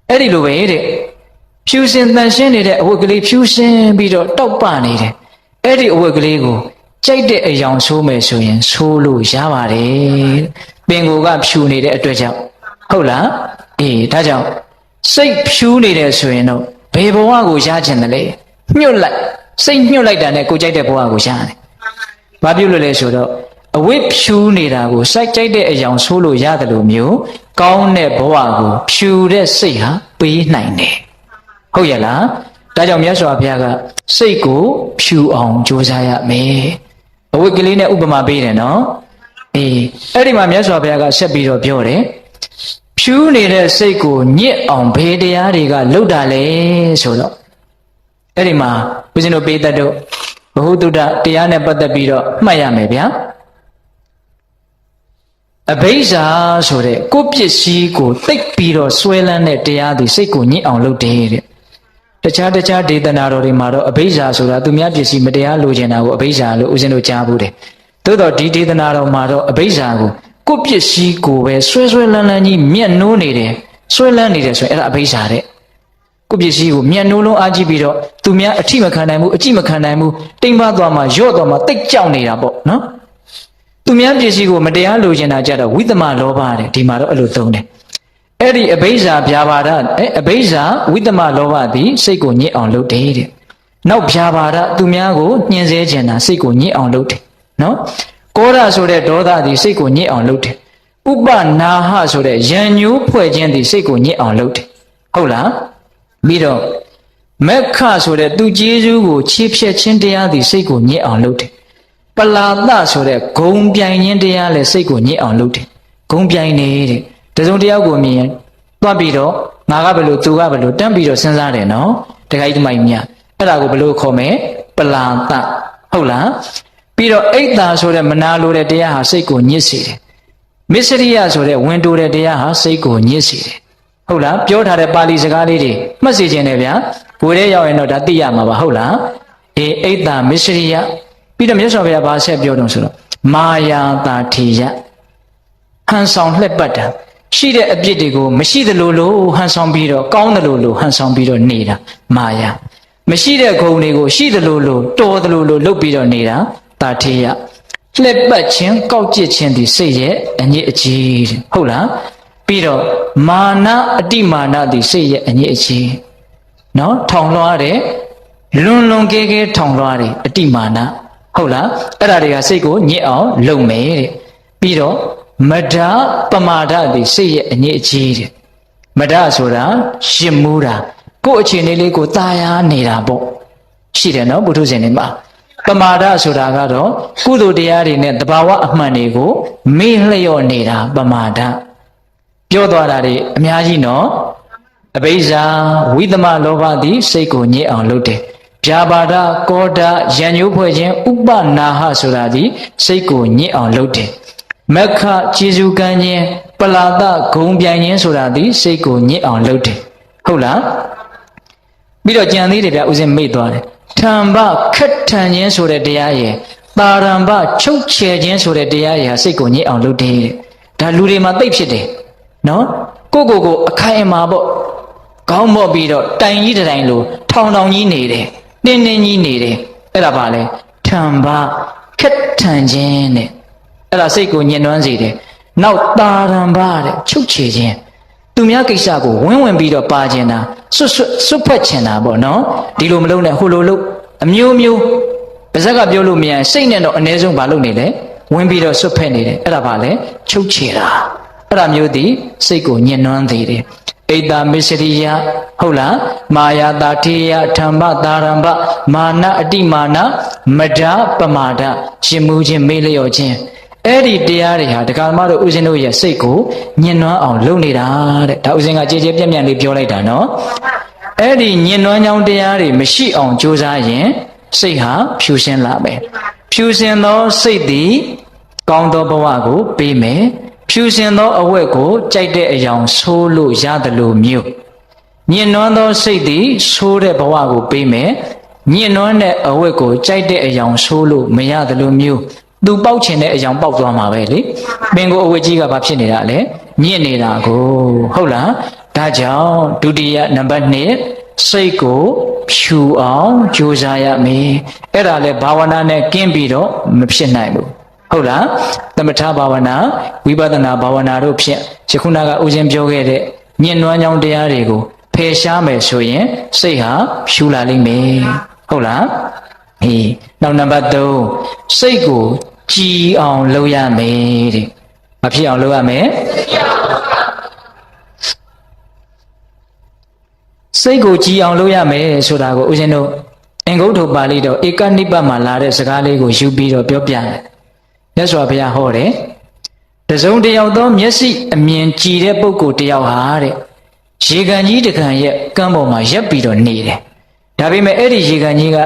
အဲ့ဒီလိုပဲတဲ့ဖြူစင်တန်ရှင်းနေတဲ့အဝတ်ကလေးဖြူစင်ပြီးတော့တောက်ပနေတယ်အဲ့ဒီအဝတ်ကလေးကိုကြိုက်တဲ့အယောင်ဆိုးမယ်ဆိုရင်ဆိုးလို့ရပါတယ်ပင်ကိုယ်ကဖြူနေတဲ့အတွက်ကြောင့်ဟုတ်လားဒါကြောင့်စိတ်ဖြူနေတယ်ဆိုရင်တော့ဘယ်ဘဝကိုရချင်တယ်လဲညှို့လိုက်စိတ်ညှို့လိုက်တာနဲ့ကိုကြိုက်တဲ့ဘဝကိုရတယ်ဘာဖြစ်လို့လဲဆိုတော့အဝတ်ဖြူနေတာကိုစိုက်ကြိုက်တဲ့အယောင်ဆိုးလို့ရတယ်လို့မျိုးကောင်းတဲ့ဘဝကိုဖြူတဲ့စိတ်ဟာပေးနိုင်တယ်ဟုတ်ရဲ့လားဒါကြောင့်မြတ်စွာဘုရားကစိတ်ကိုဖြူအောင်ကြိုးစားရမယ်အဝတ်ကလေးနဲ့ဥပမာပေးတယ်နော်အဲ့ဒီမှာမြတ်စွာဘုရားကဆက်ပြီးတော့ပြောတယ်ဖြူနေတဲ့စိတ်ကိုညစ်အောင်ဘယ်တရားတွေကလှုပ်တာလဲဆိုတော့အဲ့ဒီမှာဦးဇင်းတို့ပေးတတ်တော့ဘဟုတုတ္တတရားနဲ့ပတ်သက်ပြီးတော့မှတ်ရမယ်ဗျာအဘိဇ္ဇာဆိုတဲ့ကိုယ်ပစ္စည်းကိုသိပ်ပြီးတော့ဆွဲလန်းတဲ့တရားတွေစိတ်ကိုညစ်အောင်လုပ်တယ်တဲ့တခြားဒေသနာတော်တွေမှာတော့အဘိဇ္ဇာဆိုတာသူများပစ္စည်းမတရားလိုချင်တာကိုအဘိဇ္ဇာလို့ဦးဇင်းတို့ကြားဘူးတယ်သို့တော့ဒီဒေသနာတော်မှာတော့အဘိဇ္ဇာကိုကိုယ်ပစ္စည်းကိုပဲဆွဲလန်းကြီးမြက်နိုးနေတယ်ဆွဲလန်းနေတယ်ဆိုရင်အဲ့ဒါအဘိဇ္ဇာတဲ့ကိုယ်ပစ္စည်းကိုမြက်နိုးလုံးအားကြည့်ပြီးတော့သူများအထိမခံနိုင်ဘူးအကြည့်မခံနိုင်ဘူးတိမ်ပါသွားမှရော့သွားမှတိတ်ကြောက်နေတာပေါ့နော်သူများပစ္စည်းကိုမတရားလိုချင်တာကြတော့ဝိသမလောဘတဲ့ဒီမှာတော့အဲ့လိုသုံးတယ်အဲ့ဒီအဘိဇ္ဇာဗျာပါဒအဘိဇ္ဇာဝိသမလောဘသည်စိတ်ကိုညစ်အောင်လုပ်တယ်တဲ့နောက်ဗျာပါဒသူများကိုညှင်းဆဲခြင်းတာစိတ်ကိုညစ်အောင်လုပ်တယ်နော်ကောရဆိုတဲ့ဒေါသသည်စိတ်ကိုညစ်အောင်လုပ်တယ်ဥပနာဟဆိုတဲ့ယံညိုးဖွဲ့ခြင်းသည်စိတ်ကိုညစ်အောင်လုပ်တယ်ဟုတ်လားပြီးတော့မက္ခဆိုတဲ့သူကျေးဇူးကိုချေဖျက်ခြင်းတရားသည်စိတ်ကိုညစ်အောင်လုပ်တယ်ပလာသဆိုတဲ့ဂုံပြိုင်ခြင်းတရားလည်းစိတ်ကိုညစ်အောင်လုပ်တယ်ဂုံပြိုင်နေတဲ့တစုံတယောက်ကိုမြင်ရင်တွတ်ပြီးတော့ငါကဘယ်လိုသူကဘယ်လိုတန်းပြီးတော့စဉ်းစားတယ်နော်တခါကြီးတမိုင်မြတ်အဲ့ဒါကိုဘယ်လိုခေါ်မလဲပလာသဟုတ်လားပြီးတော့အိတ်တာဆိုတဲ့မနာလိုတဲ့တရားဟာစိတ်ကိုညစ်စေတယ် မစ္စရိယဆိုတဲ့ဝင်တိုတဲ့တရားဟာစိတ်ကိုညစ်စေတယ်ဟုတ်လားပြောထားတဲ့ပါဠိစကားလေးတွေမှတ်စေခြင်းနဲ့ဗျာကိုယ်ထဲရောက်ရင်တော့ဒါသိရမှာပါဟုတ်လားအိတ်တာမစ္စရိယပြီးတော့မြတ်စွာဘုရားဘာဆက်ပြောတော့ဆိုတော့မာယာတာထေယဟန်ဆောင်လှက်ပတ်တာရှိတဲ့အပြစ်တွေကိုမရှိသလိုလိုဟန်ဆောင်ပြီးတော့ကောင်းသလိုလိုဟန်ဆောင်ပြီးတော့နေတာမာယာမရှိတဲ့ဂုဏ်တွေကိုရှိသလိုလိုတော်သလိုလိုလုပ်ပြီးတော့နေတာတာထေယလှက်ပတ်ခြင်းကောက်ကျစ်ခြင်းဒီစိတ်ရဲ့အညစ်အကြေးဟုတ်လားပြီးတော့မာနအတိမာနဒီစိတ်ရဲ့အညစ်အကြေးနော်ထောင်လွှားတယ်လွန်လွန်ကဲကဲထောင်လွှားတယ်အတိမာနဟုတ်လားအဲ့ဒါတွေကစိတ်ကိုညစ်အောင်လုပ်မယ်တဲ့ပြီးတော့မဒပမာဒဒီစိတ်ရဲ့အညစ်အကြေးတဲ့မဒဆိုတာရှင်းမှုတာကိုယ့်အခြေအနေလေးကိုตายာနေတာပေါ့ရှိတယ်နော်ပုထုဇဉ်တွေမှာပမာဒဆိုတာကတော့ကုသိုလ်တရားတွေနဲ့တဘာဝအမှန်တွေကိုမေ့လျော့နေတာပမာဒပြောသွားတာတွေအများကြီးနော်အဘိဇာဝိသမလောဘသည်စိတ်ကိုညစ်အောင်လုပ်တယ်ဗျာပါဒကောဒရံညိုးဖွဲ့ခြင်းဥပနာဟဆိုတာသည်စိတ်ကိုညစ်အောင်လုပ်တယ်မက္ခခြေစုကံခြင်းပလာဒဂုံပြိုင်ခြင်းဆိုတာသည်စိတ်ကိုညစ်အောင်လုပ်တယ်ဟုတ်လားပြီးတော့ကြံသေးတယ်ဗျဥစဉ်မိတ်သွားတယ်ထံဘခက်ထန်ခြင်းဆိုတဲ့တရားရဲ့တာရံဘချုပ်ချယ်ခြင်းဆိုတဲ့တရားရဲ့စိတ်ကိုညစ်အောင်လုပ်တယ်ဒါလူတွေမှာသိပ်ဖြစ်တယ်နော်ကိုအခိုင်အမာပေါ့ခေါင်းမော့ပြီးတော့တိုင်ကြီးတိုင်လိုထောင်ကြီးနေတယ်တင်းကြီးနေတယ်အဲ့ဒါပါလေထံဘခက်ထန်ခြင်းတဲ့အဲ့ဒါစိတ်ကိုညှဉ်းနှွမ်းစေတယ်နောက်တာရံဘတဲ့ချုပ်ချယ်ခြင်းသူများကိစ္စကိုဝင်ပြီးတော့ပါခြင်းတာစွတ်ဖက်ခြင်းတာပေါ့နော်ဒီလိုမလုပ်နဲ့ဟိုလိုလုပ်အမျိုးမျိုးပါဇက်ကပြောလို့မရရင်စိတ်နဲ့တော့အ ਨੇ ဆုံးမလုပ်နေလေဝင်ပြီးတော့စွတ်ဖက်နေတယ်အဲ့ဒါပါလေချုပ်ချယ်တာအဲ့ဒါမျိုးသည်စိတ်ကိုညှဉ်းနှွမ်းသေးတယ်ဣတ္တမစ္စရိယဟုတ်လားမာယာတာထေယဓမ္မတာရံဘမာနအတိမာနမဒပမာဒရှင်မှုခြင်းမေ့လျော့ခြင်းအဲ့ဒီတရားတွေဟာဒကာမတို့ဦးဇင်းတို့ရဲ့စိတ်ကိုညှဉ်းနှွမ်းအောင်လုပ်နေတာတဲ့ဒါဦးဇင်းကကြည်ကြည်ပြန့်ပြန့်လေးပြောလိုက်တာနော်အဲ့ဒီညှဉ်းနှွမ်းကြောင်းတရားတွေမရှိအောင်ကြိုးစားရင်စိတ်ဟာဖြူစင်လာမယ်ဖြူစင်သောစိတ်သည်ကောင်းသောဘဝကိုပေးမယ်ဖြူစင်သောအဝတ်ကိုကြိုက်တဲ့အယောင်ဆိုးလို့ရတယ်လို့မျိုးညှဉ်းနှွမ်းသောစိတ်သည်ဆိုးတဲ့ဘဝကိုပေးမယ်ညှဉ်းနှွမ်းတဲ့အဝတ်ကိုကြိုက်တဲ့အယောင်ဆိုးလို့မရတယ်လို့မျိုးသူပေါက်ချင်တဲ့အယောင်ပေါက်သွားမှာပဲလေပင်ကိုအဝတ်ကြီးကဘာဖြစ်နေတာလဲညစ်နေတာကိုဟုတ်လားဒါကြောင့်ဒုတိယနံပါတ်1စိတ်ကိုဖြူအောင်ကြိုးစားရမယ်အဲ့ဒါလဲဘာဝနာနဲ့ကင်းပြီးတော့မဖြစ်နိုင်ဘူးဟုတ်လားသမထဘာဝနာဝိပဿနာဘာဝနာတို့ဖြင့်ယခုနကဦးဇင်းပြောခဲ့တဲ့ညှဉ်းနှွမ်းကြောင်းတရားတွေကိုဖယ်ရှားမယ်ဆိုရင်စိတ်ဟာဖြူလာလိမ့်မယ်ဟုတ်လားနောက်နံပါတ်3စိတ်ကိုကြည်အောင်လုပ်ရမယ်တဲ့မဖြစ်အောင်လုပ်ရမယ်စိတ်ကိုကြည်အောင်လုပ်ရမယ်ဆိုတာကိုဦးဇင်းတို့အင်္ဂုတ္တပါဠိတော်ဧကနိပတ်မှာလာတဲ့စကားလေးကိုယူပြီးတော့ပြောပြတယ်မြတ်စွာဘုရားဟောတယ်တစုံတစ်ယောက်သောမျက်စိအမြင်ကြည်တဲ့ပုဂ္ဂိုလ်တစ်ယောက်ဟာတဲ့ရေကန်ကြီးတစ်ကန်ရဲ့ကမ်းပေါ်မှာရပ်ပြီးတော့နေတယ်ဒါပေမဲ့အဲ့ဒီရေကန်ကြီးက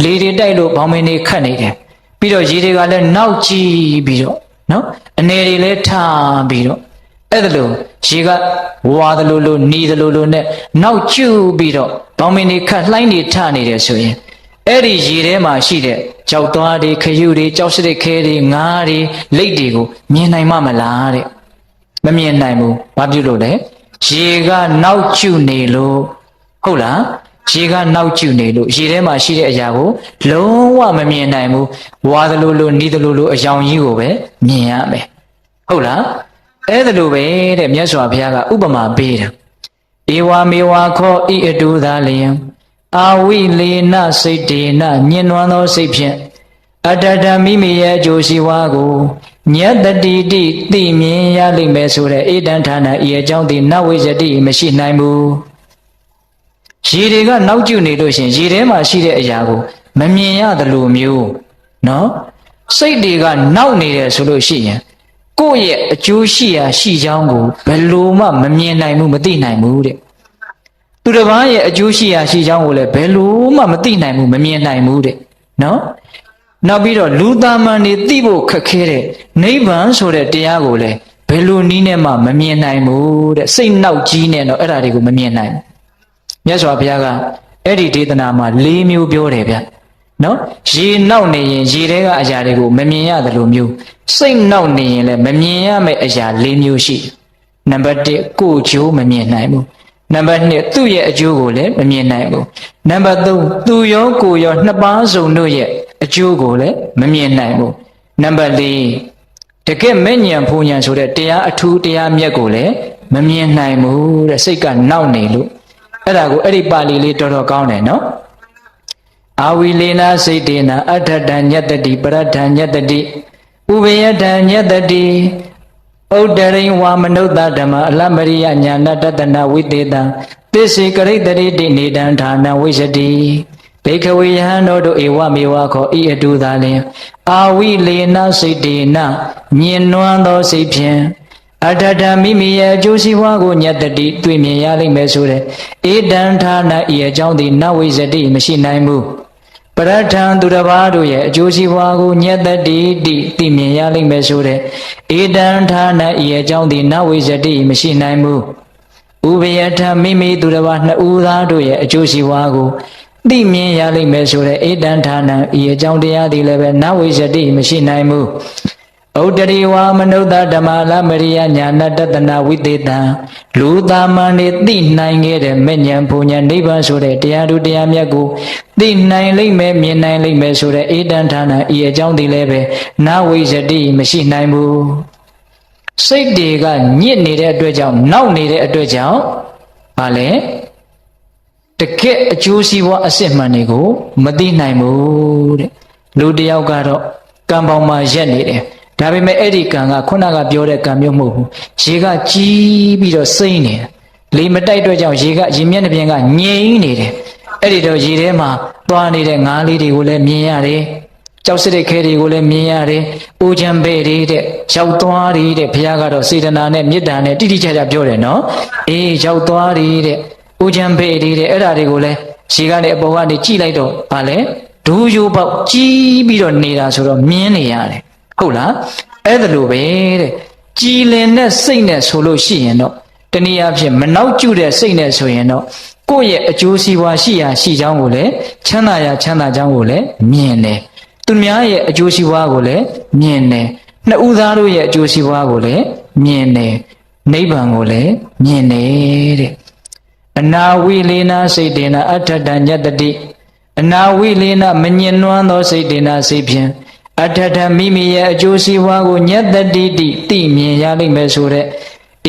လေတွေတိုက်လို့ဘောင်မင်းတွေခတ်နေတယ်ပြီးတော့ရေတွေကလည်းနောက်ကြည့်ပြီးတော့နော်အနေတွေလည်းထားပြီးတော့အဲ့ဒါလို့ရေကဝါသလိုလိုနီသလိုလိုနဲ့နောက်ကျူပြီးတော့ဘောင်မင်းတွေခတ်လှိုင်းတွေထနေတယ်ဆိုရင်အဲ့ဒီရေထဲမှာရှိတဲ့ကြောက်သွားတွေခရုတွေကြောက်စရစ်ခဲတွေငါးတွေလိတ်တွေကိုမြင်နိုင်မှမလားတဲ့မမြင်နိုင်ဘူးဘာဖြစ်လို့လဲရေကနောက်ကျူနေလို့ဟုတ်လားရေကနောက်ကျနေလို့ရေထဲမှာရှိတဲ့အရာကိုလုံးဝမမြင်နိုင်ဘူးဝါသလိုလိုနီးသလိုလိုအယောင်ကြီးကိုပဲမြင်ရမယ်ဟုတ်လားအဲ့ဒါလိုပဲတဲ့မြတ်စွာဘုရားကဥပမာပေးတယ်ဧဝမေဝခောဤအတူသာလျင်အာဝိလေနစိတ်တေနညှဉ်းနှွမ်းသောစိတ်ဖြင့်အတ္တတမိမိရဲ့အကျိုးရှိဝါကိုညတ္တိတိသိမြင်ရလိမ့်မယ်ဆိုတဲ့ဧတံဌာနဤအကြောင်းသည်နဝိဇ္ဇတိမရှိနိုင်ဘူးရေတွေကနောက်ကျနေလို့ရှင်ရေထဲမှာရှိတဲ့အရာကိုမမြင်ရသလိုမျိုးနော်စိတ်တွေကနောက်နေတယ်ဆိုလို့ရှိရင်ကိုယ့်ရဲ့အကျိုးရှိရာရှိကြောင်းကိုဘယ်လိုမှမမြင်နိုင်ဘူးမသိနိုင်ဘူးတဲ့သူတစ်ပါးရဲ့အကျိုးရှိရာရှိကြောင်းကိုလည်းဘယ်လိုမှမသိနိုင်ဘူးမမြင်နိုင်ဘူးတဲ့နော်နောက်ပြီးတော့လူသားမန်တွေသိဖို့ခက်ခဲတဲ့နိဗ္ဗာန်ဆိုတဲ့တရားကိုလည်းဘ ဘယ်လိုနည်းနဲ့မှမမြင်နိုင်ဘူးတဲ့စိတ်နောက်ကြီးနဲ့တော့အဲ့ဒါတွေကိုမမြင်နိုင်ဘူးမြတ်စွာဘုရားကအဲ့ဒီဒေသနာမှာ၄မျိုးပြောတယ်ဗျနော်ရေနောက်နေရင်ရေထဲကအရာတွေကိုမမြင်ရတယ်လို့မျိုးစိတ်နောက်နေရင်လည်းမမြင်ရမယ့်အရာ၄မျိုးရှိနံပါတ်1ကိုယ်ကျိုးမမြင်နိုင်ဘူးနံပါတ်2သူ့ရဲ့အကျိုးကိုလည်းမမြင်နိုင်ဘူးနံပါတ်3သူရောကိုယ်ရောနှစ်ပါးစုံတို့ရဲ့အကျိုးကိုလည်းမမြင်နိုင်ဘူးနံပါတ်4တကယ်မဲ့ညံဖူညံဆိုတဲ့တရားအထူးတရားမြတ်ကိုလည်းမမြင်နိုင်ဘူးတဲ့စိတ်ကနောက်နေလို့အဲ့ဒါကိုအဲ့ဒီပါဠိလေးတော်တော်ကောင်းတယ်နော်အာဝိလေနာစိတ်တေနာအဋ္ဌတံညတ္တိပရထံညတ္တိဥပယတံညတ္တိဥဒ္ဒရိဝါမနုဿဓမ္မအလမရိယညာဏတတနာဝိတေတံသစ္စေကရိတရိတိနေတံဌာနဝိရှတိဘေခဝေယဟံတို့ဧဝမေဝခောဤအတုသာလင်အာဝိလေနာစိတ်တေနာမြင်နွမ်းသောစိတ်ဖြင့်အဋ္ဌတံမိမိရဲ့အကျိုးစီးပွားကိုညတ္တိတွေ့မြင်ရလိမ့်မယ်ဆိုတဲ့ဧတံဌာနဤအကြောင်းသည်နဝိရှတိမရှိနိုင်ဘူးပရထံသူတစ်ပါးတို့ရဲ့အကျိုးစီးပွားကိုညတ္တိသိမြင်ရလိမ့်မယ်ဆိုတဲ့ဧတံဌာနဤအကြောင်းသည်နဝိရှတိမရှိနိုင်ဘူးဥပယထမိမိသူတစ်ပါးနှစ်ဦးသားတို့ရဲ့အကျိုးစီးပွားကိုသိမြင်ရလိမ့်မယ်ဆိုတဲ့ဧတံဌာနဤအကြောင်းတရားသည်လည်းပဲနဝိရှတိမရှိနိုင်ဘူးဥဒ္ဒရိဝါမနုဿဓမ္မလမရိယညာဏတတနာဝိသေတံလူသားမန်နေသိနိုင်ခဲ့တဲ့မဉ္ဇဉ်ဘုံညာနိဗ္ဗာန်ဆိုတဲ့တရားတို့တရားမြတ်ကိုသိနိုင်လိမ့်မယ်မြင်နိုင်လိမ့်မယ်ဆိုတဲ့ဧတံဌာနဤအကြောင်းဒီလည်းပဲနဝိရှတိမရှိနိုင်ဘူးစိတ်တွေကညစ်နေတဲ့အတွက်ကြောင့်နောက်နေတဲ့အတွက်ကြောင့်ဘာလဲတကယ့်အကျိုးစီးပွားအစစ်မှန်တွေကိုမသိနိုင်ဘူးတဲ့လူတယောက်ကတော့ကံပေါင်းမှာရက်နေတယ်ဒါပေမဲ့အဲ့ဒီကံကခုနကပြောတဲ့ကံမျိုးမဟုတ်ဘူးရေကကြီးပြီးတော့စိမ့်နေတယ်လေမတိုက်တော့ကြောင့်ရေမျက်နှာပြင်ကငြိမ်နေတယ်အဲ့ဒီတော့ရေထဲမှာသွားနေတဲ့ငါးလေးတွေကိုလည်းမြင်ရတယ်ကြောက်စတဲ့ခဲတွေကိုလည်းမြင်ရတယ်အိုချံပဲ့တွေတဲ့ရောက်သွားတွေတဲ့ဘုရားကတော့စေတနာနဲ့မေတ္တာနဲ့တိတိကျကျပြောတယ်နော်အေးရောက်သွားတွေတဲ့အိုချံပဲ့တွေတဲ့အဲ့ဒါတွေကိုလည်းရေကနေအပေါ်ကနေကြည့်လိုက်တော့ဗာလဲဒူးရိုးပေါက်ကြီးပြီးတော့နေတာဆိုတော့မြင်နေရတယ်ဟုတ်လားအဲ့ဒါလိုပဲတဲ့ကြည်လင်တဲ့စိတ်နဲ့ဆိုလို့ရှိရင်တော့တနည်းအားဖြင့်မနောက်ကျတဲ့စိတ်နဲ့ဆိုရင်တော့ကိုယ့်ရဲ့အကျိုးစီးပွားရှိရာရှိကြောင်းကိုလည်းချမ်းသာရာချမ်းသာကြောင်းကိုလည်းမြင်တယ်သူများရဲ့အကျိုးစီးပွားကိုလည်းမြင်တယ်နှစ်ဦးသားတို့ရဲ့အကျိုးစီးပွားကိုလည်းမြင်တယ်နိဗ္ဗာန်ကိုလည်းမြင်တယ်တဲ့အနာဝိလေနာစိတ်တေနာအဋ္ဌတံညတ္တိအနာဝိလေနာမညင်နွမ်းသောစိတ်တေနာစိတ်ဖြင့်အဋ္ဌတံမိမိရဲ့အကျိုးစီးပွားကိုညတ္တိသိမြင်ရလိမ့်မယ်ဆိုတဲ့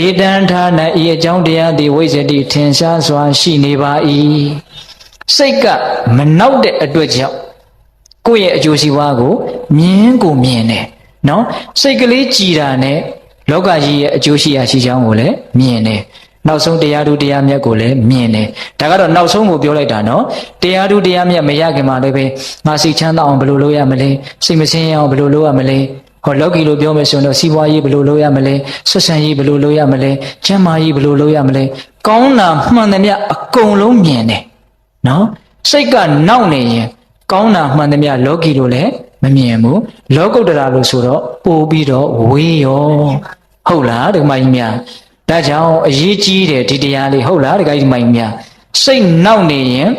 ဧတံဌာနဤအကြောင်းတရားသည်ဝိဇ္ဇတိထင်ရှားစွာရှိနေပါ၏စိတ်ကမနောက်တဲ့အတွက်ကြောင့်ကိုယ့်ရဲ့အကျိုးစီးပွားကိုမြင်တယ်နော်စိတ်ကလေးကြည်တာနဲ့လောကကြီးရဲ့အကျိုးရှိရာရှိကြောင်းကိုလည်းမြင်တယ်နောက်ဆုံးတရားသူတရားမြတ်ကိုလည်းမြင်တယ်ဒါကတော့နောက်ဆုံးကိုပြောလိုက်တာနော်တရားသူတရားမြတ်မရခင်မှာလည်းပဲငါစိတ်ချမ်းသာအောင်ဘယ်လိုလုပ်ရမလဲစိတ်မဆင်းရဲအောင်ဘယ်လိုလုပ်ရမလဲဟောလောကီလိုပြောမယ်ဆိုရင်တော့စီးပွားရေးဘယ်လိုလုပ်ရမလဲဆက်ဆံရေးဘယ်လိုလုပ်ရမလဲကျန်းမာရေးဘယ်လိုလုပ်ရမလဲကောင်းတာမှန်သမျှအကုန်လုံးမြင်တယ်နော်စိတ်ကနောက်နေရင်ကောင်းတာမှန်သမျှလောကီလိုလည်းမမြင်ဘူးလောကုတ္တရာလို့ဆိုတော့ပို့ပြီးတော့ဝေးရောဟုတ်လားဒီမကြီးများဒါကြောင့်အရေးကြီးတယ်ဒီတရားလေးဟုတ်လားဒီကိစ္စမကြီးများစိတ်နောက်နေရင်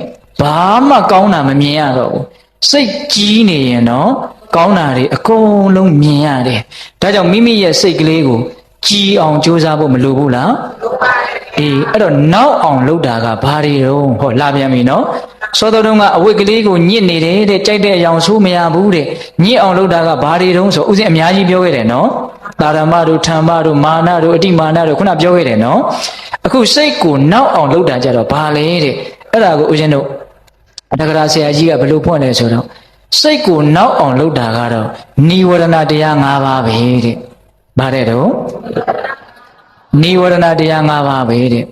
ဘာမှကောင်းတာမမြင်ရတော့ဘူးစိတ်ကြီးနေရင်တော့ကောင်းတာတွေအကုန်လုံးမြင်ရတယ်ဒါကြောင့်မိမိရဲ့စိတ်ကလေးကိုကြည်အောင်ကြိုးစားဖို့မလိုဘူးလားလိုပါတယ်အေးအဲ့တော့နောက်အောင်လုပ်တာကဘာတွေတော့ဟောလာပြန်ပြီနော်စောတော်တုန်းကအဝတ်ကလေးကိုညစ်နေတယ်တဲ့ကြိုက်တဲ့အယောင်ဆိုးမရဘူးတဲ့ညစ်အောင်လုပ်တာကဘာတွေတုံးဆိုဥစဉ်အများကြီးပြောခဲ့တယ်နော်တာရမတို့ထံမတို့မာနတို့အတိမာနတို့ခုနပြောခဲ့တယ်နော်အခုစိတ်ကိုနောက်အောင်လုပ်တာကြတော့ဘာလဲတဲ့အဲ့ဒါကိုဦးဇင်းတို့တက္ကရာဆရာကြီးကဘယ်လိုဖွင့်လဲဆိုတော့စိတ်ကိုနောက်အောင်လုပ်တာကတော့နိဝရဏတရား၅ပါးပဲတဲ့ဘာတဲ့တော့နိဝရဏတရား၅ပါးပဲတဲ့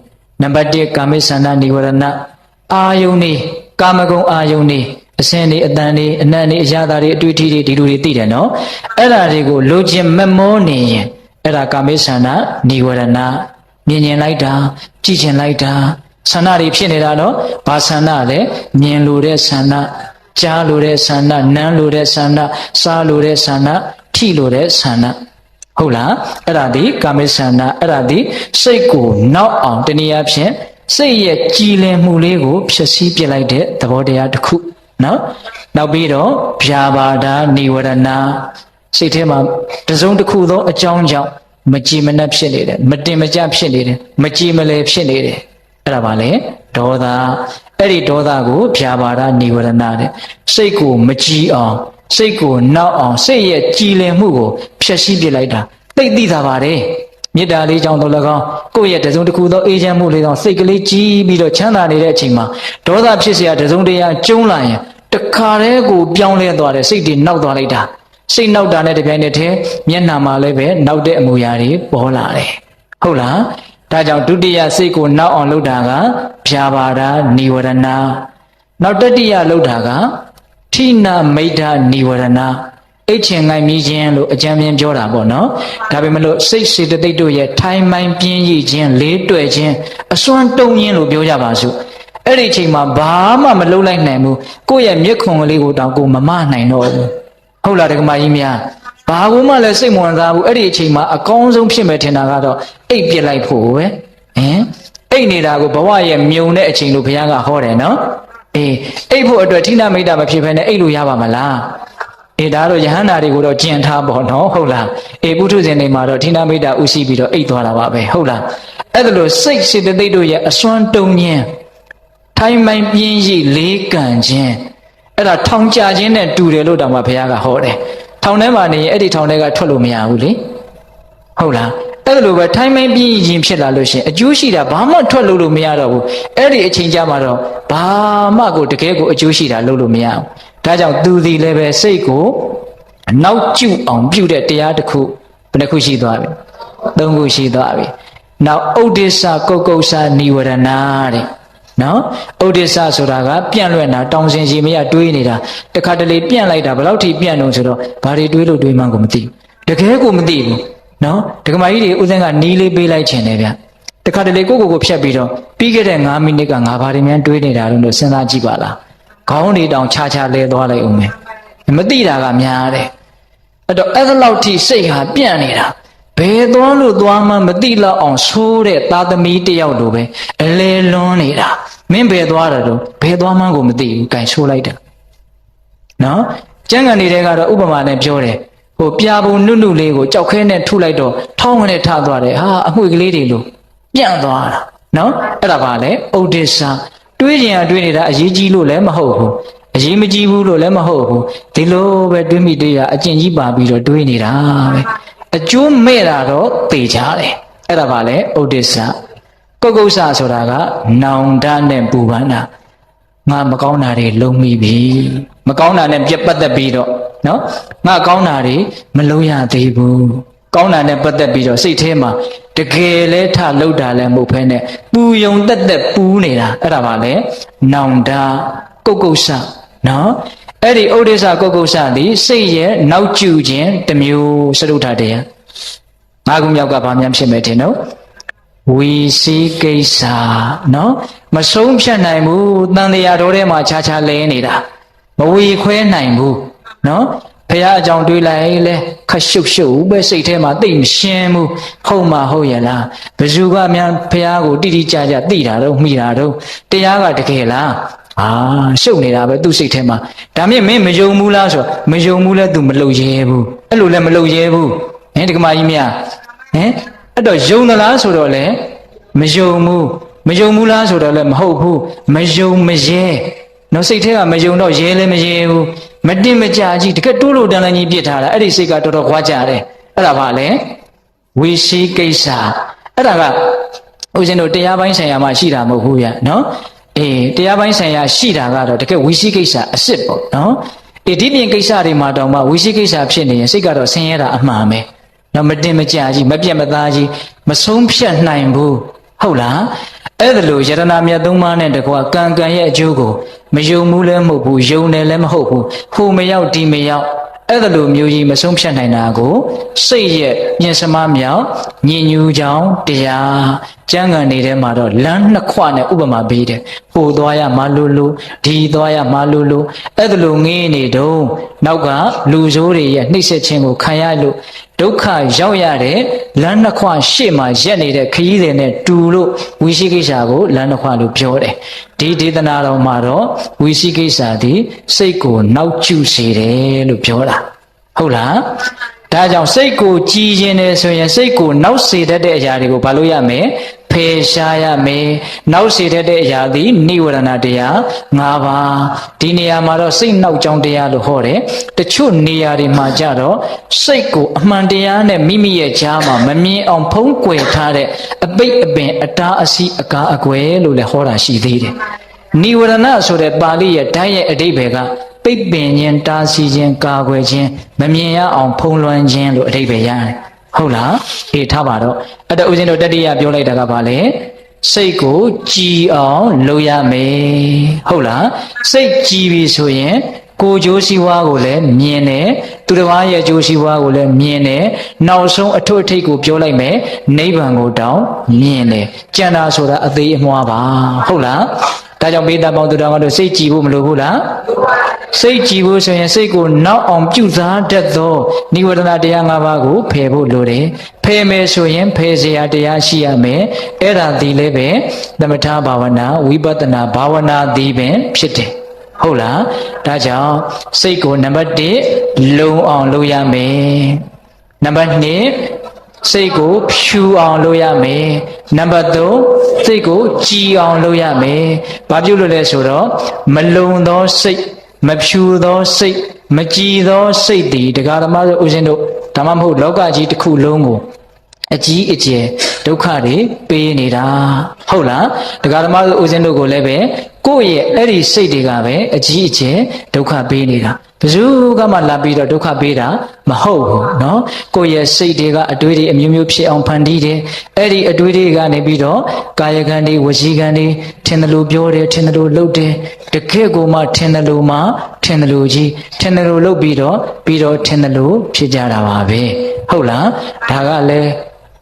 နံပါတ်1ကာမိသန္တာနိဝရဏအာယုန်နေကာမဂုဏ်အာယုန်နေအစင်းနေအတန်နေအနတ်နေအရာသာတွေအတွေ့အထိတွေဒီလိုတွေသိတယ်နော်အဲ့ဒါတွေကိုလိုချင်မမောနေရင်အဲ့ဒါကာမိသန္တာနိဝရဏမြင်လိုက်တာကြည့်ချင်လိုက်တာဆန္ဒတွေဖြစ်နေတာနော်ဘာဆန္ဒလဲမြင်လို့တဲ့ဆန္ဒကြားလို့တဲ့ဆန္ဒနမ်းလို့တဲ့ဆန္ဒစားလို့တဲ့ဆန္ဒထိလို့တဲ့ဆန္ဒ ဟုတ်လားအဲ့ဒါဒီကာမိဆန္ဒအဲ့ဒါဒီစိတ်ကိုနောက်အောင်တနည်းအားဖြင့်စိတ်ရဲ့ကြည်လင်မှုလေးကိုဖြည့်ဆည်းပြလိုက်တဲ့သဘောတရားတစ်ခုနော်နောက်ပြီးတော့ဗျာပါဒနိဝရဏစိတ်ထဲမှာတစုံတစ်ခုသောအကြောင်းကြောင့်မကြည်မနှက်ဖြစ်နေတယ်မတင်မကျဖြစ်နေတယ်မကြည်မလည်ဖြစ်နေတယ်အဲ့ဒါပါလေဒေါသအဲ့ဒီဒေါသကိုဗျာပါဒနိဝရဏတဲ့စိတ်ကိုမကြည်အောင်စိတ်ကိုနောက်အောင်စိတ်ရဲ့ကြည်လင်မှုကိုဖြည့်ဆည်းပြလိုက်တာသိသိသာပါတယ်မေတ္တာလေးကြောင့်တော့၎င်းကိုယ့်ရဲ့တစုံတစ်ခုသောအေးချမ်းမှုလေးကြောင့်စိတ်ကလေးကြည်ပြီးတော့ချမ်းသာနေတဲ့အချိန်မှာဒေါသဖြစ်เสียတစုံတရာကျုံးလာရင်တခါတည်းကိုပြောင်းလဲသွားတယ်စိတ်တွေနောက်သွားလိုက်တာစိတ်နောက်တာနဲ့တပြိုင်နက်တည်းမျက်နှာမှာလည်းပဲနောက်တဲ့အမူအရာတွေပေါ်လာတယ်ဟုတ်လားဒါကြောင့်ဒုတိယစိတ်ကိုနောက်အောင်လုပ်တာကဖြာပါဒနိဝရဏနောက်တတိယလုပ်တာကထိနာမိတ်္ဓနိဝရဏအိတ်ချင်ငိုင်မြည်ခြင်းလို့အကြံဉာဏ်ပြောတာပေါ့နော်ဒါပေမဲ့လို့စိတ်စေတသိက်တို့ရဲ့ထိုင်မိုင်းပြင်းရည်ခြင်းလေးတွေ့ခြင်းအစွမ်းတုံခြင်းလို့ပြောကြပါစို့အဲ့ဒီအချိန်မှာဘာမှမလုပ်လိုက်နိုင်ဘူးကိုယ့်ရဲ့မျက်ခွန်ကလေးကိုတောင်ကိုမမနိုင်တော့ဘူးဟုတ်လားဒကမကြီးများဘာကူမှလည်းစိတ်မဝင်စားဘူးအဲ့ဒီအချိန်မှာအကောင်းဆုံးဖြစ်မယ်ထင်တာကတော့အိတ်ပြစ်လိုက်ဖို့ပဲအိတ်နေတာကိုဘဝရဲ့မြုံတဲ့အချိန်လို့ဘုရားကဟောတယ်နော်အေးအိတ်ဖို့အတွက်ထိနာမိတ်္တမဖြစ်ဘဲနဲ့အိတ်လို့ရပါမလားအေးဒါတော့ယဟန္တာတွေကိုတော့ကျင်ထားပေါ့နော်ဟုတ်လားအေးပုထုဇဉ်တွေမှာတော့ထိနာမိတ်္တဥရှိပြီးတော့အိတ်သွားတာပါပဲဟုတ်လားအဲ့ဒါလို့စိတ်စေတသိက်တို့ရဲ့အစွမ်းတုံခြင်းထိုင်မိုင်ပြင်းရည်လေးကန်ခြင်းအဲ့ဒါထောင်ကြခြင်းနဲ့တူတယ်လို့တောင်မှဘုရားကဟောတယ်ထောင်ထဲမှာနေရင်အဲ့ဒီထောင်ထဲကထွက်လို့မရဘူးလေဟုတ်လားအဲ့ဒါလိုပဲထိုင်မိုင်ပြင်းရင်ဖြစ်လာလို့ရှိရင်အကျိုးရှိတာဘာမှထွက်လို့မရတော့ဘူးအဲ့ဒီအချိန်ကြမှာတော့ဘာမှကိုတကယ်ကိုအကျိုးရှိတာလုပ်လို့မရဘူးဒါကြောင့်သူသည်လည်းပဲစိတ်ကိုနောက်ကျအောင်ပြုတဲ့တရားတစ်ခုဘယ်နှခုရှိသွားပြီ၃ခုရှိသွားပြီနောက်ဥဒိစ္စကုတ်ကုတ်စာနိဝရဏတဲ့နော်ဥဒိစ္စဆိုတာကပြန့်လွင့်တာတောင်စင်စီမရတွေးနေတာတခါတလေပြန့်လိုက်တာဘယ်လောက်ထိပြန့်တော့ဆိုတော့ဘာတွေတွေးလို့တွေးမှန်းကိုမသိဘူးတကယ်ကိုမသိဘူးနော်ဒကမာကြီးတွေဥစဉ်ကနီးလေးပေးလိုက်ခြင်းတယ်ဗျတခါတလေကိုဖြတ်ပြီးတော့ပြီးခဲ့တဲ့9မိနစ်ကငါဘာတွေများတွေးနေတာလို့စဉ်းစားကြည့်ပါလားခေါင်းတွေတောင်ခြားခြားလဲသွားလိုက်ဦးမယ်မသိတာကများတယ်အဲ့တော့အဲ့လောက်ထိစိတ်ဟာပြန့်နေတာဘယ်သွားလို့သွားမှမသိတော့အောင်ဆိုးတဲ့သားသမီးတယောက်လိုပဲအလဲလွန်းနေတာမင်းဘယ်သွားတာတော့ဘယ်သွားမှကိုမသိဘူးကင်ဆိုးလိုက်တာနော်ကျမ်းဂန်တွေကတော့ဥပမာနဲ့ပြောတယ်ဟိုပြာပုံနုနုလေးကိုကြောက်ခဲနဲ့ထုလိုက်တော့ထောင်းကနေထသွားတယ်ဟာအမွှေကလေးတွေလို့ပြန့်သွားတာနော်အဲ့ဒါပါလေဥဒိစ္စတွေးကြင်ရတွေးနေတာအရေးကြီးလို့လည်းမဟုတ်ဘူးအရေးမကြီးဘူးလို့လည်းမဟုတ်ဘူးဒီလိုပဲတွေးမိတွေးရအကျင့်ကြီးပါပြီးတော့တွေးနေတာပဲအကျိုးမဲ့တာတော့သိကြတယ်အဲ့ဒါပါလေဥဒိစ္စကုတ်ကုတ်ဆဆိုတာကနောင်တနဲ့ပူပန်းတာငါမကောင်းတာတွေလုံးမိပြီမကောင်းတာနဲ့ပတ်သက်ပြီးတော့နော်ငါကောင်းတာတွေမလုံးရသေးဘူးကောင်းတာနဲ့ပတ်သက်ပြီးတော့စိတ်ထဲမှာတကယ်လဲထလှုပ်တာလည်းမဟုတ်ဘဲနဲ့ပူယုံတက်တက်ပူးနေတာအဲ့ဒါပါလေနောင်တကုတ်ကုတ်ဆနော်အဲ့ဒီဥဒိစ္စကုတ်ကုတ်ဆသည်စိတ်ရဲ့နောက်ကျခြင်းတစ်မျိုးစရုထတရား၅ခုမြောက်ကဘာများဖြစ်မယ်ထင်တော့ဝီစီကိစ္စနော်မဆုံးဖြတ်နိုင်ဘူးတန်တရားတော်ထဲမှာခြားခြားလဲနေတာမဝီခွဲနိုင်ဘူးနော်ဘုရားအကြောင်းတွေးလိုက်လဲခက်ရှုပ်ရှုပ်ပဲစိတ်ထဲမှာသိမရှင်းဘူးဟုတ်မှဟုတ်ရလားဘယ်သူကများဘုရားကိုတိတိကျကျသိတာတော့မိတာတော့တရားကတကယ်လားရှုပ်နေတာပဲသူ့စိတ်ထဲမှာဒါမြင့်မင်းမယုံဘူးလားဆိုမယုံဘူးလဲသူမလုပ်ရဲဘူးအဲ့လိုလဲမလုပ်ရဲဘူးဒီကမာကြီးမြတ်အဲ့တော့ယုံသလားဆိုတော့လဲမယုံဘူးလားဆိုတော့လဲမဟုတ်ဘူးမယုံမရဲနော်စိတ်ထဲကမယုံတော့ရဲလဲမရဲဘူးမတင်မကြကြီးတကယ်တိုးလို့တန်တန်ကြီးပြစ်ထားတာအဲ့ဒီစိတ်ကတော်တော်ခွာကြတယ်အဲ့ဒါပါလေဝိရှိကိစ္စအဲ့ဒါကဦးဇင်းတို့တရားပိုင်းဆိုင်ရာမှာရှိတာမဟုတ်ဘူးဗျနော်တရားပိုင်းဆိုင်ရာရှိတာကတော့တကယ်ဝိရှိကိစ္စအစ်စ်ပေါ့နော်ဒီပြင်ကိစ္စတွေမှာတောင်မှဝိရှိကိစ္စဖြစ်နေရင်စိတ်ကတော့ဆင်းရဲတာအမှန်ပဲနော်မတင်မကြကြီးမပြတ်မသားကြီးမဆုံးဖြတ်နိုင်ဘူးဟုတ်လားအဲ့ဒါလို့ယရဏမြတ်သုံးပါးနဲ့တကွာကံကံရဲ့အကျိုးကိုမယုံဘူးလည်းမဟုတ်ဘူးယုံတယ်လည်းမဟုတ်ဘူးဟိုမရောက်ဒီမရောက်အဲ့ဒါလိုမျိုးကြီးမဆုံးဖြတ်နိုင်တာကိုစိတ်ရဲ့မျက်စမမြောက်ညင်ညူကြောင်တရားကျမ်းဂန်တွေထဲမှာတော့လမ်းနှစ်ခွနဲ့ဥပမာပေးတယ်ပို့သွားရမလို့ဒီသွားရမလို့အဲ့ဒါလိုငေးနေတော့နောက်ကလူဆိုးတွေရဲ့နှိမ့်ဆက်ခြင်းကိုခံရလို့ ဒုက္ခရောက်ရတဲ့လမ်းနှစ်ခွရှေ့မှာရက်နေတဲ့ခရီးတွေနဲ့တူလို့ဝိသိကိစ္စကိုလမ်းနှစ်ခွလို့ပြောတယ်ဒီဒေသနာတော်မှာတော့ဝိသိကိစ္စသည်စိတ်ကိုနောက်ကျစေတယ်လို့ပြောတာဟုတ်လားဒါကြောင့်စိတ်ကိုကြည်ခြင်းတယ်ဆိုရင်စိတ်ကိုနောက်စေတတ်တဲ့အရာတွေကိုဘာလို့ရမလဲဖယ်ရှားရမယ်နောက်စေတတ်တဲ့အရာသည်နိဝရဏတရား၅ပါးဒီနေရာမှာတော့စိတ်နောက်ကြောင်းတရားလို့ဟောတယ်တချို့နေရာတွေမှာကြတော့စိတ်ကိုအမှန်တရားနဲ့မိမိရဲ့ကြားမှာမမြင်အောင်ဖုံးကွယ်ထားတဲ့အပိတ်အပင်အတားအဆီးအကားအကွယ်လို့လည်းဟောတာရှိသေးတယ်နိဝရဏဆိုတဲ့ပါဠိရဲ့ဓာတ်ရဲ့အဓိပ္ပာယ်ကပိတ်ပင်ခြင်းတားဆီးခြင်းကာကွယ်ခြင်းမမြင်ရအောင်ဖုံးလွှမ်းခြင်းလို့အဓိပ္ပာယ်ရတယ်ဟုတ်လားအေးထားပါတော့အဲ့တော့ဦးဇင်းတို့တတိယပြောလိုက်တာကဘာလဲစိတ်ကိုကြည်အောင်လုပ်ရမယ်ဟုတ်လားစိတ်ကြည်ပြီဆိုရင်ကိုယ်ကျိုးစီးပွားကိုလည်းမြင်တယ်သူတစ်ပါးရဲ့ကျိုးစီးပွားကိုလည်းမြင်တယ်နောက်ဆုံးအထွတ်အထိပ်ကိုပြောလိုက်မယ်နိဗ္ဗာန်ကိုတောင်မြင်တယ်ကြံတာဆိုတာအသေးအမွှားပါဟုတ်လားဒါကြောင့်ဘေးသားပေါင်းသူတော်တို့စိတ်ကြည်ဖို့မလိုဘူးလားစိတ်ကြည်ဖို့ဆိုရင်စိတ်ကိုနောက်အောင်ပြုစားတတ်သောနိဝရဏတရား၅ပါးကိုဖယ်ဖို့လိုတယ်ဖယ်မယ်ဆိုရင်ဖယ်เสียတရားရှိရမယ်အဲ့ဒါဒီလည်းပဲသမထဘာဝနာဝိပဿနာဘာဝနာဒီပင်ဖြစ်တယ်ဟုတ်လားဒါကြောင့်စိတ်ကိုနံပါတ်1လုံအောင်လုပ်ရမယ်နံပါတ်2စိတ်ကိုဖြူအောင်လုပ်ရမယ်နံပါတ်3စိတ်ကိုကြည်အောင်လုပ်ရမယ်ဘာပြုလို့လဲဆိုတော့မလုံသောစိတ်မဖြူသောစိတ်မကြည်သောစိတ်ဒီတရားဓမ္မဆိုဦးဇင်းတို့ဒါမှမဟုတ်လောကကြီးတစ်ခုလုံးကိုအကြီးအကျယ်ဒုက္ခတွေပေးနေတာဟုတ်လားတရားဓမ္မဆိုဦးဇင်းတို့ကိုလည်းပဲကိုယ့်ရဲ့အဲ့ဒီစိတ်တွေကပဲအကြီးအကျယ်ဒုက္ခပေးနေတာဘယ်သူကမှလာပြီးတော့ဒုက္ခပေးတာမဟုတ်ဘူးเนาะကိုယ့်ရဲ့စိတ်တွေကအတွေးတွေအမျိုးမျိုးဖြစ်အောင်ဖန်တီးတယ်အဲ့ဒီအတွေးတွေကနေပြီးတော့ကာယကံတွေဝစီကံတွေထင်တယ်လို့ပြောတယ်ထင်တယ်လို့လုပ်တယ်တကယ့်ကိုမှထင်တယ်လို့မှထင်တယ်လို့ကြီးထင်တယ်လို့လုပ်ပြီးတော့ထင်တယ်လို့ဖြစ်ကြတာပါပဲဟုတ်လားဒါကလည်း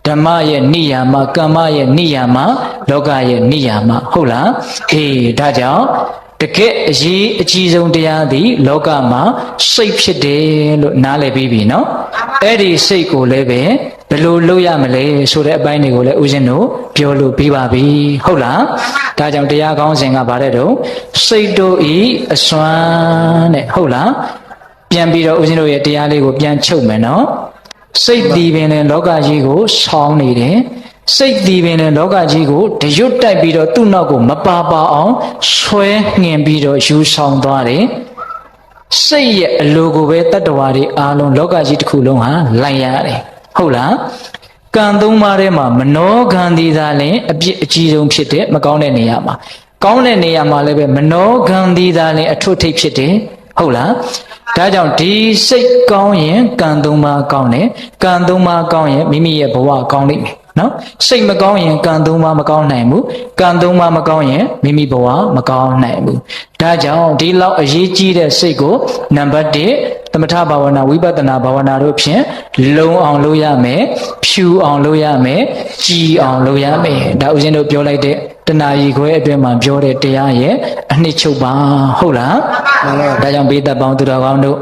ဓမ္မရဲ့နိယာမကမ္မရဲ့နိယာမလောကရဲ့နိယာမဟုတ်လားအေးဒါကြောင့်တကယ့်အရေးအကြီးဆုံးတရားသည်လောကမှာစိတ်ဖြစ်တယ်လို့နားလည်ပြီးပြီနော်အဲ့ဒီစိတ်ကိုလည်းပဲဘယ်လိုလုပ်ရမလဲဆိုတဲ့အပိုင်းတွေကိုလည်းဦးဇင်းတို့ပြောလို့ပြီးပါပြီဟုတ်လားဒါကြောင့်တရားကောင်းစဉ်ကဗါတဲ့တော့စိတ်တို့ဤအစွမ်းတဲ့ဟုတ်လားပြန်ပြီးတော့ဦးဇင်းတို့ရဲ့တရားလေးကိုပြန်ချုပ်မယ်နော်စိတ်တည်ပင်လည်းလောကကြီးကိုဆောင်းနေတယ်စိတ်တည်ပင်လည်းလောကကြီးကိုတရွတ်တိုက်ပြီးတော့သူ့နောက်ကိုမပါအောင်ဆွဲငင်ပြီးတော့ယူဆောင်သွားတယ်စိတ်ရဲ့အလိုကိုပဲတတ္တဝါတွေအားလုံးလောကကြီးတစ်ခုလုံးဟာလိုက်ရတယ်ဟုတ်လားကံသုံးပါးထဲမှာမနောကံဒီသာလင်အပြစ်အကြီးဆုံးဖြစ်တဲ့မကောင်းတဲ့နေရာမှာကောင်းတဲ့နေရာမှာလည်းပဲမနောကံဒီသာလင်အထွတ်ထိပ်ဖြစ်တယ်ဟုတ်လားဒါကြောင့်ဒီစိတ်ကောင်းရင်ကံသုံးပါးကောင်းတယ်ကံသုံးပါးကောင်းရင်မိမိရဲ့ဘဝကောင်းလိမ့်မယ်နော်စိတ်မကောင်းရင်ကံသုံးပါးမကောင်းနိုင်ဘူးကံသုံးပါးမကောင်းရင်မိမိဘဝမကောင်းနိုင်ဘူးဒါကြောင့်ဒီလောက်အရေးကြီးတဲ့စိတ်ကိုနံပါတ်1သမထဘာဝနာဝိပဿနာဘာဝနာတို့ဖြင့်လုံအောင်လုပ်ရမယ်ဖြူအောင်လုပ်ရမယ်ကြည်အောင်လုပ်ရမယ်ဒါဦးဇင်းတို့ပြောလိုက်တဲ့တဏှာကြီးခွဲအတွင်းမှာပြောတဲ့တရားရဲ့အနှစ်ချုပ်ပါဟုတ်လားဒါကြောင့်ဘေးသက်ပေါင်းသူတော်ကောင်းတို့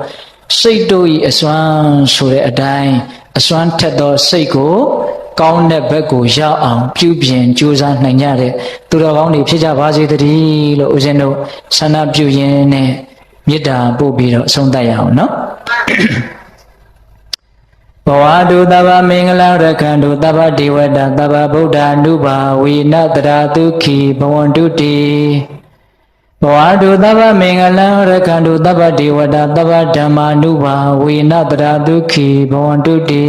စိတ်တို့ဤအစွမ်းဆိုတဲ့အတိုင်းအစွမ်းထက်သောစိတ်ကိုကောင်းတဲ့ဘက်ကိုရောက်အောင်ပြုပြင်ကြိုးစားနိုင်ကြတဲ့သူတော်ကောင်းတွေဖြစ်ကြပါစေတည်းလို့ဦးဇင်းတို့ဆန္ဒပြုရင်းနဲ့မေတ္တာပို့ပြီးတော့အဆုံးသတ်ရအောင်နော်ဘဝတုသဗ္ဗမင်္ဂလရခန္တုသဗ္ဗဒေဝတာသဗ္ဗဗုဒ္ဓ ानु ဘာဝေနတရာဒုက္ခိဘဝန္တုတိဘဝတုသဗ္ဗမင်္ဂလရခန္တုသဗ္ဗဒေဝတာသဗ္ဗဓမ္မာ ानु ဘာဝေနတရာဒုက္ခိဘဝန္တုတိ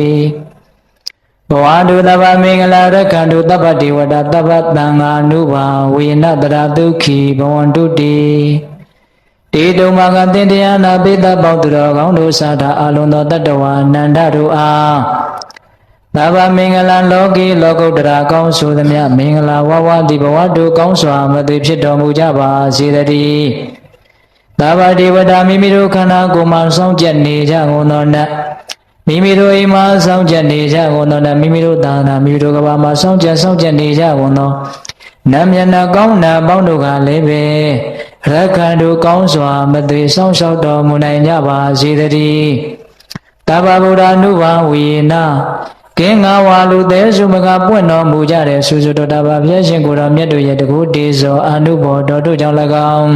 ဘဝတုသဗ္ဗမင်္ဂလရခန္တုသဗ္ဗဒေဝတာသဗ္ဗသံဃာ ानु ဘာဝေနတရာဒုက္ခိဘဝန္တုတိတေတုံမကသင်တရားနာပိသပေါင်းသူတော်ကောင်းတို့စာထာအလုံးသောတတ္တဝါနန္ဒတို့အားသဗ္ဗမင်္ဂလလောကီလောကုတ္တရာကောင်းဆိုသမျှမင်္ဂလာဝဝတိဘဝတို့ကောင်းစွာမသိဖြစ်တော်မူကြပါစေတည်းသဗ္ဗဒေဝတာမိမိတို့ခန္ဓာကိုယ်မှာစောင့်ကြနေကြကုန်သောနတ်မိမိတို့အိမ်မှာစောင့်ကြနေကြကုန်သောနတ်မိမိတို့သာနာမိမိတို့ကဘာမှာစောင့်ကြနေကြကုန်သောနတ်မျက်နှာကောင်းနာပေါင်းတို့ကလည်းပဲရက္ခန္တုကောင်းစွာမသွေဆောင်လျှောက်တော်မူနိုင်ကြပါစေတည်း တဗ္ဗဗုဒ္ဓ ानु ဘာဝေနကင်းငါဝါလူသေးစုမကပွင့်တော်မူကြတဲ့ဆူဆူတော်တပါဘုရားရှင်ကိုယ်တော်မြတ်တို့ရဲ့တကူတေဇောအနုဘောတော်တို့ကြောင့်၎င်း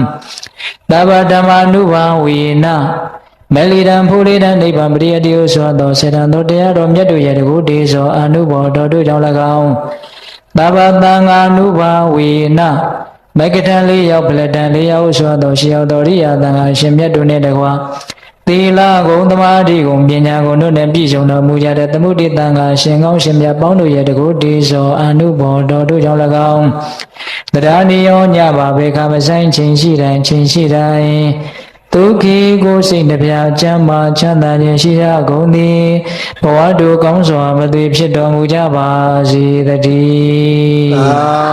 တဗ္ဗဓမ္မာနုဘာဝေနမလီရန်ဖူလီရန်နိဗ္ဗာန်ပရိယတိဟုဆိုသောစေတံတော်တရားတော်မြတ်တို့ရဲ့တကူတေဇောအနုဘောတော်တို့ကြောင့်၎င်းတဗ္ဗသံဃာနုဘာဝေနမကထံလေးရောက်ပလတံလေးရောက်ဆိုသောရှိရောက်တော်ရိယာသံဃာရှင်မြတ်တို့နှင့်တကွာသီလဂုဏ်သမာဓိဂုဏ်ပညာဂုဏ်တို့နှင့်ပြည့်စုံတော်မူကြတဲ့သမုဒိတံဃာရှင်ကောင်းရှင်မြတ်ပေါင်းတို့ရဲ့တကူတေဇောအနုဘောတော်တို့ကြောင့်၎င်းတရားနိယောညပါဘေခမဆိုင်ချင်းရှိတိုင်းချင်းရှိတိုင်းဒုက္ခိကိုစိတ်နှပြချမ်းသာချမ်းသာခြင်းရှိရကုန်သည်ဘဝတို့ကောင်းစွာမသွေဖြစ်တော်မူကြပါစေတည်း